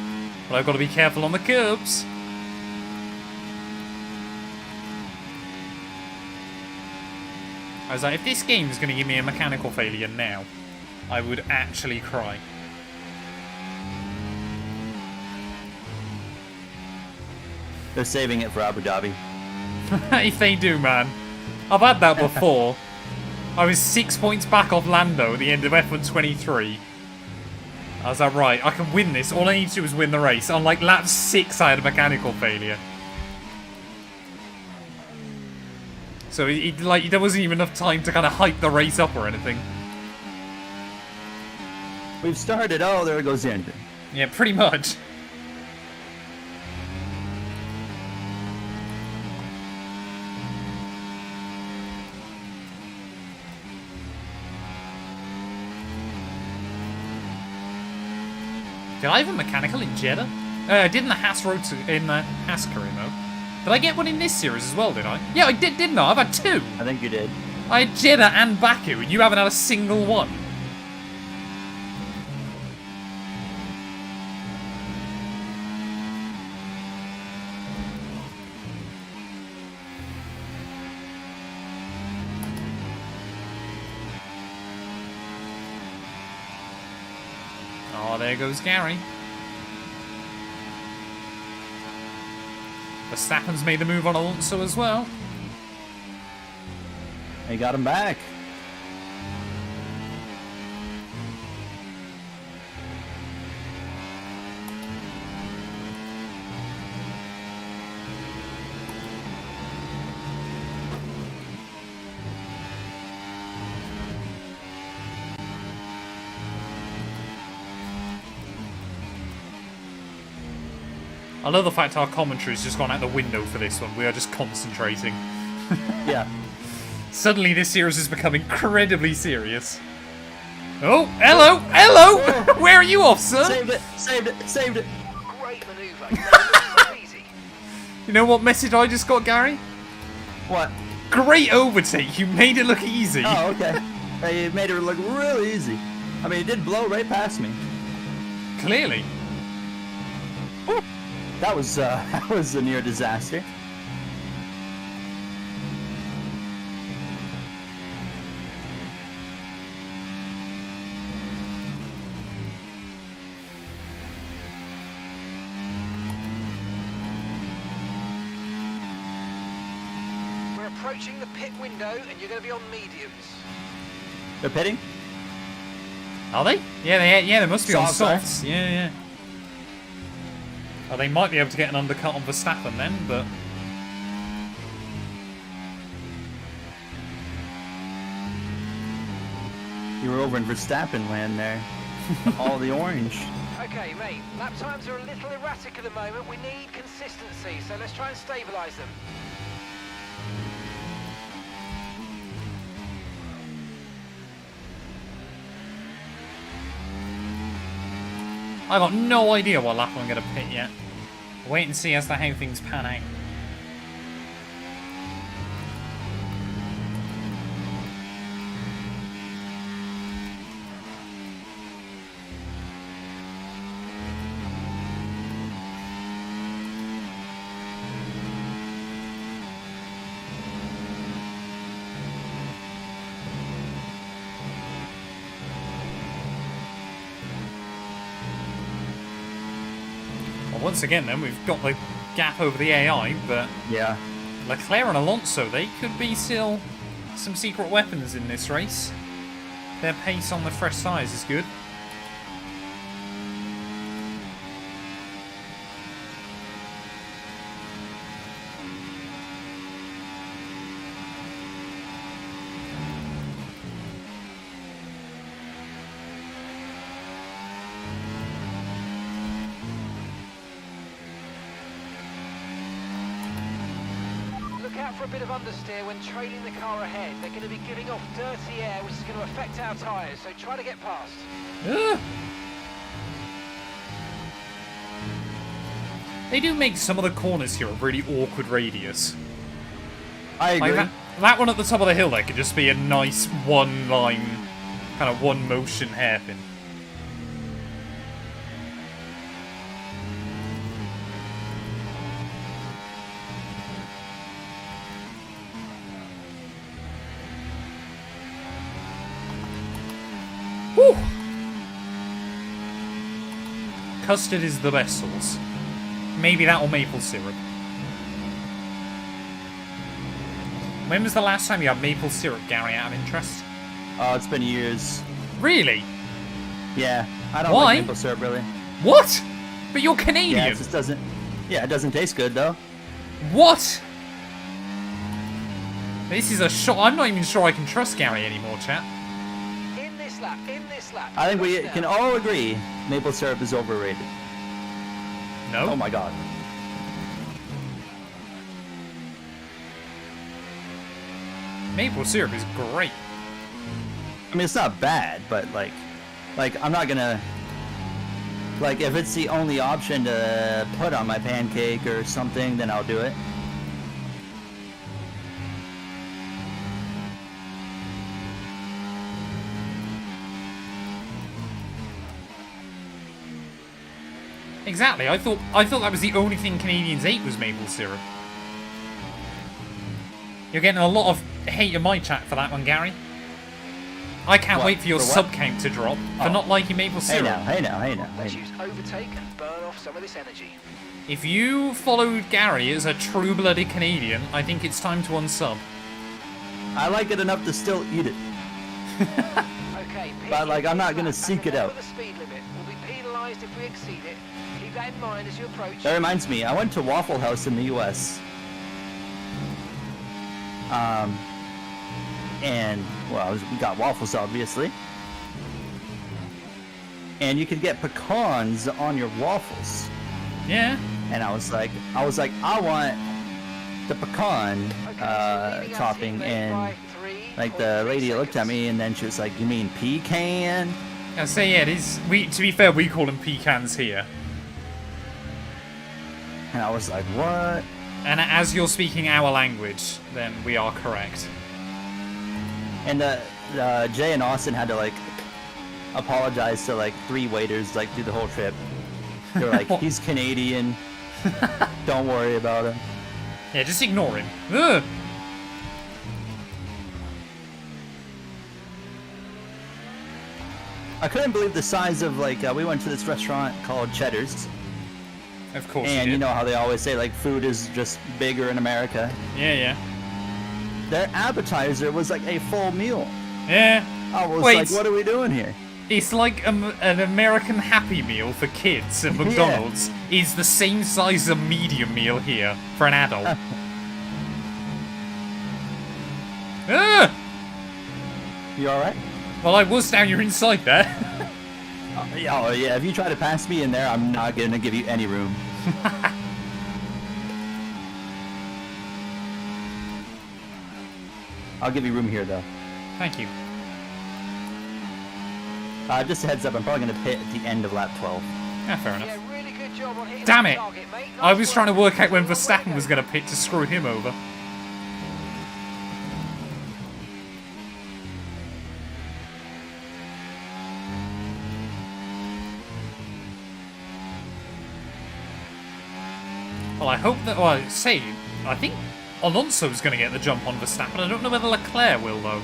But I've got to be careful on the curbs. I was like, if this game is going to give me a mechanical failure now, I would actually cry. They're saving it for Abu Dhabi. If they do, man. I've had that before. I was 6 points back off Lando at the end of F1 23. I was like, right, I can win this. All I need to do is win the race. On like lap 6, I had a mechanical failure. So there wasn't even enough time to kind of hype the race up or anything. We've started. Oh, there goes the engine. Yeah, pretty much. Did I have a mechanical in Jeddah? I did in the Haas career mode. Did I get one in this series as well, did I? Yeah, I did, didn't I? I've had 2. I think you did. I had Jeddah and Baku, and you haven't had a single one. Oh, there goes Gary. Verstappen's made the move on Alonso as well. They got him back. I love the fact our commentary's just gone out the window for this one. We are just concentrating. Yeah. Suddenly this series has become incredibly serious. Oh, hello, hello! Where are you off, sir? Saved it, saved it, saved it. Great manoeuvre. You made it look so easy. You know what message I just got, Gary? What? Great overtake. You made it look easy. Oh, okay. It made it look real easy. I mean, it did blow right past me. Clearly. That was a near disaster. We're approaching the pit window, and you're going to be on mediums. They're pitting? Are they? Yeah, they must be on Softs, right? softs. Yeah. Oh, they might be able to get an undercut on Verstappen then, but... You were over in Verstappen land there. All the orange. Okay, mate, lap times are a little erratic at the moment. We need consistency, so let's try and stabilise them. I got no idea what lap I'm going to pit yet. Wait and see as to how things pan out. Once again then, we've got the gap over the AI, but Yeah. Leclerc and Alonso, they could be still some secret weapons in this race. Their pace on the fresh tyres is good. out for a bit of understeer when trailing the car ahead. They're going to be giving off dirty air, which is going to affect our tyres, so try to get past. They do make some of the corners here a really awkward radius. I agree. Like that one at the top of the hill there could just be a nice one-line, kind of one-motion hairpin. Whew. Custard is the best sauce. Maybe that or maple syrup. When was the last time you had maple syrup, Gary, out of interest? Oh, it's been years. Really? Yeah, I don't Why? like maple syrup really. What? But you're Canadian. Yeah, it just doesn't. Yeah, it doesn't taste good though. What? This is a shot. I'm not even sure I can trust Gary anymore, chat. In this lap. I think we can all agree maple syrup is overrated. No? Oh my god. Maple syrup is great. I mean, it's not bad, but like I'm not gonna. Like, if it's the only option to put on my pancake or something, then I'll do it. Exactly. I thought that was the only thing Canadians ate was maple syrup. You're getting a lot of hate in my chat for that one, Gary. I can't What? wait for your For what? sub count to drop for not liking maple Hey syrup. now, hey now, hey now. Let's Hey now. use overtake and burn off some of this energy. If you followed Gary as a true-blooded Canadian, I think it's time to unsub. I like it enough to still eat it. Okay, But, like, I'm not pitch gonna lap seek back it ahead out. with the speed limit. We'll be penalised if we exceed it. Keep that in mind as you approach. That reminds me, I went to Waffle House in the U.S. And, well, we got waffles, obviously. And you could get pecans on your waffles. Yeah. And I was like, I want the pecan Okay, so leading our topping. teammate And, by like, the 3.3 lady looked at seconds. me, and then she was like, you mean pecan? I say yeah. It is. To be fair, we call them pecans here. And I was like, what? And as you're speaking our language, then we are correct. And Jay and Austin had to, like, apologize to, like, 3 waiters, like, through the whole trip. They were like, he's Canadian. Don't worry about him. Yeah, just ignore him. Ugh. I couldn't believe the size of, like, we went to this restaurant called Cheddar's. Of course And you you did. know how they always say, like, food is just bigger in America. Yeah. Their appetizer was, like, a full meal. Yeah. I was Wait. like, what are we doing here? It's like an American Happy Meal for kids at McDonald's is the same size as a medium meal here for an adult. Ugh! You alright? Well, I was down your inside there. Oh, yeah, if you try to pass me in there, I'm not going to give you any room. I'll give you room here, though. Thank you. Just a heads up, I'm probably going to pit at the end of lap 12. Yeah, fair enough. Yeah, really good job on hitting Damn that it! target, mate. I Nice was trying to work. work out when Long way to Verstappen go. was going to pit to screw him over. Well, I hope that. Well, I think Alonso's going to get the jump on Verstappen. I don't know whether Leclerc will, though.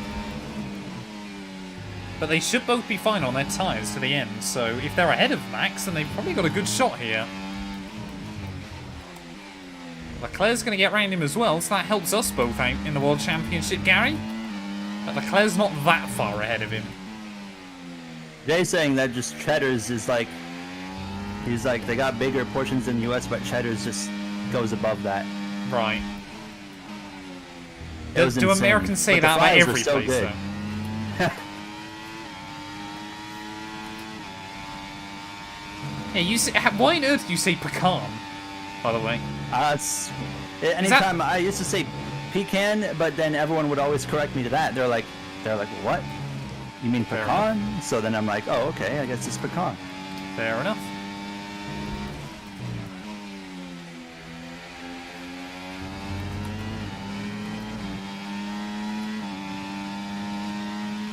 But they should both be fine on their tyres to the end, so if they're ahead of Max, then they've probably got a good shot here. Leclerc's going to get round him as well, so that helps us both out in the World Championship, Gary. But Leclerc's not that far ahead of him. Jay's saying that just Cheddar's is like... He's like, they got bigger portions in the US, but Cheddar's just goes above that. Right. It was Do insane. Americans say But the that about fries were every so place, good. though? Yeah, you say, why on earth do you say pecan, by the way? Anytime I used to say pecan, but then everyone would always correct me to that. They're like, what? You mean Fair pecan? So then I'm like, oh, okay, I guess it's pecan. Fair enough.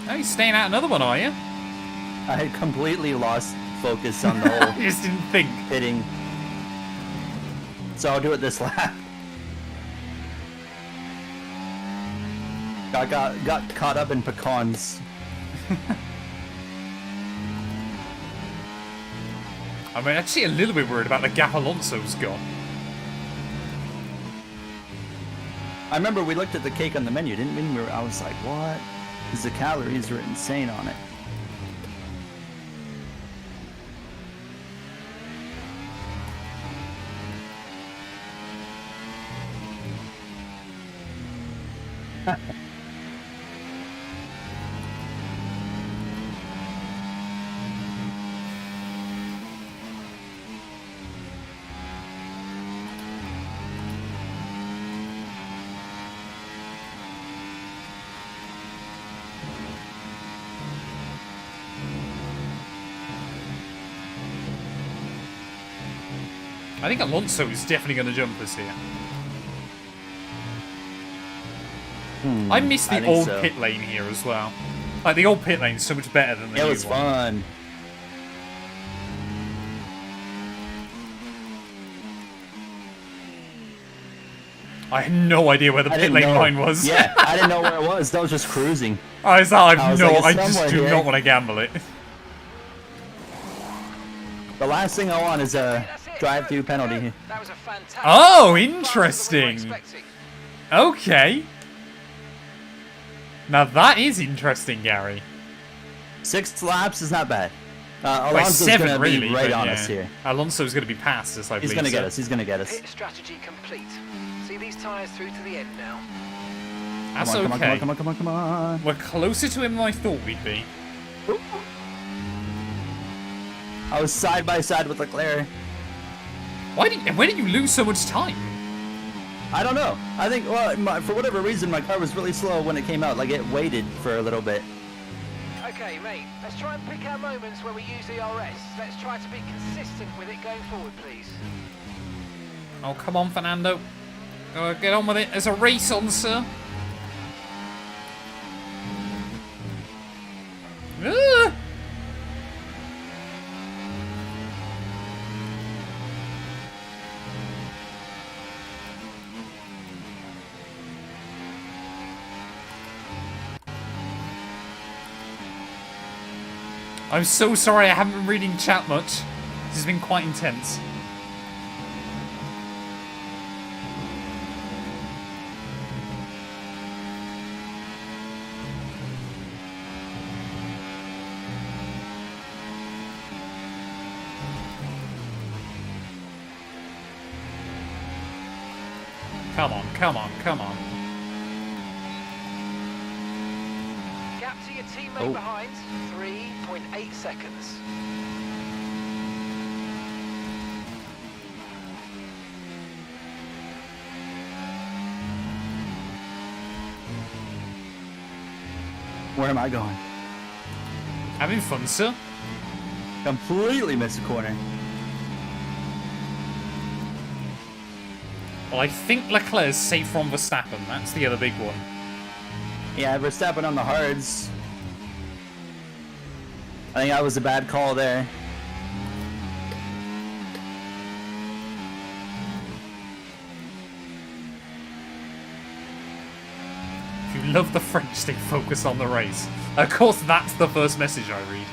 Oh, you're staying out another one, are you? I had completely lost focus on the whole You just didn't think. hitting. So I'll do it this lap. Got caught up in pecans. I'm actually a little bit worried about the gap Alonso's got. I remember we looked at the cake on the menu, didn't we? I was like, what? Because the calories were insane on it. I think Alonso is definitely going to jump us here. I miss the I think old so. pit lane here as well. Like, the old pit lane is so much better than the new It was one. fun. I had no idea where the I pit didn't lane know. line was. Yeah, I didn't know where it was. That was just cruising. I was like, I was no, like, I it's just somewhere do here. not want to gamble it. The last thing I want is a That's it. drive-through Good, penalty. good. That was a fantastic. Oh, Faster than we were interesting. expecting. Okay. Now that is interesting, Gary. 6 laps is not bad. Well, Alonso's 7 gonna really, be right but on yeah. us here. Alonso's going to be past us, I believe. He's gonna get so. us. He's gonna get us. Pit strategy complete. See these tyres through to the end now. That's Come on, okay. come on, come on, come on, come on. We're closer to him than I thought we'd be. I was side by side with Leclerc. Where did you lose so much time? I don't know. I think, well, for whatever reason, my car was really slow when it came out. Like, it waited for a little bit. Okay, mate, let's try and pick our moments when we use the RS. Let's try to be consistent with it going forward, please. Oh, come on, Fernando. Get on with it. There's a race on, sir. Ah! I'm so sorry I haven't been reading chat much. This has been quite intense. Come on, come on, come on. Gap to your teammate Oh. behind, 3.8 seconds. Where am I going? Having fun, sir. Completely missed a corner. Well, I think Leclerc's safe from Verstappen. That's the other big one. Yeah, Verstappen on the hards. I think that was a bad call there. If you love the French, they focus on the race. Of course, that's the first message I read.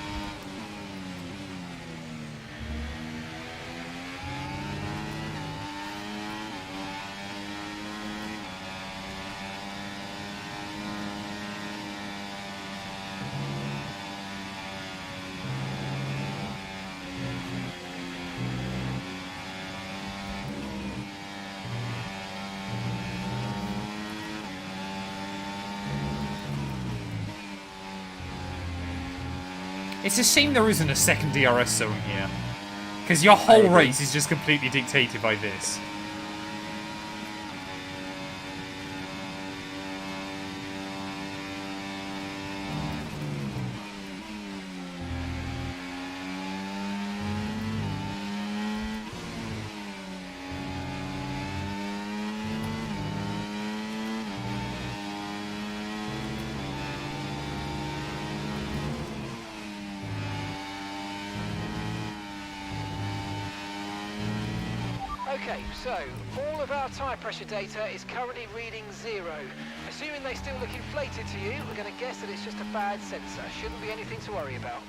It's a shame there isn't a second DRS zone here. Because your whole agree. race is just completely dictated by this. Okay, so all of our tyre pressure data is currently reading 0. Assuming they still look inflated to you, we're going to guess that it's just a bad sensor. Shouldn't be anything to worry about.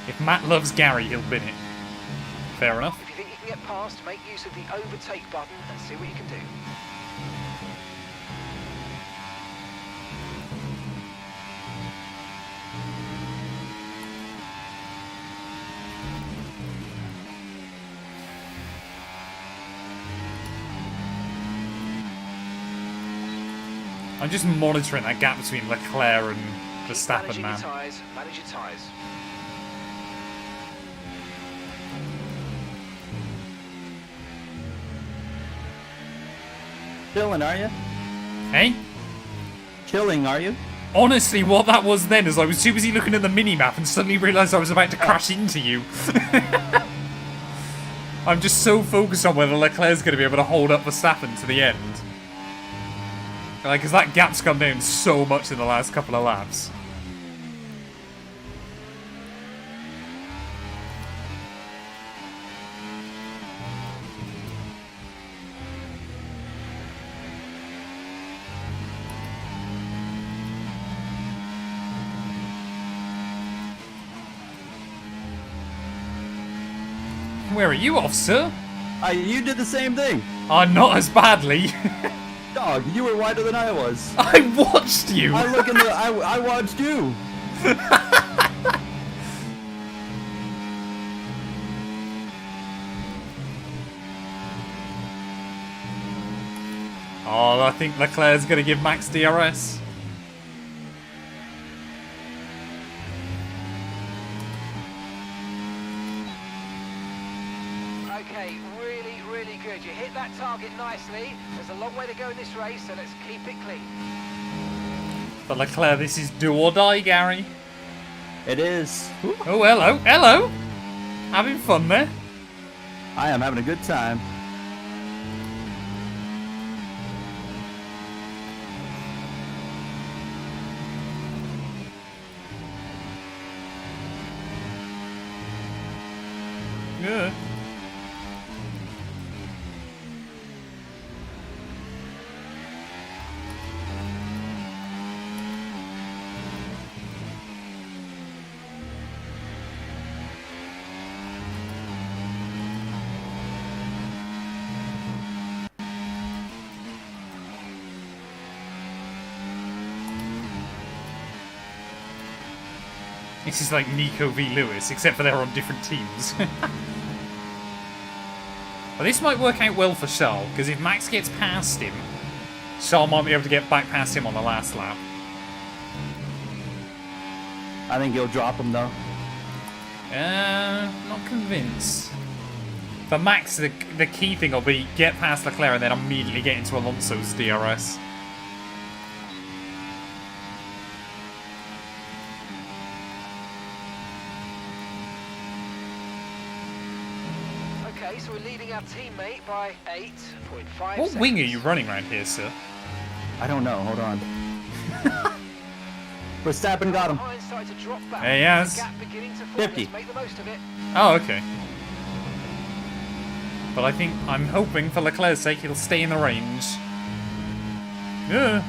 If Matt loves Gary, he'll bin it. Fair enough. If you think you can get past, make use of the overtake button and see what you can do. I'm just monitoring that gap between Leclerc and Verstappen, Managing man. your tyres, manage your tyres. Chilling, are you? Hey? Chilling, are you? Honestly, what that was then is I was too busy looking at the mini-map and suddenly realised I was about to crash into you. I'm just so focused on whether Leclerc's going to be able to hold up Verstappen to the end. Like, because that gap's gone down so much in the last couple of laps. Where are you off, sir? You did the same thing. Not as badly. Dog, you were wider than I was. I watched you. I watched you. Oh, I think Leclerc's going to give Max DRS. Okay, really, really good. You hit that target nicely. There's a long way to go in this race, so let's keep it clean. But Leclerc, this is do or die, Gary. It is. Oh, hello, hello. Having fun there. I am having a good time. Yeah. This is like Nico v Lewis, except for they're on different teams. Well, this might work out well for Charles, because if Max gets past him, Charles might be able to get back past him on the last lap. I think he'll drop him though. Not convinced. For Max, the key thing will be get past Leclerc and then immediately get into Alonso's DRS. Okay, so we're leading our teammate by 8.5 What seconds. wing are you running around here, sir? I don't know. Hold on. Verstappen got him. Behind started to drop back. He has. Gap beginning to form. 50. Let's make the most of it. Oh, okay. But I'm hoping for Leclerc's sake he'll stay in the range. Yeah.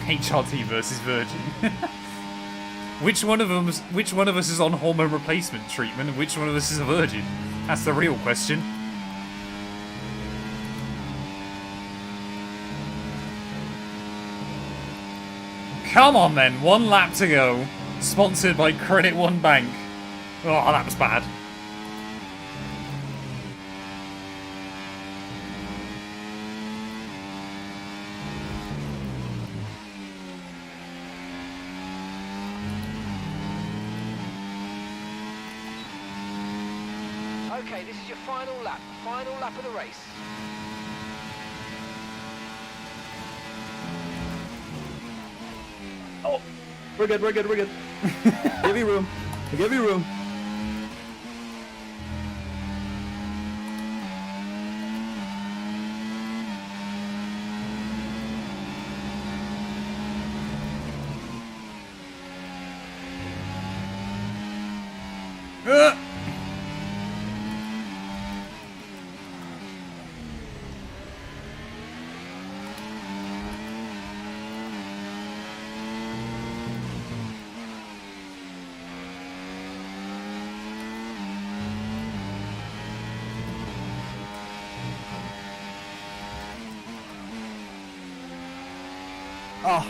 HRT versus Virgin. Which one of us is on hormone replacement treatment and which one of us is a virgin? That's the real question. Come on then, one lap to go. Sponsored by Credit One Bank. Oh, that was bad. Okay, this is your final lap of the race. Oh, we're good. Give me room. Give me room. Oh.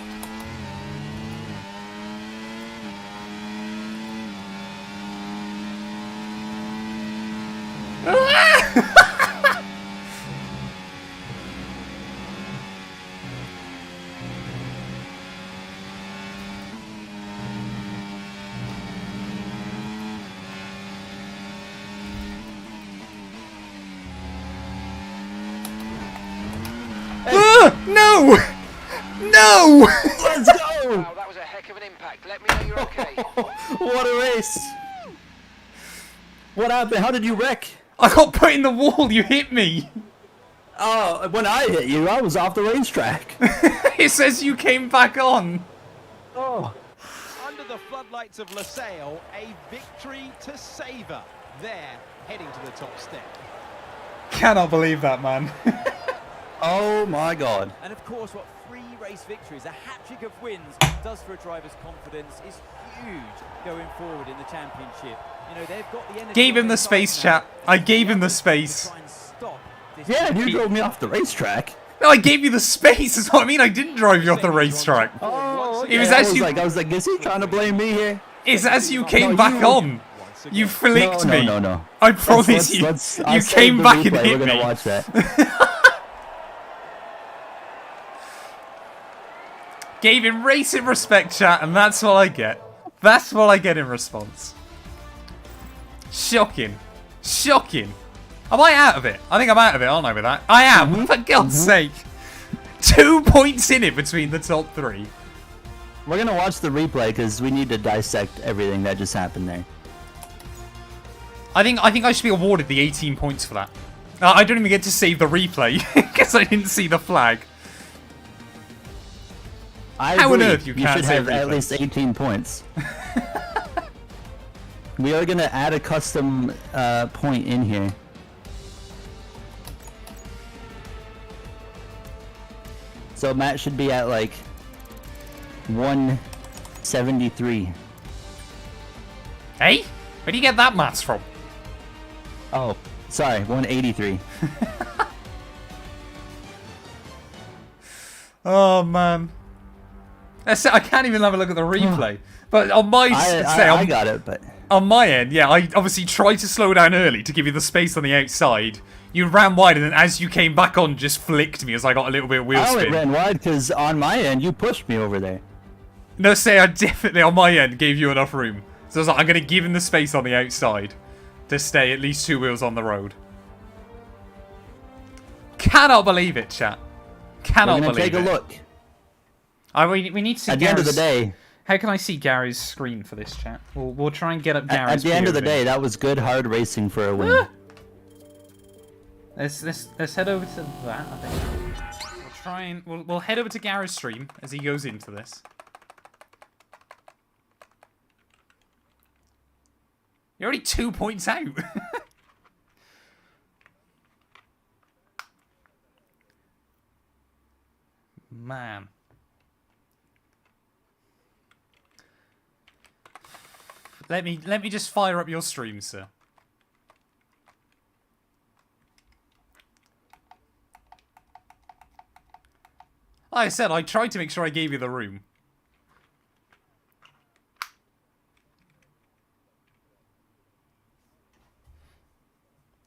No! No! Let's go! Wow, that was a heck of an impact. Let me know you're okay. What a race! What happened? How did you wreck? I got put in the wall. You hit me. Oh, when I hit you, I was off the racetrack. It says you came back on. Oh. Under the floodlights of Losail, a victory to savour. They're heading to the top step. Cannot believe that, man. Oh my god. And of course, what 3 race victories, a hat-trick of wins, does for a driver's confidence is huge going forward in the championship. You know, they've got the energy. Gave him the space, chat. I gave him the space. Yeah, you drove me off the racetrack. No, I gave you the space. That's what I mean. I didn't drive you off the racetrack. Oh, It was I actually. I was like, is he trying to blame me here? It's as you came back you- on. You flicked me. No. I promise you. You came back and hit We're gonna me. watch that. Gave him racing respect, chat, and that's what I get. That's what I get in response. Shocking. Shocking. Am I out of it? I think I'm out of it, aren't I, with that? I am, for God's sake. 2 points in it between the top 3. We're gonna watch the replay because we need to dissect everything that just happened there. I think I should be awarded the 18 points for that. I don't even get to save the replay because I didn't see the flag. How on earth you can't should save have at replay? least 18 points. We are gonna add a custom point in here. So Matt should be at like 173. Hey? Where do you get that maths from? Oh, sorry, 183. Oh, man. I can't even have a look at the replay. But on my I got it, but on my end, yeah, I obviously tried to slow down early to give you the space on the outside. You ran wide, and then as you came back on, just flicked me as I got a little bit of wheel I only spin. ran wide because on my end you pushed me over there. No, I definitely on my end gave you enough room. So I was like, I'm going to give him the space on the outside to stay at least 2 wheels on the road. Cannot believe it, chat. Cannot We're gonna believe take it. a look. We need to see At the end of the day, How can I see Gary's screen for this, chat? We'll try and get up Gary's at the end of the POV. day, that was good hard racing for a win. Let's head over to that, I think. We'll try and we'll head over to Gary's stream as he goes into this. You're already 2 points out. Man. Let me just fire up your stream, sir. Like I said, I tried to make sure I gave you the room.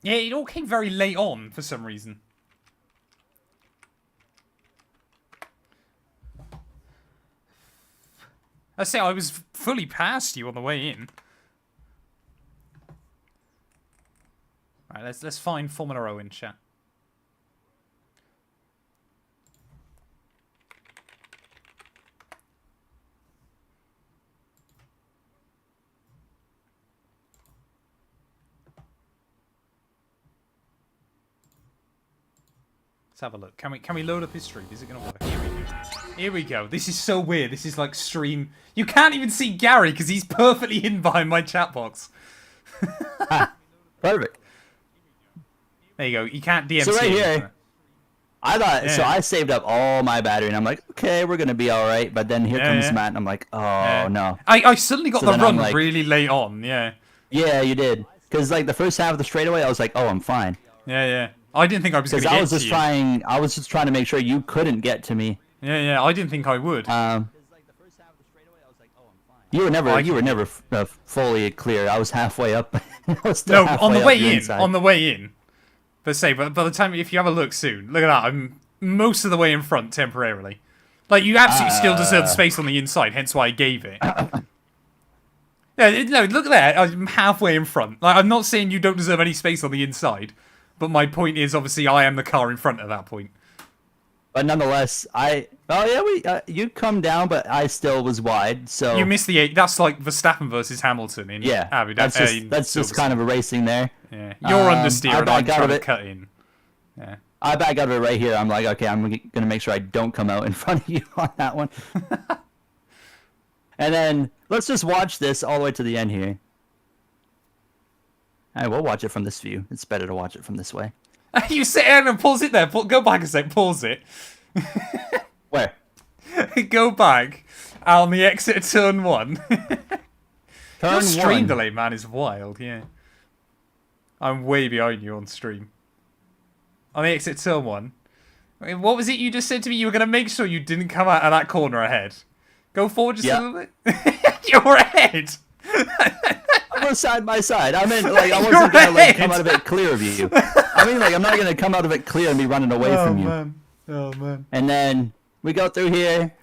Yeah, it all came very late on for some reason. I say I was fully past you on the way in. Right, let's find Formula O in chat. Let's have a look. Can we load up his stream? Is it gonna work? Here we go. This is so weird. This is like stream. You can't even see Gary because he's perfectly hidden behind my chat box. Perfect. There you go. You can't DMC. So right here, anymore. I thought so. I saved up all my battery, and I'm like, okay, we're gonna be all right. But then here comes Matt, and I'm like, oh no. I suddenly got So the then run I'm like- really late on. Yeah. Yeah, you did. Because like the first half of the straightaway, I was like, oh, I'm fine. Yeah. I didn't think I was going Because to get I was to just you. trying. I was just trying to make sure you couldn't get to me. Yeah. I didn't think I would. You were never. Oh, You were never fully clear. I was halfway up. I was No, still on the halfway up way your in. inside. On the way in. But by the time, if you have a look soon, look at that. I'm most of the way in front temporarily. Like, you absolutely still deserve space on the inside, hence why I gave it. Yeah, no, look at that. I'm halfway in front. Like, I'm not saying you don't deserve any space on the inside, but my point is, obviously, I am the car in front at that point. But nonetheless, you come down, but I still was wide. So You missed the 8. That's like Verstappen versus Hamilton in Abu Dhabi. that's just kind of a racing there. Yeah, you're understeer and I'm back out trying of to it. cut in. Yeah. I back out of it right here. I'm like, okay, I'm gonna make sure I don't come out in front of you on that one. And then let's just watch this all the way to the end here. All right, we'll watch it from this view. It's better to watch it from this way. You sit down and pause it there. Go back a sec. Pause it. Where? Go back on the exit of turn 1. Turn Your stream one. delay, man, is wild. Yeah, I'm way behind you on stream. On the exit of turn 1. Wait, what was it you just said to me? You were gonna make sure you didn't come out of that corner ahead. Go forward just a little bit. You're ahead. We're side by side. I mean, like, I wasn't gonna like come out of it clear of you. I mean, like, I'm not gonna come out of it clear and be running away from you. Man. Oh man. And then we go through here.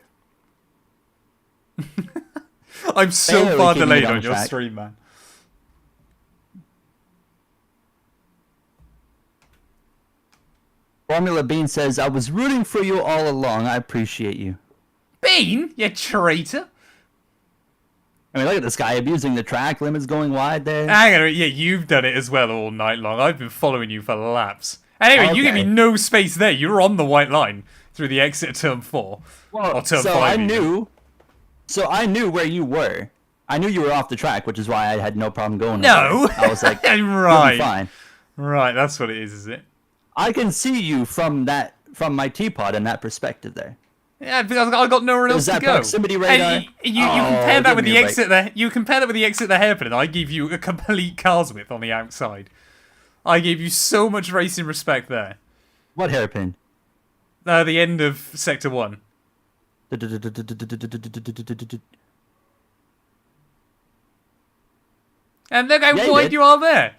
I'm so Barely far keeping delayed it on on your track. stream, man. Formula Bean says, I was rooting for you all along. I appreciate you. Bean, you traitor. I mean, look at this guy abusing the track. Limits going wide there. Hang on, yeah, you've done it as well all night long. I've been following you for laps. Anyway, you give me Okay. no space there. You're on the white line through the exit of turn 4. Or turn 5. I even. knew. So I knew where you were. I knew you were off the track, which is why I had no problem going. No. over. I was like, Right. you'll be fine. Right, that's what it is it? I can see you from my teapot in that perspective there. Yeah, because I got nowhere else There's to that go. proximity radar. And you Oh, compare that give with me the a break. exit there. You compare that with the exit of the hairpin, and I give you a complete car's width on the outside. I gave you so much racing respect there. What hairpin? The end of sector 1. And look how Yeah, you wide did. you are there.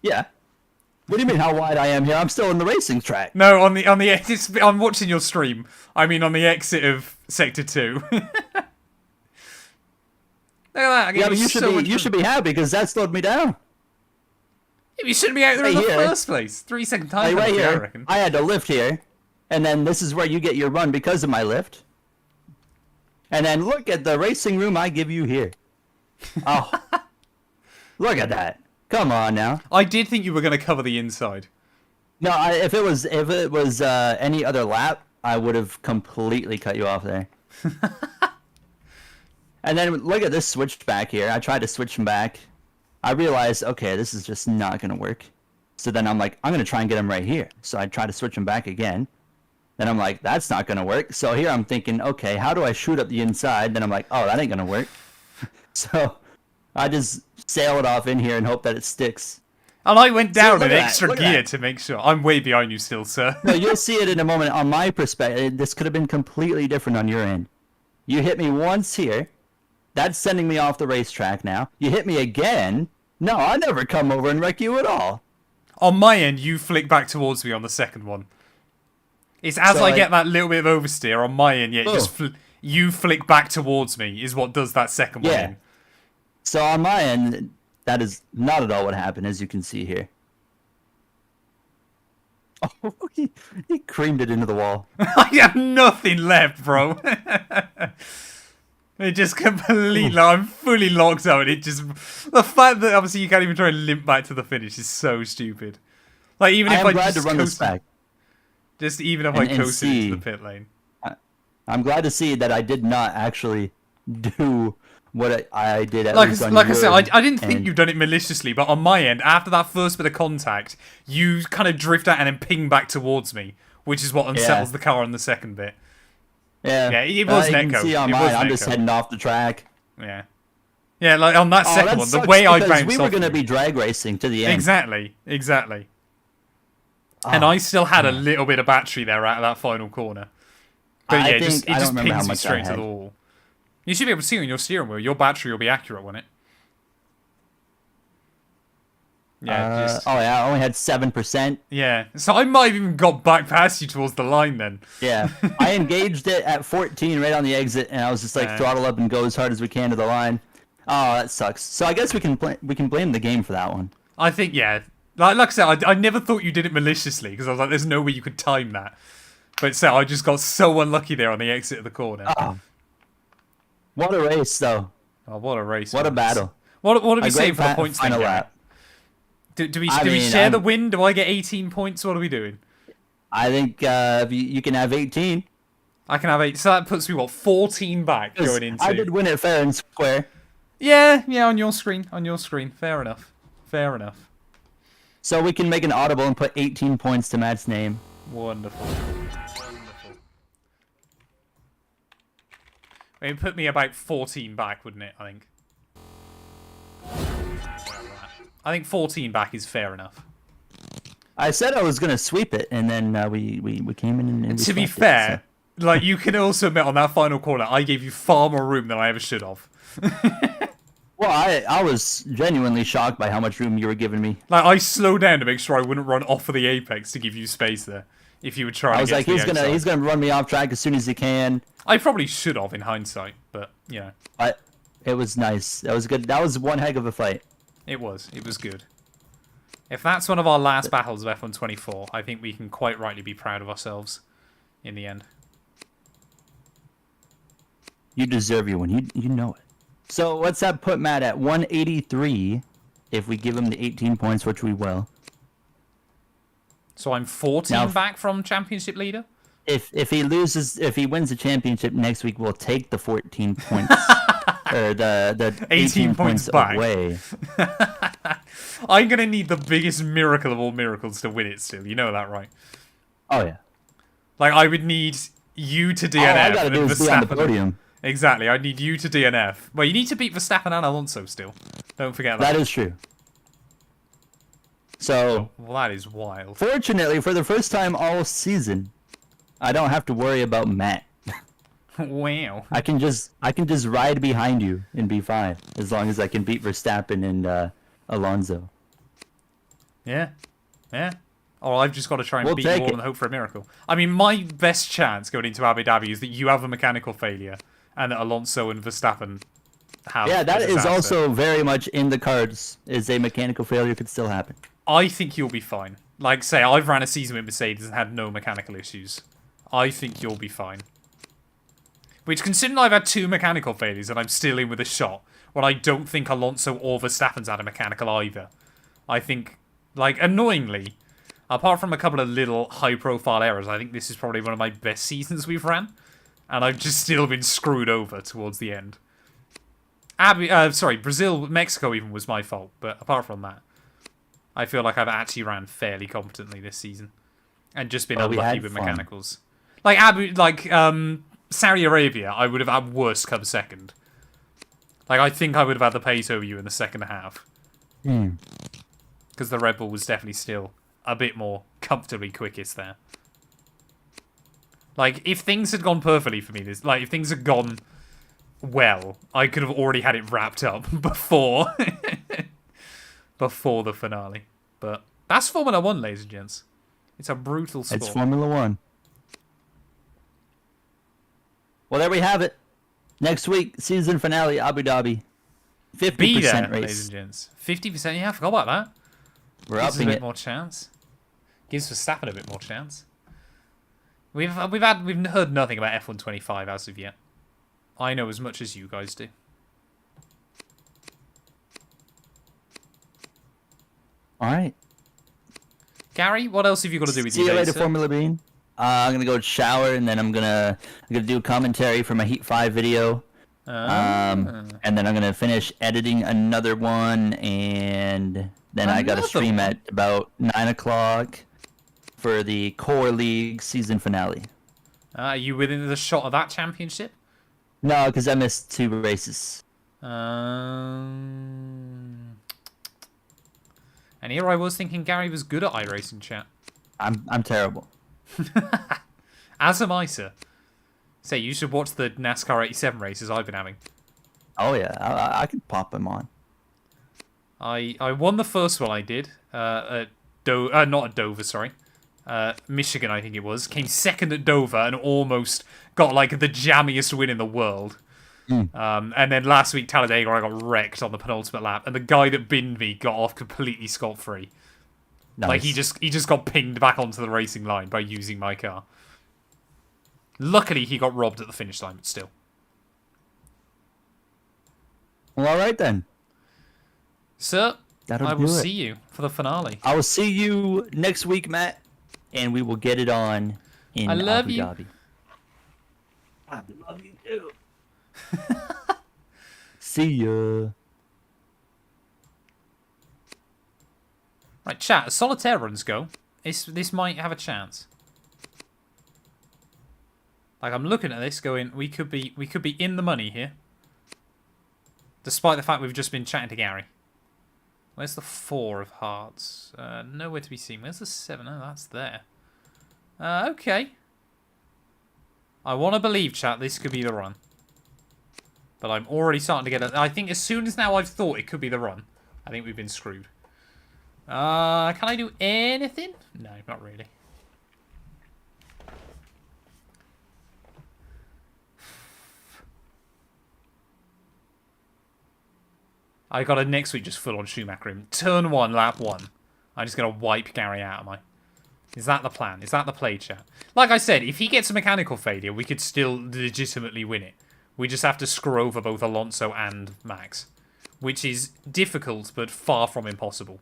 Yeah. What do you mean how wide I am here? I'm still in the racing track. No, on the I'm watching your stream. I mean, on the exit of sector 2. Look at that. I gave Yeah, but you should be happy because that slowed me down. You shouldn't be out there in Right the here. first place. 3 second time Like right penalty, I here, reckon. I had to lift here, and then this is where you get your run because of my lift. And then look at the racing room I give you here. Oh, look at that! Come on now. I did think you were going to cover the inside. No, if it was any other lap, I would have completely cut you off there. And then look at this switch back here. I tried to switch him back. I realized, okay, this is just not gonna work. So then I'm like, I'm gonna try and get him right here. So I try to switch him back again. Then I'm like, that's not gonna work. So here I'm thinking, okay, how do I shoot up the inside? Then I'm like, oh, that ain't gonna work. So I just sail it off in here and hope that it sticks. And I went down look an at that, extra look at gear that. to make sure. I'm way behind you still, sir. No, you'll see it in a moment. On my perspective, this could have been completely different on your end. You hit me once here. That's sending me off the racetrack now. You hit me again. No, I never come over and wreck you at all. On my end, you flick back towards me on the second one. It's as So I I- get that little bit of oversteer on my end, yeah, Oh. you flick back towards me is what does that second one Yeah. in. So on my end, that is not at all what happened, as you can see here. Oh, he creamed it into the wall. I have nothing left, bro. It just completely, I'm fully locked out. It just, the fact that obviously you can't even try and limp back to the finish is so stupid. Like, even if I'm I glad just to run this back. Just even if I coasted into the pit lane. I'm glad to see that I did not actually do what I did at Like least on I your said, I didn't think end. you'd done it maliciously, but on my end, after that first bit of contact, you kind of drift out and then ping back towards me, which is what unsettles the car on the second bit. Yeah, it was you can netcode. see on It mine, was I'm just netcode. heading off the track. Yeah. Yeah, like on that second that one, the sucks way I because bounced we were off going to you- be drag racing to the end. Exactly. And I still had a little bit of battery there out of that final corner. But I yeah, think- it I don't just remember how pings you much I straight to had. the wall. You should be able to see on your steering wheel. Your battery will be accurate, won't it? Yeah, Oh yeah, I only had 7%. yeah. So I might have even got back past you towards the line then. Yeah, I engaged it at 14 right on the exit, and I was just like Yeah. throttle up and go as hard as we can to the line. Oh, that sucks. So I guess we can blame the game for that one. I think, yeah. Like I said, I never thought you did it maliciously because I was like, there's no way you could time that. But so I just got so unlucky there on the exit of the corner. What a race, though. Oh, what a race! What a battle. What are we A saying great for the points thing? final Garrett? lap. Do we I mean, share the win? Do I get 18 points? What are we doing? I think you can have 18. I can have 8. So that puts me, what, 14 back going into... I did win it fair and square. Yeah, on your screen. Fair enough. So we can make an audible and put 18 points to Matt's name. Wonderful. It would put me about 14 back, wouldn't it, I think? I think 14 back is fair enough. I said I was going to sweep it, and then we came in and we To be swept fair, it, like, you can also admit on that final corner, I gave you far more room than I ever should have. Well, I was genuinely shocked by how much room you were giving me. Like, I slowed down to make sure I wouldn't run off of the apex to give you space there. If you were trying I to was get like, to the he's gonna run me off track as soon as he can. I probably should have in hindsight, but, you know. But it was nice. That was good. That was one heck of a fight. It was good. If that's one of our last battles of F1 24, I think we can quite rightly be proud of ourselves in the end. You deserve your win. You know it. So what's that put Matt at 183 if we give him the 18 points, which we will. So I'm 14 Now- back from championship leader? If he wins the championship next week, we'll take the 14 points or the 18 points back. away. I'm going to need the biggest miracle of all miracles to win it still. You know that, right? Oh yeah. Like, I would need you to DNF. All I gotta and do then is be on the Verstappen- podium. Exactly, I need you to DNF. Well, you need to beat Verstappen and Alonso still. Don't forget that. That is true. So, Well, that is wild. fortunately, for the first time all season, I don't have to worry about Matt. Wow. I can just ride behind you and be fine as long as I can beat Verstappen and Alonso. Yeah. Yeah. Or I've just got to try and We'll beat you take all it. and hope for a miracle. I mean, my best chance going into Abu Dhabi is that you have a mechanical failure and that Alonso and Verstappen have Yeah, a that is disaster. also very much in the cards. Is a mechanical failure could still happen. I think you'll be fine. Like, say, I've ran a season with Mercedes and had no mechanical issues. I think you'll be fine. Which, considering I've had 2 mechanical failures and I'm still in with a shot, when I don't think Alonso or Verstappen's had a mechanical either. I think, like, annoyingly, apart from a couple of little high-profile errors, I think this is probably one of my best seasons we've ran. And I've just still been screwed over towards the end. Brazil, Mexico even was my fault, but apart from that, I feel like I've actually ran fairly competently this season. And just been Well, we unlucky had with fun. mechanicals. Like, Saudi Arabia, I would have had worse come second. Like, I think I would have had the pace over you in the second half. Because the Red Bull was definitely still a bit more comfortably quickest there. Like, if things had gone perfectly for me, if things had gone well, I could have already had it wrapped up before before the finale. But that's Formula 1, ladies and gents. It's a brutal sport. It's Formula 1. Well, there we have it. Next week, season finale, Abu Dhabi. 50% Be there, ladies race. and gents. 50%, yeah, I forgot about that. We're Gives us a upping bit it. more chance. Gives Verstappen a bit more chance. We've heard nothing about F125 as of yet. I know as much as you guys do. All right. Gary, what else have you got to do with See you day, later, sir? Formula Bean. I'm gonna go shower and then I'm gonna do commentary for my Heat 5 video. And then I'm gonna finish editing another one, and then I got to stream at about 9 o'clock for the Core League season finale. Are you within the shot of that championship? No, because I missed 2 races. And here I was thinking Gary was good at iRacing, chat. I'm terrible. As am I, sir. Say, you should watch the NASCAR 87 races I've been having. Oh yeah, I can pop them on. I won the first one I did. Not at Dover, sorry. Michigan, I think it was. Came second at Dover and almost got like the jammiest win in the world. And then last week, Talladega, I got wrecked on the penultimate lap, and the guy that binned me got off completely scot-free. Nice. Like he just got pinged back onto the racing line by using my car. Luckily, he got robbed at the finish line, but still. Well, all right then. Sir, That'll I will do it. see you for the finale. I will see you next week, Matt, and we will get it on in I love Abu you. Dhabi. I love you too. See ya. Right, chat. As solitaire runs go, this might have a chance. Like I'm looking at this, going, we could be in the money here, despite the fact we've just been chatting to Gary. Where's the 4 of hearts? Nowhere to be seen. Where's the 7? Oh, that's there. Okay. I want to believe, chat, this could be the run. But I'm already starting to get it. I think as soon as now I've thought it could be the run, I think we've been screwed. Can I do anything? No, not really. I got a next week just full on Schumacher him. Turn 1, lap 1. I'm just going to wipe Gary out, am I? Is that the plan? Is that the play, chat? Like I said, if he gets a mechanical failure, we could still legitimately win it. We just have to screw over both Alonso and Max. Which is difficult, but far from impossible.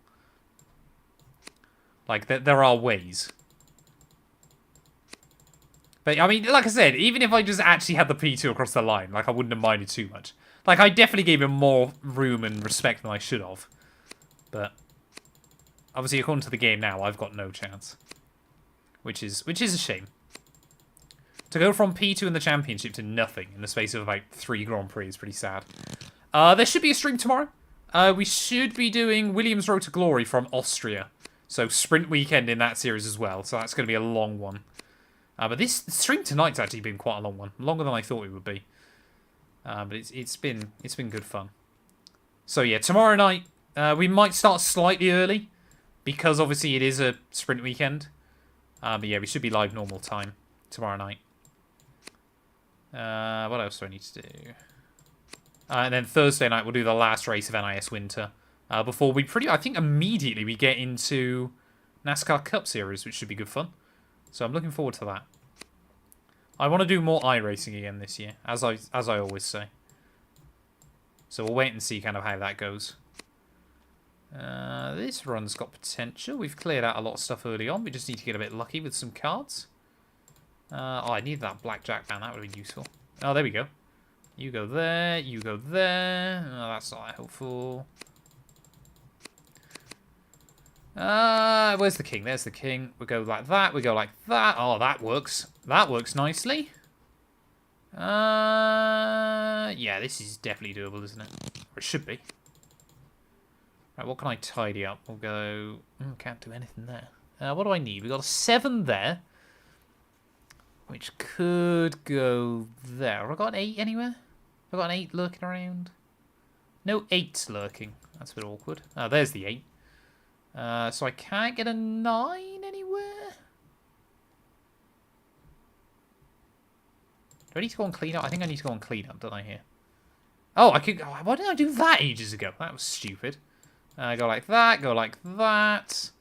Like, there are ways. But, I mean, like I said, even if I just actually had the P2 across the line, like, I wouldn't have minded too much. Like, I definitely gave him more room and respect than I should have. But, obviously, according to the game now, I've got no chance. Which is a shame. To go from P2 in the championship to nothing in the space of about 3 Grand Prix is pretty sad. There should be a stream tomorrow. We should be doing Williams Road to Glory from Austria. So, sprint weekend in that series as well. So, that's going to be a long one. But this stream tonight's actually been quite a long one. Longer than I thought it would be. But it's been good fun. So yeah, tomorrow night we might start slightly early because obviously it is a sprint weekend. But yeah, we should be live normal time tomorrow night. What else do I need to do? And then Thursday night we'll do the last race of NIS Winter before we I think immediately we get into NASCAR Cup Series, which should be good fun. So I'm looking forward to that. I want to do more iRacing again this year, as I always say. So we'll wait and see kind of how that goes. This run's got potential. We've cleared out a lot of stuff early on. We just need to get a bit lucky with some cards. I need that blackjack man. That would be useful. Oh, there we go. You go there. You go there. Oh, that's not that helpful. Where's the king? There's the king. We go like that. We go like that. Oh, that works. That works nicely. Yeah, this is definitely doable, isn't it? Or it should be. Right, what can I tidy up? We'll go... can't do anything there. What do I need? We got a 7 there. Which could go there. Have I got an 8 anywhere? Have I got an 8 lurking around? No 8s lurking. That's a bit awkward. Oh, there's the 8. So I can't get a 9 anywhere? Do I need to go on cleanup? I think I need to go on cleanup, don't I, here? Oh, I could... Oh, why didn't I do that ages ago? That was stupid. Go like that, go like that.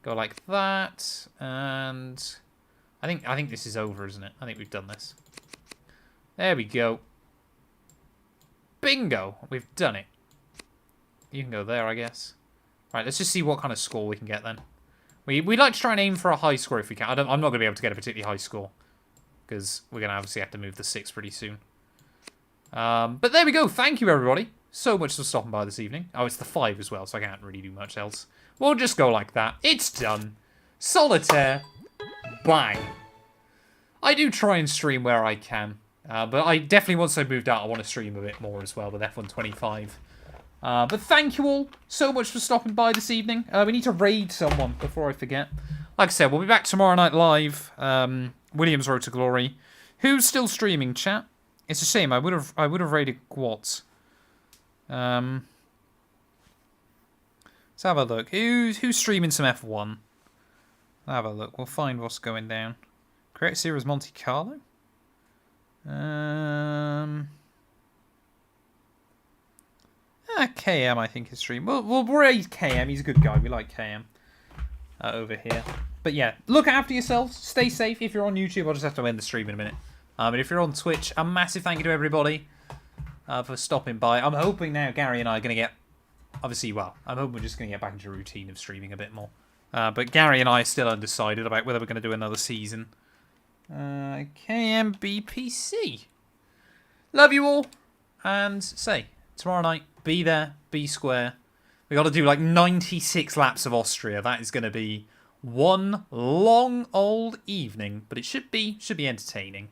Go like that, and I think this is over, isn't it? I think we've done this. There we go. Bingo! We've done it. You can go there, I guess. Right, let's just see what kind of score we can get then. We like to try and aim for a high score if we can. I'm not going to be able to get a particularly high score, because we're going to obviously have to move the 6 pretty soon. But there we go. Thank you, everybody, so much for stopping by this evening. Oh, it's the 5 as well, so I can't really do much else. We'll just go like that. It's done. Solitaire. Bang. I do try and stream where I can. But I definitely, once I've moved out, I want to stream a bit more as well with F125. But thank you all so much for stopping by this evening. We need to raid someone before I forget. Like I said, we'll be back tomorrow night live. Williams Road to Glory. Who's still streaming, chat? It's a shame. I would have raided Quats. Let's have a look. Who's streaming some F1? Have a look. We'll find what's going down. Correct Series Monte Carlo? KM, I think, is stream. We'll raid KM. He's a good guy. We like KM over here. But yeah, look after yourselves. Stay safe. If you're on YouTube, I'll just have to end the stream in a minute. But if you're on Twitch, a massive thank you to everybody for stopping by. I'm hoping now Gary and I are going to get... Obviously, well, I'm hoping we're just going to get back into a routine of streaming a bit more. But Gary and I are still undecided about whether we're going to do another season. KMBPC. Love you all. And say, tomorrow night, be there, be square. We got to do like 96 laps of Austria. That is going to be one long old evening. But it should be entertaining.